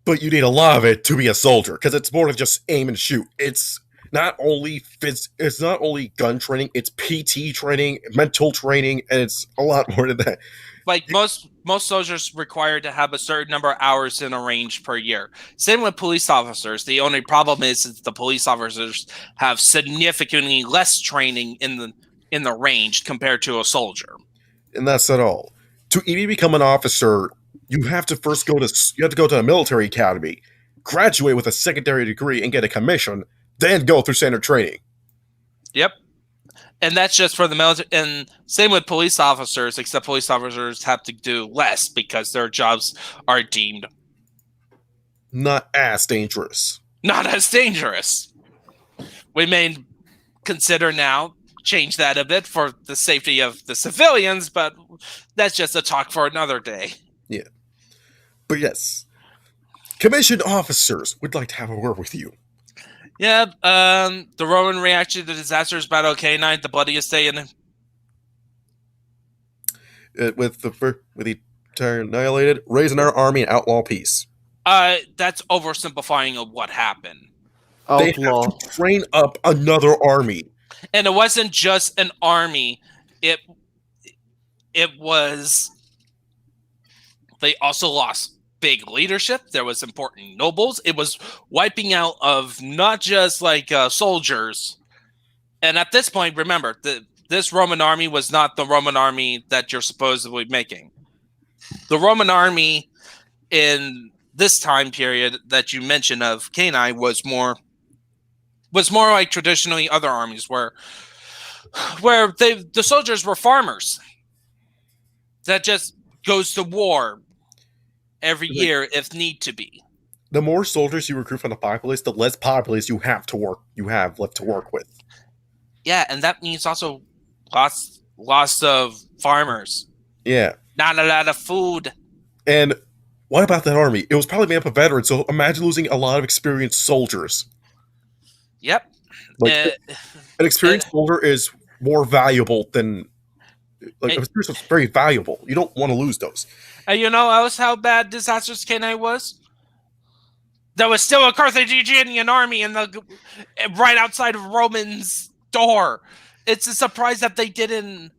Speaker 1: But you need a lot of it to be a soldier, because it's more than just aim and shoot. It's not only gun training, it's PT training, mental training, and it's a lot more than that.
Speaker 3: Like most soldiers required to have a certain number of hours in a range per year. Same with police officers. The only problem is the police officers have significantly less training in the range compared to a soldier.
Speaker 1: And that's not all. To even become an officer, you have to first go to a military academy, graduate with a secondary degree, and get a commission, then go through standard training.
Speaker 3: Yep. And that's just for the military. And same with police officers, except police officers have to do less because their jobs are deemed
Speaker 1: not as dangerous.
Speaker 3: Not as dangerous. We may consider now change that a bit for the safety of the civilians, but that's just a talk for another day.
Speaker 1: Yeah. But yes, commissioned officers would like to have a word with you.
Speaker 3: Yeah, the Roman reaction to the disastrous battle of Canine, the bloodiest day in
Speaker 1: with the entire annihilated, raise another army and outlaw peace.
Speaker 3: That's oversimplifying of what happened.
Speaker 1: They have to train up another army.
Speaker 3: And it wasn't just an army. It was... They also lost big leadership. There was important nobles. It was wiping out of not just like soldiers. And at this point, remember, this Roman army was not the Roman army that you're supposedly making. The Roman army in this time period that you mentioned of Canine was more like traditionally other armies where the soldiers were farmers that just goes to war every year if need to be.
Speaker 1: The more soldiers you recruit from the populace, the less populace you have left to work with.
Speaker 3: Yeah, and that means also loss of farmers.
Speaker 1: Yeah.
Speaker 3: Not a lot of food.
Speaker 1: And what about that army? It was probably made up of veterans, so imagine losing a lot of experienced soldiers.
Speaker 3: Yep.
Speaker 1: Like,
Speaker 3: Uh,
Speaker 1: an experienced soldier is more valuable than like
Speaker 3: Hey.
Speaker 1: a experienced soldier is very valuable. You don't want to lose those.
Speaker 3: And you know else how bad Disastrous Canine was? There was still a Carthaginian army right outside of Roman's door. It's a surprise that they didn't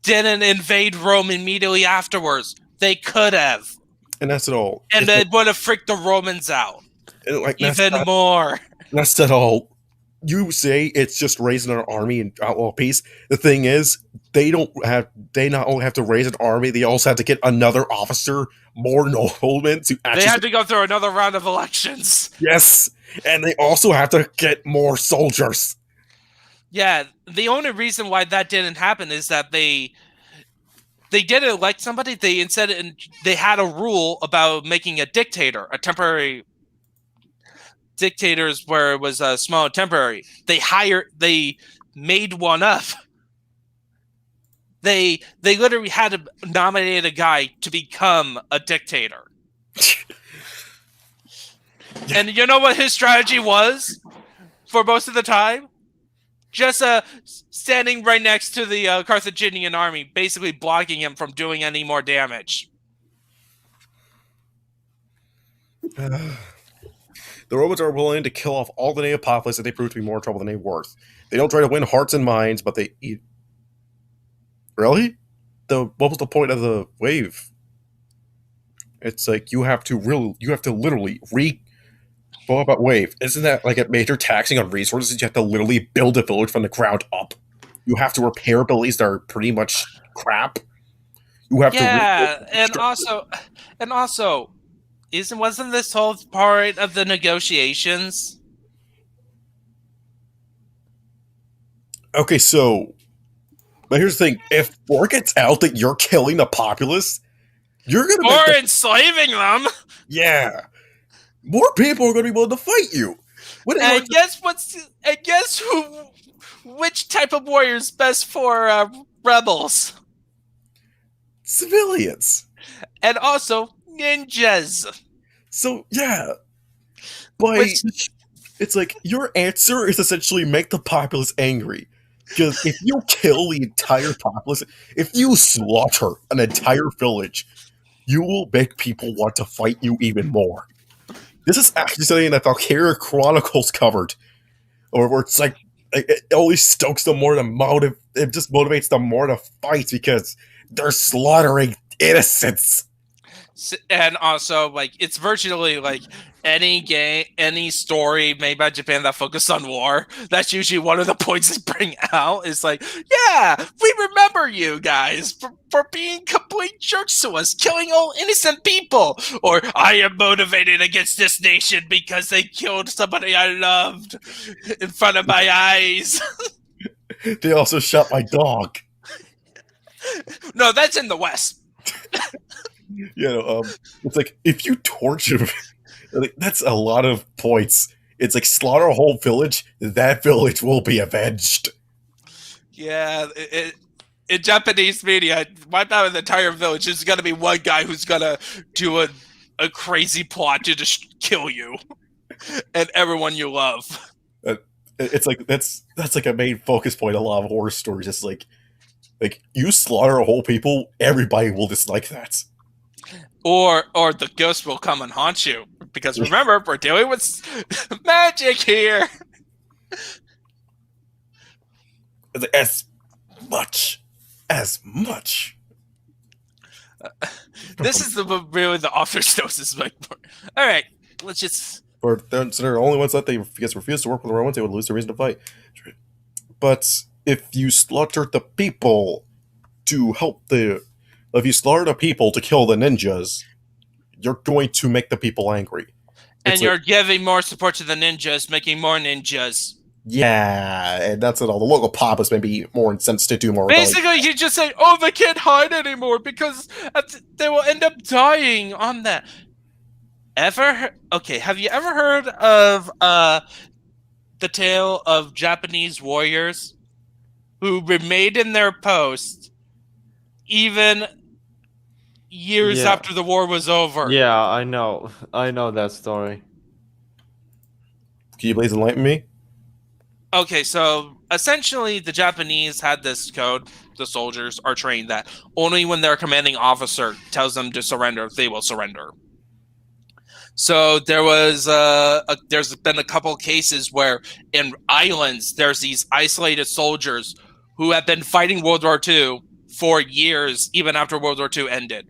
Speaker 3: invade Rome immediately afterwards. They could have,
Speaker 1: And that's it all.
Speaker 3: and it would have freaked the Romans out even more.
Speaker 1: That's it all. You say it's just raising an army and outlaw peace. The thing is, they not only have to raise an army, they also have to get another officer, more noblemen to actually.
Speaker 3: They had to go through another round of elections.
Speaker 1: Yes, and they also have to get more soldiers.
Speaker 3: Yeah, the only reason why that didn't happen is that they didn't elect somebody. They had a rule about making a dictator, a temporary dictators where it was a small temporary. They made one up. They literally had to nominate a guy to become a dictator. And you know what his strategy was for most of the time? Just standing right next to the Carthaginian army, basically blocking him from doing any more damage.
Speaker 1: The Romans are willing to kill off all the native populace if they prove to be more trouble than they're worth. They don't try to win hearts and minds, but they eat. Really? What was the point of the wave? It's like you have to literally What about wave? Isn't that like a major taxing on resources? You have to literally build a village from the ground up. You have to repair buildings that are pretty much crap. You have
Speaker 3: to and also wasn't this whole part of the negotiations?
Speaker 1: Okay, but here's the thing: if word gets out that you're killing the populace, you're gonna
Speaker 3: enslaving them.
Speaker 1: Yeah, more people are gonna be willing to fight you.
Speaker 3: Guess which type of warrior is best for rebels?
Speaker 1: Civilians,
Speaker 3: and also ninjas.
Speaker 1: So yeah, it's like your answer is essentially make the populace angry. Because if you kill the entire populace, if you slaughter an entire village, you will make people want to fight you even more. This is actually something that Valkyria Chronicles covered, or where it's like it only stokes them more to it just motivates them more to fight because they're slaughtering innocents.
Speaker 3: And also, like, it's virtually like any story made by Japan that focused on war. That's usually one of the points they bring out. Is like, yeah, we remember you guys for being complete jerks to us, killing all innocent people. Or I am motivated against this nation because they killed somebody I loved in front of my eyes.
Speaker 1: They also shot my dog.
Speaker 3: No, that's in the West.
Speaker 1: It's like if you torture, that's a lot of points. It's like slaughter a whole village. That village will be avenged.
Speaker 3: Yeah, in Japanese media, wipe out an entire village. There's gonna be one guy who's gonna do a crazy plot to just kill you and everyone you love.
Speaker 1: It's like that's like a main focus point of a lot of horror stories. It's like you slaughter a whole people, everybody will dislike that.
Speaker 3: Or the ghost will come and haunt you. Because remember, we're dealing with magic here.
Speaker 1: As much.
Speaker 3: This is really the author's notes. All right, let's just.
Speaker 1: Or they're the only ones that they refuse to work with the Romans, they would lose their reason to fight. But if you slaughter the people to if you slaughter the people to kill the ninjas, you're going to make the people angry.
Speaker 3: And you're giving more support to the ninjas, making more ninjas.
Speaker 1: Yeah, and that's it all. The local populace may be more incensed to do more.
Speaker 3: Basically, you just say, oh, they can't hide anymore because they will end up dying on that. Have you ever heard of the tale of Japanese warriors who remained in their post even years
Speaker 2: Yeah.
Speaker 3: after the war was over.
Speaker 2: Yeah, I know that story.
Speaker 1: Can you please enlighten me?
Speaker 3: Okay, so essentially the Japanese had this code. The soldiers are trained that only when their commanding officer tells them to surrender, they will surrender. So there's been a couple cases where in islands there's these isolated soldiers who have been fighting World War II for years, even after World War II ended,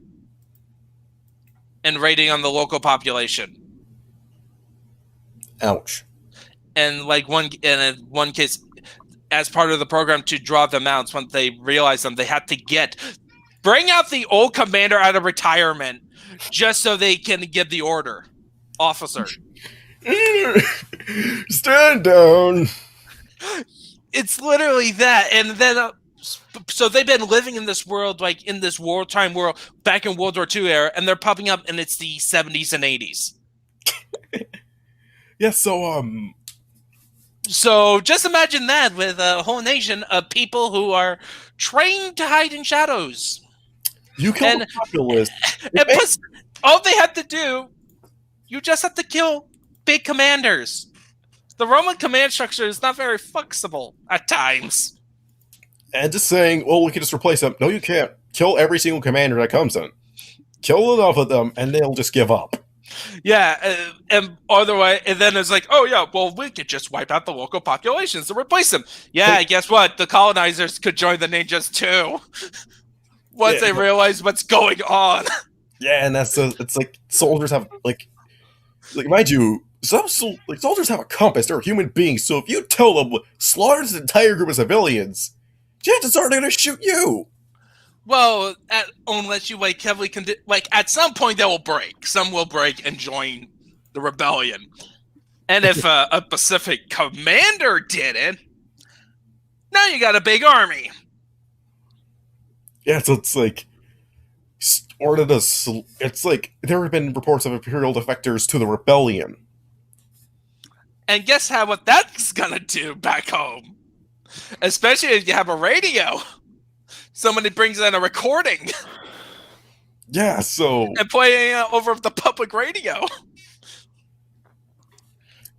Speaker 3: and raiding on the local population.
Speaker 1: Ouch.
Speaker 3: And in one case, as part of the program to draw them out, once they realized them, they had to bring out the old commander out of retirement just so they can give the order. Officer.
Speaker 1: Stand down.
Speaker 3: It's literally that. And then, so they've been living in this world, like in this wartime world, back in World War II era, and they're popping up, and it's the 70s and 80s.
Speaker 1: Yeah,
Speaker 3: So just imagine that with a whole nation of people who are trained to hide in shadows.
Speaker 1: you killed the populace.
Speaker 3: And plus, all they have to do, you just have to kill big commanders. The Roman command structure is not very flexible at times.
Speaker 1: And just saying, well, we can just replace them. No, you can't. Kill every single commander that comes in. Kill enough of them, and they'll just give up.
Speaker 3: Yeah, and otherwise, and then it's like, oh yeah, well, we could just wipe out the local populations to replace them. Yeah, guess what? The colonizers could join the ninjas too. Once they realize what's going on.
Speaker 1: Yeah, and it's like soldiers have like mind you, soldiers have a compass. They're human beings, so if you tell them slaughter this entire group of civilians, chances are they're gonna shoot you.
Speaker 3: Well, unless you heavily at some point they will break. Some will break and join the rebellion. And if a Pacific commander didn't, now you got a big army.
Speaker 1: Yeah, so it's like, it's like there have been reports of Imperial defectors to the rebellion.
Speaker 3: And guess what that's gonna do back home? Especially if you have a radio. Somebody brings in a recording.
Speaker 1: Yeah, so
Speaker 3: and playing it over the public radio.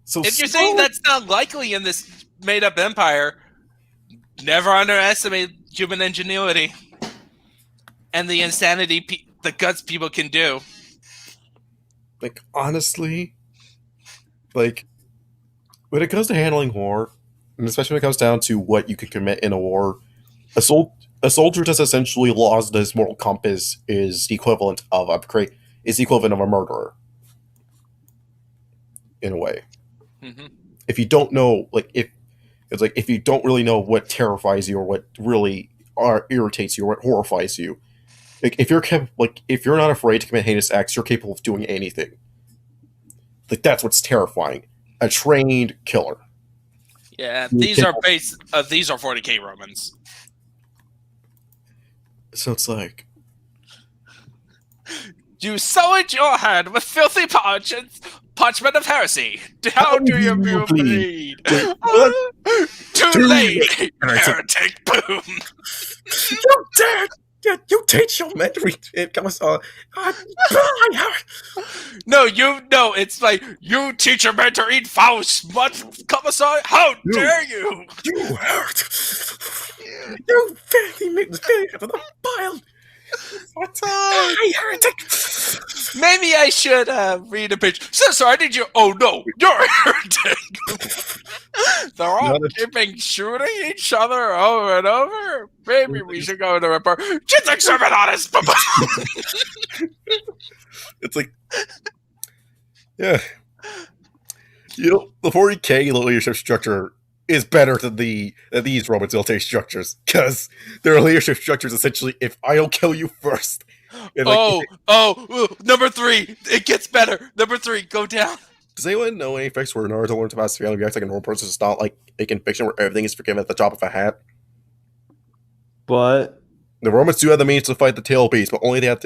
Speaker 1: So
Speaker 3: if you're saying that's not likely in this made-up empire, never underestimate human ingenuity and the insanity, the guts people can do.
Speaker 1: Like, honestly, like, when it comes to handling war, and especially when it comes down to what you can commit in a war, a soldier that's essentially lost his moral compass is the equivalent of a murderer, in a way.
Speaker 3: Mm-hmm.
Speaker 1: If you don't know, if you don't really know what terrifies you or what really irritates you or what horrifies you, like if you're not afraid to commit heinous acts, you're capable of doing anything. Like, that's what's terrifying. A trained killer.
Speaker 3: Yeah, these are 40K Romans.
Speaker 1: So it's like,
Speaker 3: you sullied your hand with filthy parchment of heresy. How do you bleed? Too late, heretic. Boom.
Speaker 1: You dare! You teach your men to read. It comes on.
Speaker 3: No, it's like, you teach your men to read Faust, Commissar. How dare you?
Speaker 1: You hurt. You filthy out of the pile. Heretic.
Speaker 3: Maybe I should read a page. So sorry, did you? Oh no, you're a heretic. They're all shooting each other over and over. Maybe we should go to report. Just examine honest.
Speaker 1: It's like, yeah. The 40K leadership structure is better than these Roman military structures, because their leadership structure is essentially, if I don't kill you first.
Speaker 3: Number 3, it gets better. Number 3, go down.
Speaker 1: Does anyone know any effects where Naruto learned to pass reality reacts like a normal person? It's not like a fiction where everything is forgiven at the drop of a hat.
Speaker 2: But
Speaker 1: the Romans do have the means to fight the tail beast, but only if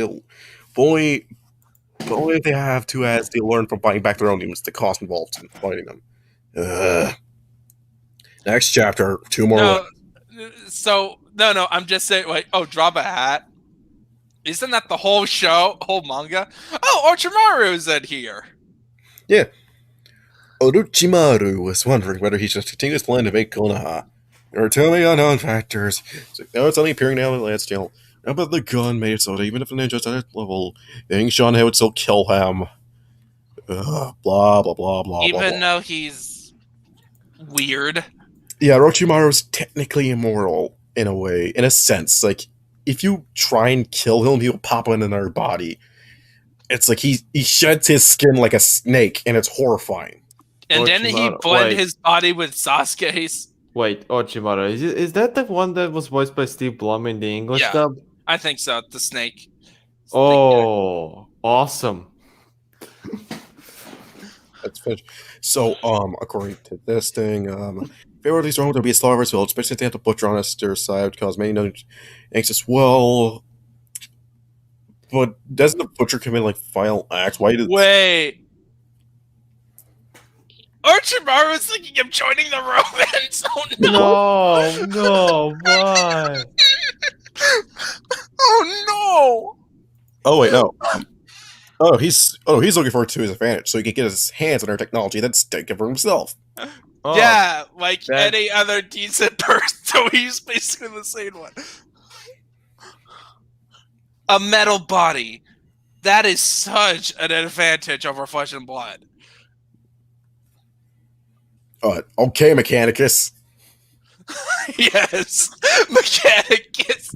Speaker 1: they have to, as they learn from fighting back their own demons, the cost involved in fighting them. Next chapter, 2 more.
Speaker 3: No, I'm just saying, drop a hat. Isn't that the whole show, whole manga? Oh, Orochimaru's in here.
Speaker 1: Yeah. Orochimaru was wondering whether he should continue his plan to make Konoha. There are too many unknown factors. So now it's only appearing now in the last channel. Now, but the gun made it so that even if the ninja's at that level, Yang Shanhei would still kill him. Blah, blah, blah, blah, blah.
Speaker 3: Even though he's weird.
Speaker 1: Yeah, Orochimaru's technically immortal, in a way, in a sense. Like, if you try and kill him, he'll pop in another body. It's like he sheds his skin like a snake, and it's horrifying.
Speaker 3: And then he
Speaker 2: Orochimaru,
Speaker 3: blend
Speaker 2: wait.
Speaker 3: his body with Sasuke's.
Speaker 2: Wait, Orochimaru. Is that the one that was voiced by Steve Blum in the English
Speaker 3: Yeah.
Speaker 2: dub?
Speaker 3: I think so. The snake.
Speaker 2: Oh, awesome.
Speaker 1: That's finished. So, according to this thing, if they were these wrong, there'll be a slaughter as well, especially if they have to butcher on their side, because many know anxious. Well, but doesn't the butcher commit like final acts? Why did
Speaker 3: Wait. Orochimaru was thinking of joining the Romans. Oh no!
Speaker 2: No, why?
Speaker 3: Oh
Speaker 1: Oh wait, no. He's looking forward to his advantage, so he can get his hands on their technology, then take it for himself.
Speaker 3: no!
Speaker 2: Oh,
Speaker 3: Yeah, like
Speaker 2: that-
Speaker 3: any other decent person. So he's basically the same one. A metal body. That is such an advantage over flesh and blood.
Speaker 1: Okay, Mechanicus.
Speaker 3: Yes, Mechanicus.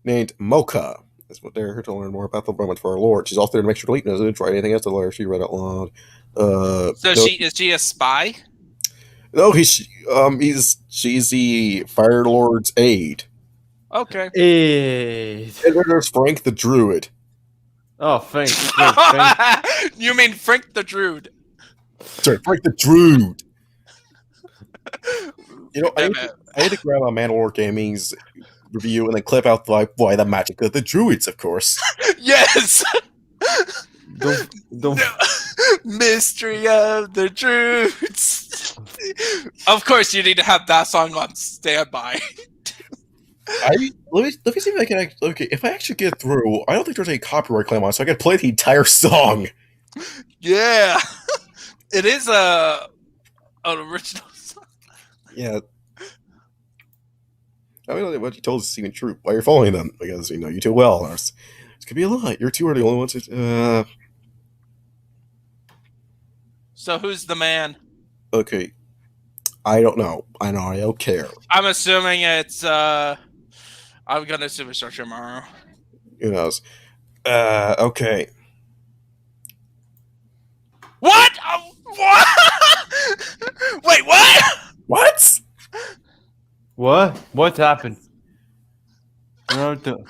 Speaker 1: Named Mocha. That's what they're here to learn more about the Romans for our Lord. She's also there to make sure to leap doesn't try anything else to learn. She read out loud.
Speaker 3: So
Speaker 1: no,
Speaker 3: is she a spy?
Speaker 1: No, she's the Fire Lord's aide.
Speaker 3: Okay.
Speaker 2: Hey.
Speaker 1: And then there's Frank the Druid.
Speaker 2: Oh, thanks.
Speaker 3: You mean Frank the Druid?
Speaker 1: Sorry, Frank the Druid. You know,
Speaker 3: Damn it.
Speaker 1: I had to grab a Mandalore Gaming's review and then clip out why the magic of the Druids, of course.
Speaker 3: Yes.
Speaker 2: Don't.
Speaker 3: Mystery of the Druids. Of course, you need to have that song on standby.
Speaker 1: Let me see if I can. Okay, if I actually get through, I don't think there's any copyright claim on, it, so I can play the entire song.
Speaker 3: Yeah, it is an original song.
Speaker 1: Yeah. I mean, what you told us is even true. Why you're following them? Because you know you too well. This could be a lot. You're two are the only ones.
Speaker 3: So who's the man?
Speaker 1: Okay. I don't know. I know. I don't care.
Speaker 3: I'm assuming it's. I'm gonna assume it's Orochimaru.
Speaker 1: Who knows? Okay.
Speaker 3: What? What? Wait, what?
Speaker 1: What?
Speaker 2: What? What happened? Naruto.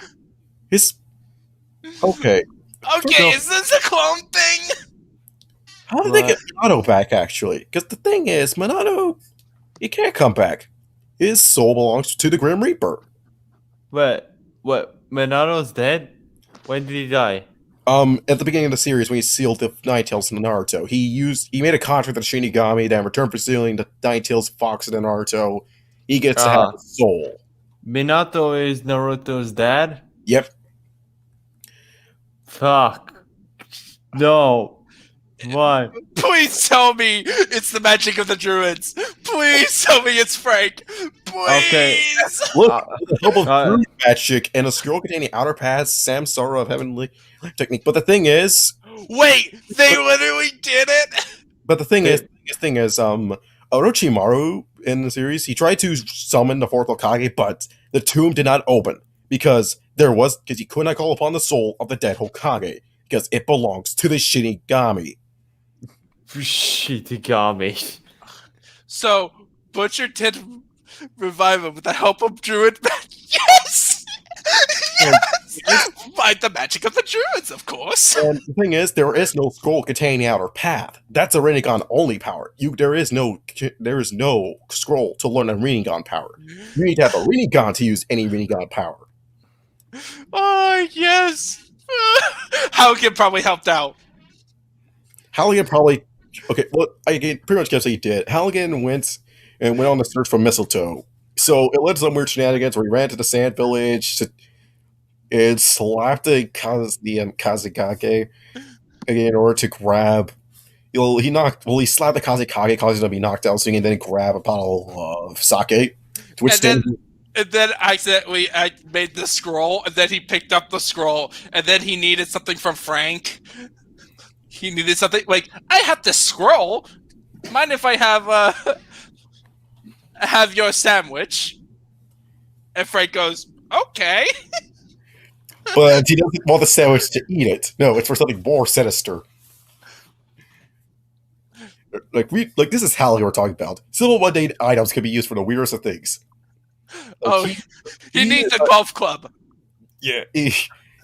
Speaker 1: His. Okay.
Speaker 3: Okay, is this a clone thing?
Speaker 1: How did they get Minato back, actually? Because the thing is, Minato, he can't come back. His soul belongs to the Grim Reaper.
Speaker 2: What? Minato's dead? When did he die?
Speaker 1: At the beginning of the series, when he sealed the Ninetales in Naruto, he made a contract with the Shinigami that in return for sealing the Ninetales Fox in Naruto, he gets to have his soul.
Speaker 2: Minato is Naruto's dad?
Speaker 1: Yep.
Speaker 2: Fuck. No. Why?
Speaker 3: Please tell me it's the magic of the druids. Please tell me it's Frank. Please.
Speaker 2: Okay.
Speaker 1: Look, with the help of
Speaker 2: uh,
Speaker 1: Druid magic and a scroll containing outer paths, Samsara of Heavenly Technique. But the thing is,
Speaker 3: Wait, they literally did it?
Speaker 1: Orochimaru in the series, he tried to summon the fourth Hokage, but the tomb did not open because he could not call upon the soul of the dead Hokage because it belongs to the Shinigami.
Speaker 2: Shitigami.
Speaker 3: So, Butcher did revive him with the help of druid magic. Yes! Yes! By the magic of the druids, of course.
Speaker 1: And the thing is, there is no scroll containing outer path. That's a Rinnegan only power. There is no scroll to learn a Rinnegan power. You need to have a Rinnegan to use any Rinnegan power.
Speaker 3: Oh, yes. Haugen probably helped out.
Speaker 1: Halligan probably... Okay, well, I can pretty much guess what he did. Halligan went on the search for mistletoe, So it led to some weird shenanigans where he ran to the sand village and slapped the Kazekage in order to grab. He slapped the Kazekage, causing him to be knocked out, so he can then grab a bottle of sake. To which
Speaker 3: And then accidentally I made the scroll, and then he picked up the scroll, and then he needed something from Frank. He needed something like, I have the scroll. Mind if I have your sandwich? And Frank goes, okay.
Speaker 1: but he doesn't want the sandwich to eat it. No, it's for something more sinister. This is Hal we're talking about. Civil mundane items can be used for the weirdest of things.
Speaker 3: He needs a golf club.
Speaker 1: Yeah, he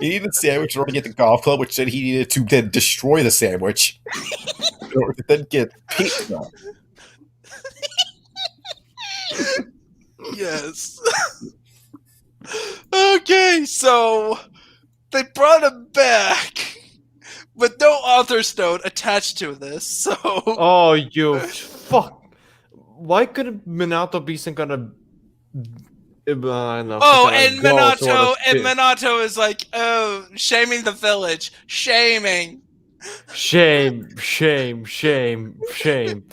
Speaker 1: needed a sandwich in order to get the golf club, which said he needed to then destroy the sandwich in order to then get pizza.
Speaker 3: Yes. Okay, so they brought him back, but no author's note attached to this. So
Speaker 2: Oh, you fuck! Why could Minato be some kind of?
Speaker 3: Minato is like, oh, shaming the village, shaming.
Speaker 2: Shame, shame, shame, shame.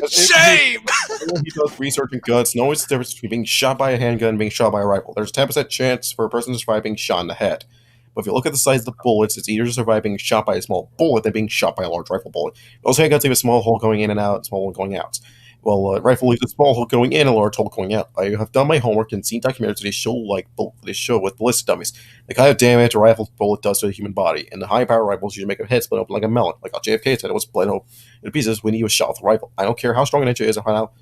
Speaker 3: Shame!
Speaker 1: He does research in guns. Knows the difference between being shot by a handgun and being shot by a rifle. There's a 10% chance for a person to survive being shot in the head. But if you look at the size of the bullets, it's easier to survive being shot by a small bullet than being shot by a large rifle bullet. Those handguns leave a small hole going in and out, small hole going out. Well, rifle leaves a small hole going in and a large hole going out. I have done my homework and seen documentaries that they show with ballistic dummies the kind of damage a rifle bullet does to the human body. And the high power rifles usually make a head split open like a melon. Like how JFK said it was split open in pieces when he was shot with a rifle. I don't care how strong a ninja is or how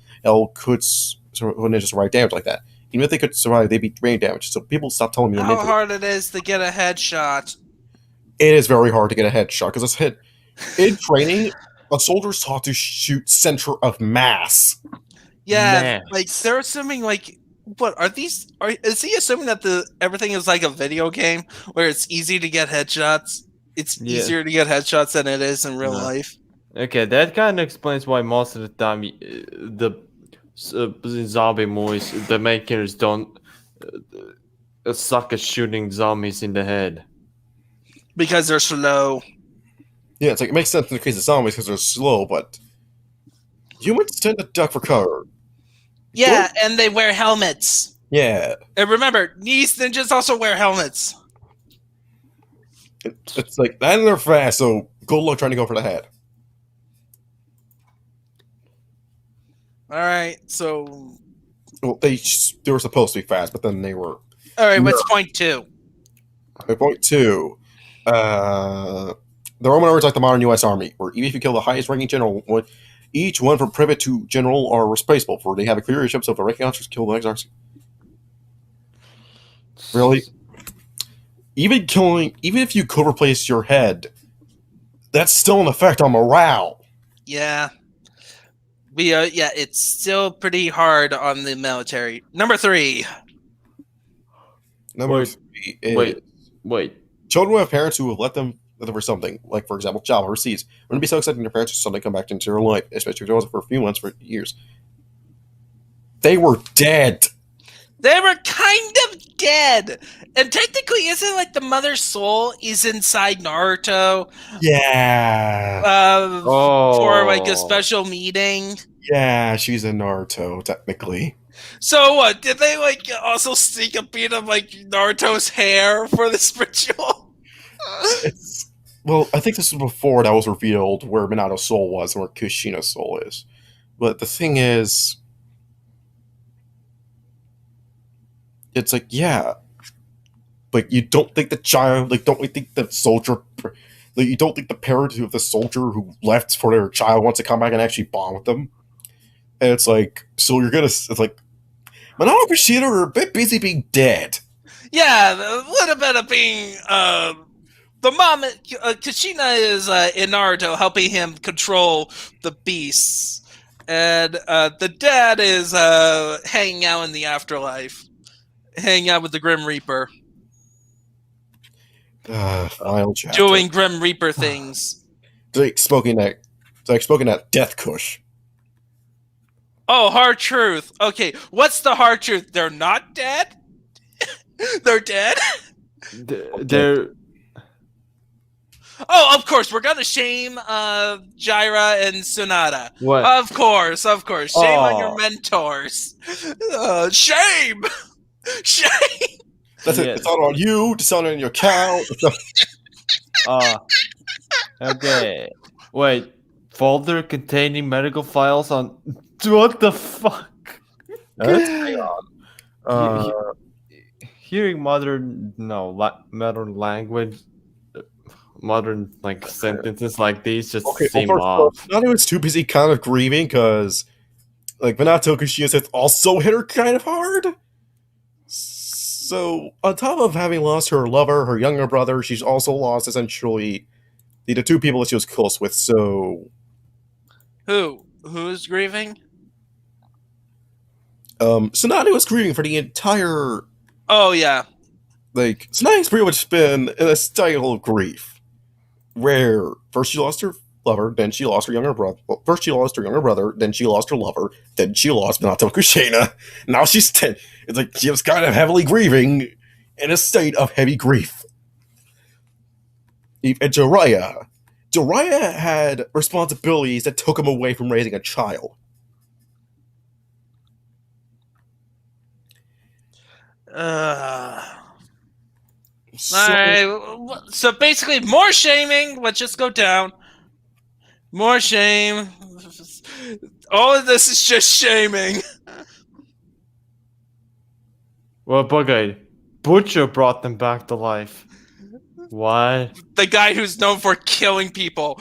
Speaker 1: could ninja survive damage like that. Even if they could survive, they'd be brain damage. So people stop telling me
Speaker 3: how hard it is to get a headshot.
Speaker 1: It is very hard to get a headshot because it's hit in training. A soldier's taught to shoot center of mass.
Speaker 3: Yeah, like they're assuming like what are these? Is he assuming that everything is like a video game where it's easy to get headshots? It's easier to get headshots than it is in real life.
Speaker 2: Okay, that kind of explains why most of the time the zombie movies, the makers don't suck at shooting zombies in the head
Speaker 3: because they're slow.
Speaker 1: Yeah, it's like it makes sense in the case of zombies because they're slow, but humans tend to duck for cover.
Speaker 3: Yeah, and they wear helmets.
Speaker 1: Yeah.
Speaker 3: And remember, these ninjas also wear helmets.
Speaker 1: It's like, and they're fast, so good luck trying to go for the head.
Speaker 3: Alright, so...
Speaker 1: Well, they were supposed to be fast, but then they were...
Speaker 3: Alright, what's point 2?
Speaker 1: Point 2. The Roman Army is like the modern U.S. Army, where even if you kill the highest ranking general, each one from private to general are replaceable, for they have a clear leadership, so if the ranking officers kill the next officer. Really? Even if you could replace your head, that's still an effect on morale.
Speaker 3: Yeah. It's still pretty hard on the military. Number 3.
Speaker 1: Number 3 is...
Speaker 2: Wait.
Speaker 1: Children who have parents who have let them for something, like, for example, job overseas, wouldn't be so excited their parents to suddenly come back into their life, especially if it wasn't for a few months, for years. They were dead.
Speaker 3: They were kind of dead. And technically, isn't like the mother's soul is inside Naruto?
Speaker 1: Yeah.
Speaker 3: For like a special meeting?
Speaker 1: Yeah, she's in Naruto, technically.
Speaker 3: So what? Did they like also sneak a beat of like Naruto's hair for this ritual?
Speaker 1: Well, I think this was before that was revealed where Minato's soul was and where Kushina's soul is. But the thing is, it's like, yeah, like you don't think the child, like don't we think the soldier, like you don't think the parent of the soldier who left for their child wants to come back and actually bond with them? And it's like, so you're gonna, it's like, Minato and Kushina are a bit busy being dead.
Speaker 3: Yeah, a little bit of being, the mom, Kushina is in Naruto helping him control the beasts. And the dad is hanging out in the afterlife. Hanging out with the Grim Reaper.
Speaker 1: Final chapter.
Speaker 3: Doing Grim Reaper things.
Speaker 1: Smoking that death kush.
Speaker 3: Oh, hard truth. Okay, what's the hard truth? They're not dead? They're dead?
Speaker 2: They're
Speaker 3: Oh, of course, we're gonna shame Jaira and Sonata.
Speaker 2: what?
Speaker 3: Of course. Shame on your
Speaker 2: Oh.
Speaker 3: mentors. Shame! Shame!
Speaker 1: That's it.
Speaker 2: Yes.
Speaker 1: It's not on you. It's not on your cow.
Speaker 2: Okay. Wait. Folder containing medical files on. What the fuck?
Speaker 1: Hang on.
Speaker 2: Hearing modern language, modern like sentences like these just seem off.
Speaker 1: Minato was too busy kind of grieving because, like, Minato Kushida also hit her kind of hard. So, on top of having lost her lover, her younger brother, she's also lost essentially the two people that she was close with. So,
Speaker 3: Who's grieving?
Speaker 1: Tsunade was grieving for the entire.
Speaker 3: Oh, yeah.
Speaker 1: Like, Tsunade's pretty much been in a cycle of grief, where first she lost her lover, then she lost her younger brother. Well, first she lost her younger brother, then she lost her lover, then she lost Minato Kushina. Now she's 10. It's like she was kind of heavily grieving in a state of heavy grief. And Jiraiya had responsibilities that took him away from raising a child. So,
Speaker 3: Alright, so basically, more shaming. Let's just go down. More shame. All of this is just shaming.
Speaker 2: Well, Bugeye, Butcher brought them back to life. Why?
Speaker 3: The guy who's known for killing people.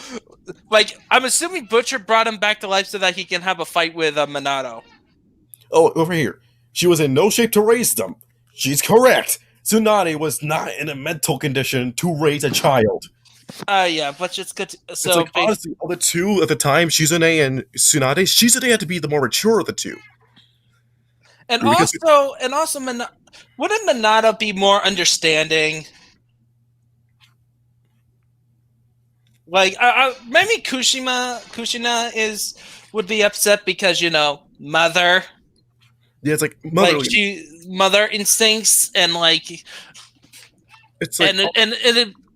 Speaker 3: Like, I'm assuming Butcher brought him back to life so that he can have a fight with Minato.
Speaker 1: oh, over here. She was in no shape to raise them. She's correct. Tsunade was not in a mental condition to raise a child.
Speaker 3: Yeah, but just good.
Speaker 1: It's like, honestly, of the two at the time, Shizune and Tsunade, Shizune had to be the more mature of the two.
Speaker 3: And
Speaker 1: Because-
Speaker 3: also, wouldn't Minato be more understanding? Like, maybe Kushina would be upset because mother.
Speaker 1: Yeah, it's like
Speaker 3: Mother instincts and like
Speaker 1: it's like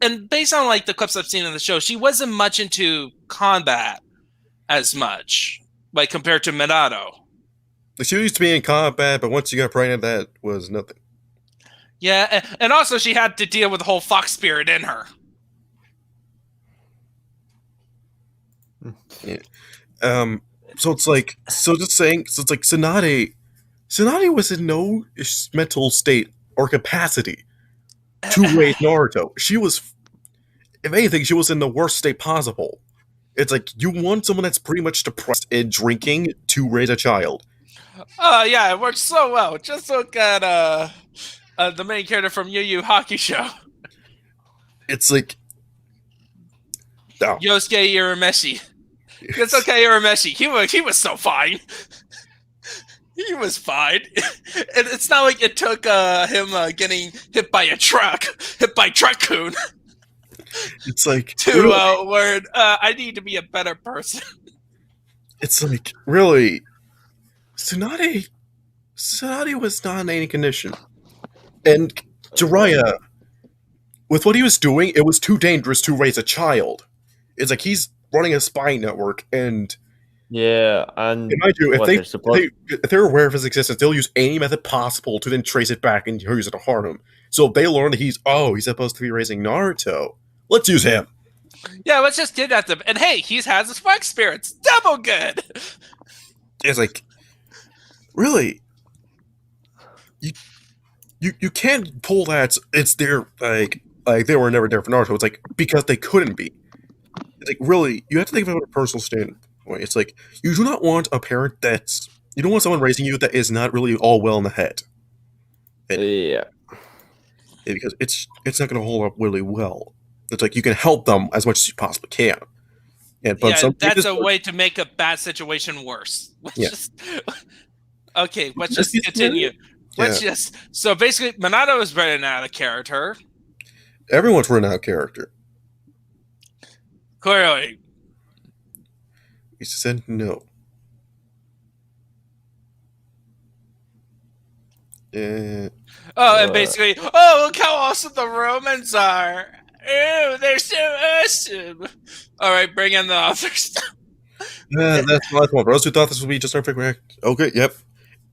Speaker 3: and based on like the clips I've seen in the show, she wasn't much into combat as much, like compared to Minato.
Speaker 1: she used to be in combat, but once she got pregnant, that was nothing.
Speaker 3: Yeah, and also she had to deal with the whole fox spirit in her.
Speaker 1: Yeah. So it's like Tsunade was in no mental state or capacity to raise Naruto. She was, if anything, she was in the worst state possible. It's like you want someone that's pretty much depressed and drinking to raise a child.
Speaker 3: Oh yeah, it works so well. Just look at the main character from Yu Yu Hakusho,
Speaker 1: It's like, no.
Speaker 3: Yosuke Urameshi. Yosuke Urameshi. He was so fine. He was fine. And it's not like it took him getting hit by Truck-kun
Speaker 1: It's like
Speaker 3: to where I need to be a better person.
Speaker 1: It's like really, Tsunade was not in any condition, and Jiraiya, with what he was doing, it was too dangerous to raise a child. It's like he's running a spy network, and
Speaker 2: Yeah, and
Speaker 1: mind you,
Speaker 2: if
Speaker 1: if they're aware of his existence, they'll use any method possible to then trace it back and use it to harm him. So if they learn that he's supposed to be raising Naruto, let's use him.
Speaker 3: Yeah, let's just kidnap them. And hey, he has his fox spirits. Double good.
Speaker 1: It's like, really, you can't pull that. It's their like they were never there for Naruto. It's like because they couldn't be. It's like really, you have to think about it from a personal standpoint. It's like you do not want a parent you don't want someone raising you that is not really all well in the head.
Speaker 2: yeah,
Speaker 1: Because it's not going to hold up really well. It's like you can help them as much as you possibly can.
Speaker 3: That's a way to make a bad situation worse. Let's just continue. So basically, Minato is running out of character.
Speaker 1: Everyone's running out of character.
Speaker 3: Clearly.
Speaker 1: He said no.
Speaker 3: Oh, and basically, oh, look how awesome the Romans are. Ew, they're so awesome. All right, bring in the authors.
Speaker 1: That's the last one. For those who thought this would be just our pick, okay, yep.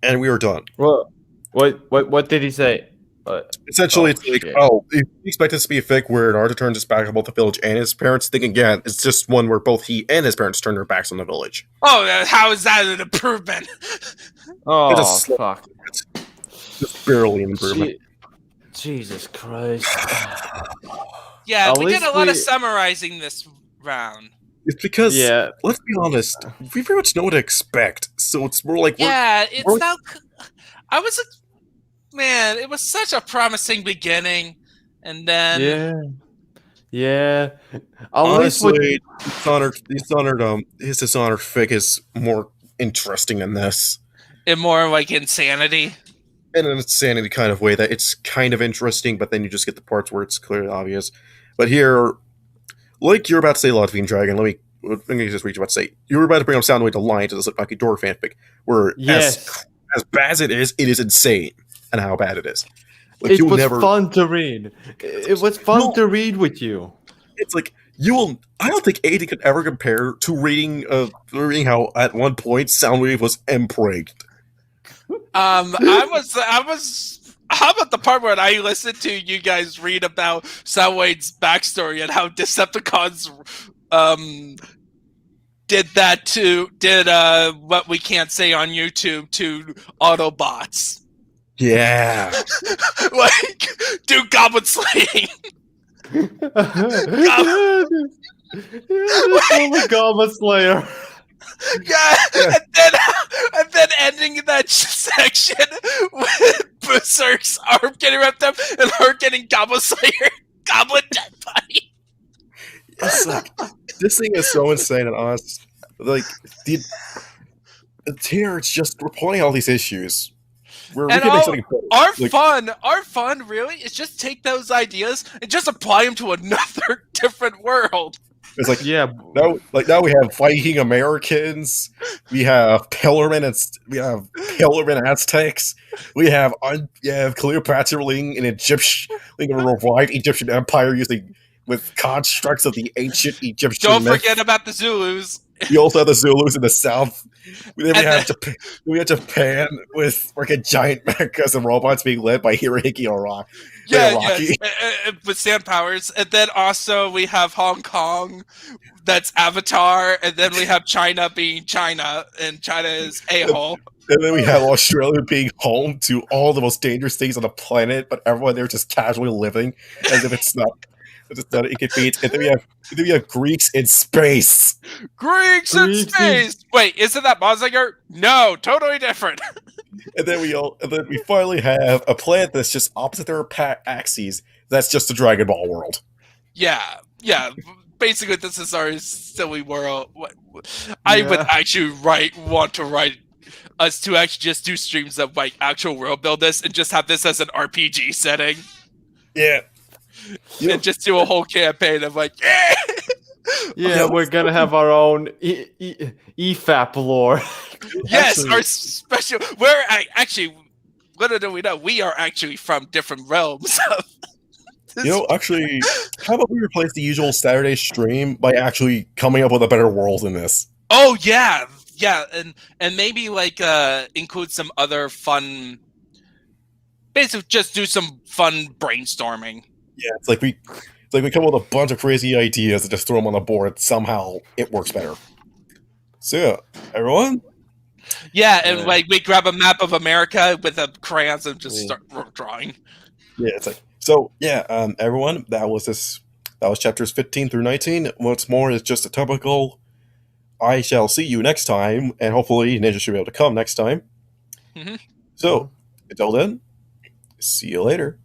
Speaker 1: And we are done.
Speaker 2: What did he say?
Speaker 1: Essentially, it's like,
Speaker 2: shit.
Speaker 1: you expect this to be a fic where Naruto turns his back on both the village and his parents, thinking, yeah, it's just one where both he and his parents turn their backs on the village.
Speaker 3: Oh, how is that an improvement?
Speaker 2: Oh,
Speaker 1: just-
Speaker 2: fuck.
Speaker 1: Just barely an improvement.
Speaker 2: Jesus Christ.
Speaker 3: Yeah,
Speaker 2: At
Speaker 3: we did
Speaker 2: least
Speaker 3: a lot of
Speaker 2: we-
Speaker 3: summarizing this round.
Speaker 1: It's because,
Speaker 2: Yeah.
Speaker 1: let's be honest, we pretty much know what to expect. So it's more like,
Speaker 3: Yeah, it's
Speaker 1: we're-
Speaker 3: now. I was man. It was such a promising beginning, and then
Speaker 2: Yeah. At least with-
Speaker 1: honestly, his Dishonored fic is more interesting than this.
Speaker 3: in more like insanity.
Speaker 1: In an insanity kind of way that it's kind of interesting, but then you just get the parts where it's clearly obvious. But here, like you're about to say Latvian Dragon, let me just read you about to say. You were about to bring up Soundwave Alliance as a Lucky Door fanfic, where
Speaker 2: Yes.
Speaker 1: as bad as it is insane and how bad it is. Like
Speaker 2: It
Speaker 1: you'll
Speaker 2: was
Speaker 1: never
Speaker 2: fun to read. It was fun to read with you.
Speaker 1: it's like you will I don't think anything could ever compare to reading how at one point Soundwave was impregned.
Speaker 3: I was. How about the part where I listened to you guys read about Soundwave's backstory and how Decepticons did what we can't say on YouTube to Autobots.
Speaker 1: Yeah.
Speaker 3: Like do goblin slaying.
Speaker 2: Goblin Slayer.
Speaker 3: Yeah, and then ending that section with Berserk's arm getting wrapped up and her getting Goblin Slayer, Goblin dead body.
Speaker 1: It's like this thing is so insane and honest. Like here it's just we're pointing out all these issues. We
Speaker 3: And
Speaker 1: can make something better.
Speaker 3: Our fun really is just take those ideas and just apply them to another different world.
Speaker 1: It's like
Speaker 2: Yeah.
Speaker 1: now we have Viking Americans, we have Pillarmen Aztecs, we have Cleopatra leading an a revived Egyptian empire with constructs of the ancient Egyptian
Speaker 3: Don't
Speaker 1: myth.
Speaker 3: forget about the Zulus.
Speaker 1: We also have the Zulus in the south. Then we
Speaker 3: And
Speaker 1: have Japan with freaking giant mechas and robots being led by Hirohiki Araki.
Speaker 3: Yes, with sand powers, and then also we have Hong Kong, that's Avatar, and then we have China being China, and China is a-hole.
Speaker 1: And then we have Australia being home to all the most dangerous things on the planet, but everyone there just casually living as if it's not. It's not inconvenient. And then we have Greeks in space.
Speaker 3: Greeks in space. Wait, isn't that Mazinger? No, totally different.
Speaker 1: And then we finally have a planet that's just opposite their axes. That's just the Dragon Ball world.
Speaker 3: Yeah. Basically, this is our silly world. I would actually want to write us to actually just do streams of like actual world build this and just have this as an RPG setting.
Speaker 1: Yeah.
Speaker 3: And just do a whole campaign of like,
Speaker 2: Yeah, we're gonna have our own EFAP lore.
Speaker 3: yes, our special. We're actually, little do we know, we are actually from different realms.
Speaker 1: Actually, how about we replace the usual Saturday stream by actually coming up with a better world in this?
Speaker 3: Oh yeah, and maybe like include some other fun. Basically, just do some fun brainstorming.
Speaker 1: Yeah, it's like we come up with a bunch of crazy ideas and just throw them on the board. Somehow it works better. So yeah, everyone.
Speaker 3: Yeah, and like we grab a map of America with a crayons and just start drawing.
Speaker 1: Yeah, it's like so. Yeah, everyone. That was chapters 15 through 19. What's more is just a typical. I shall see you next time, and hopefully Ninja should be able to come next time.
Speaker 3: Mm-hmm.
Speaker 1: So until then, see you later.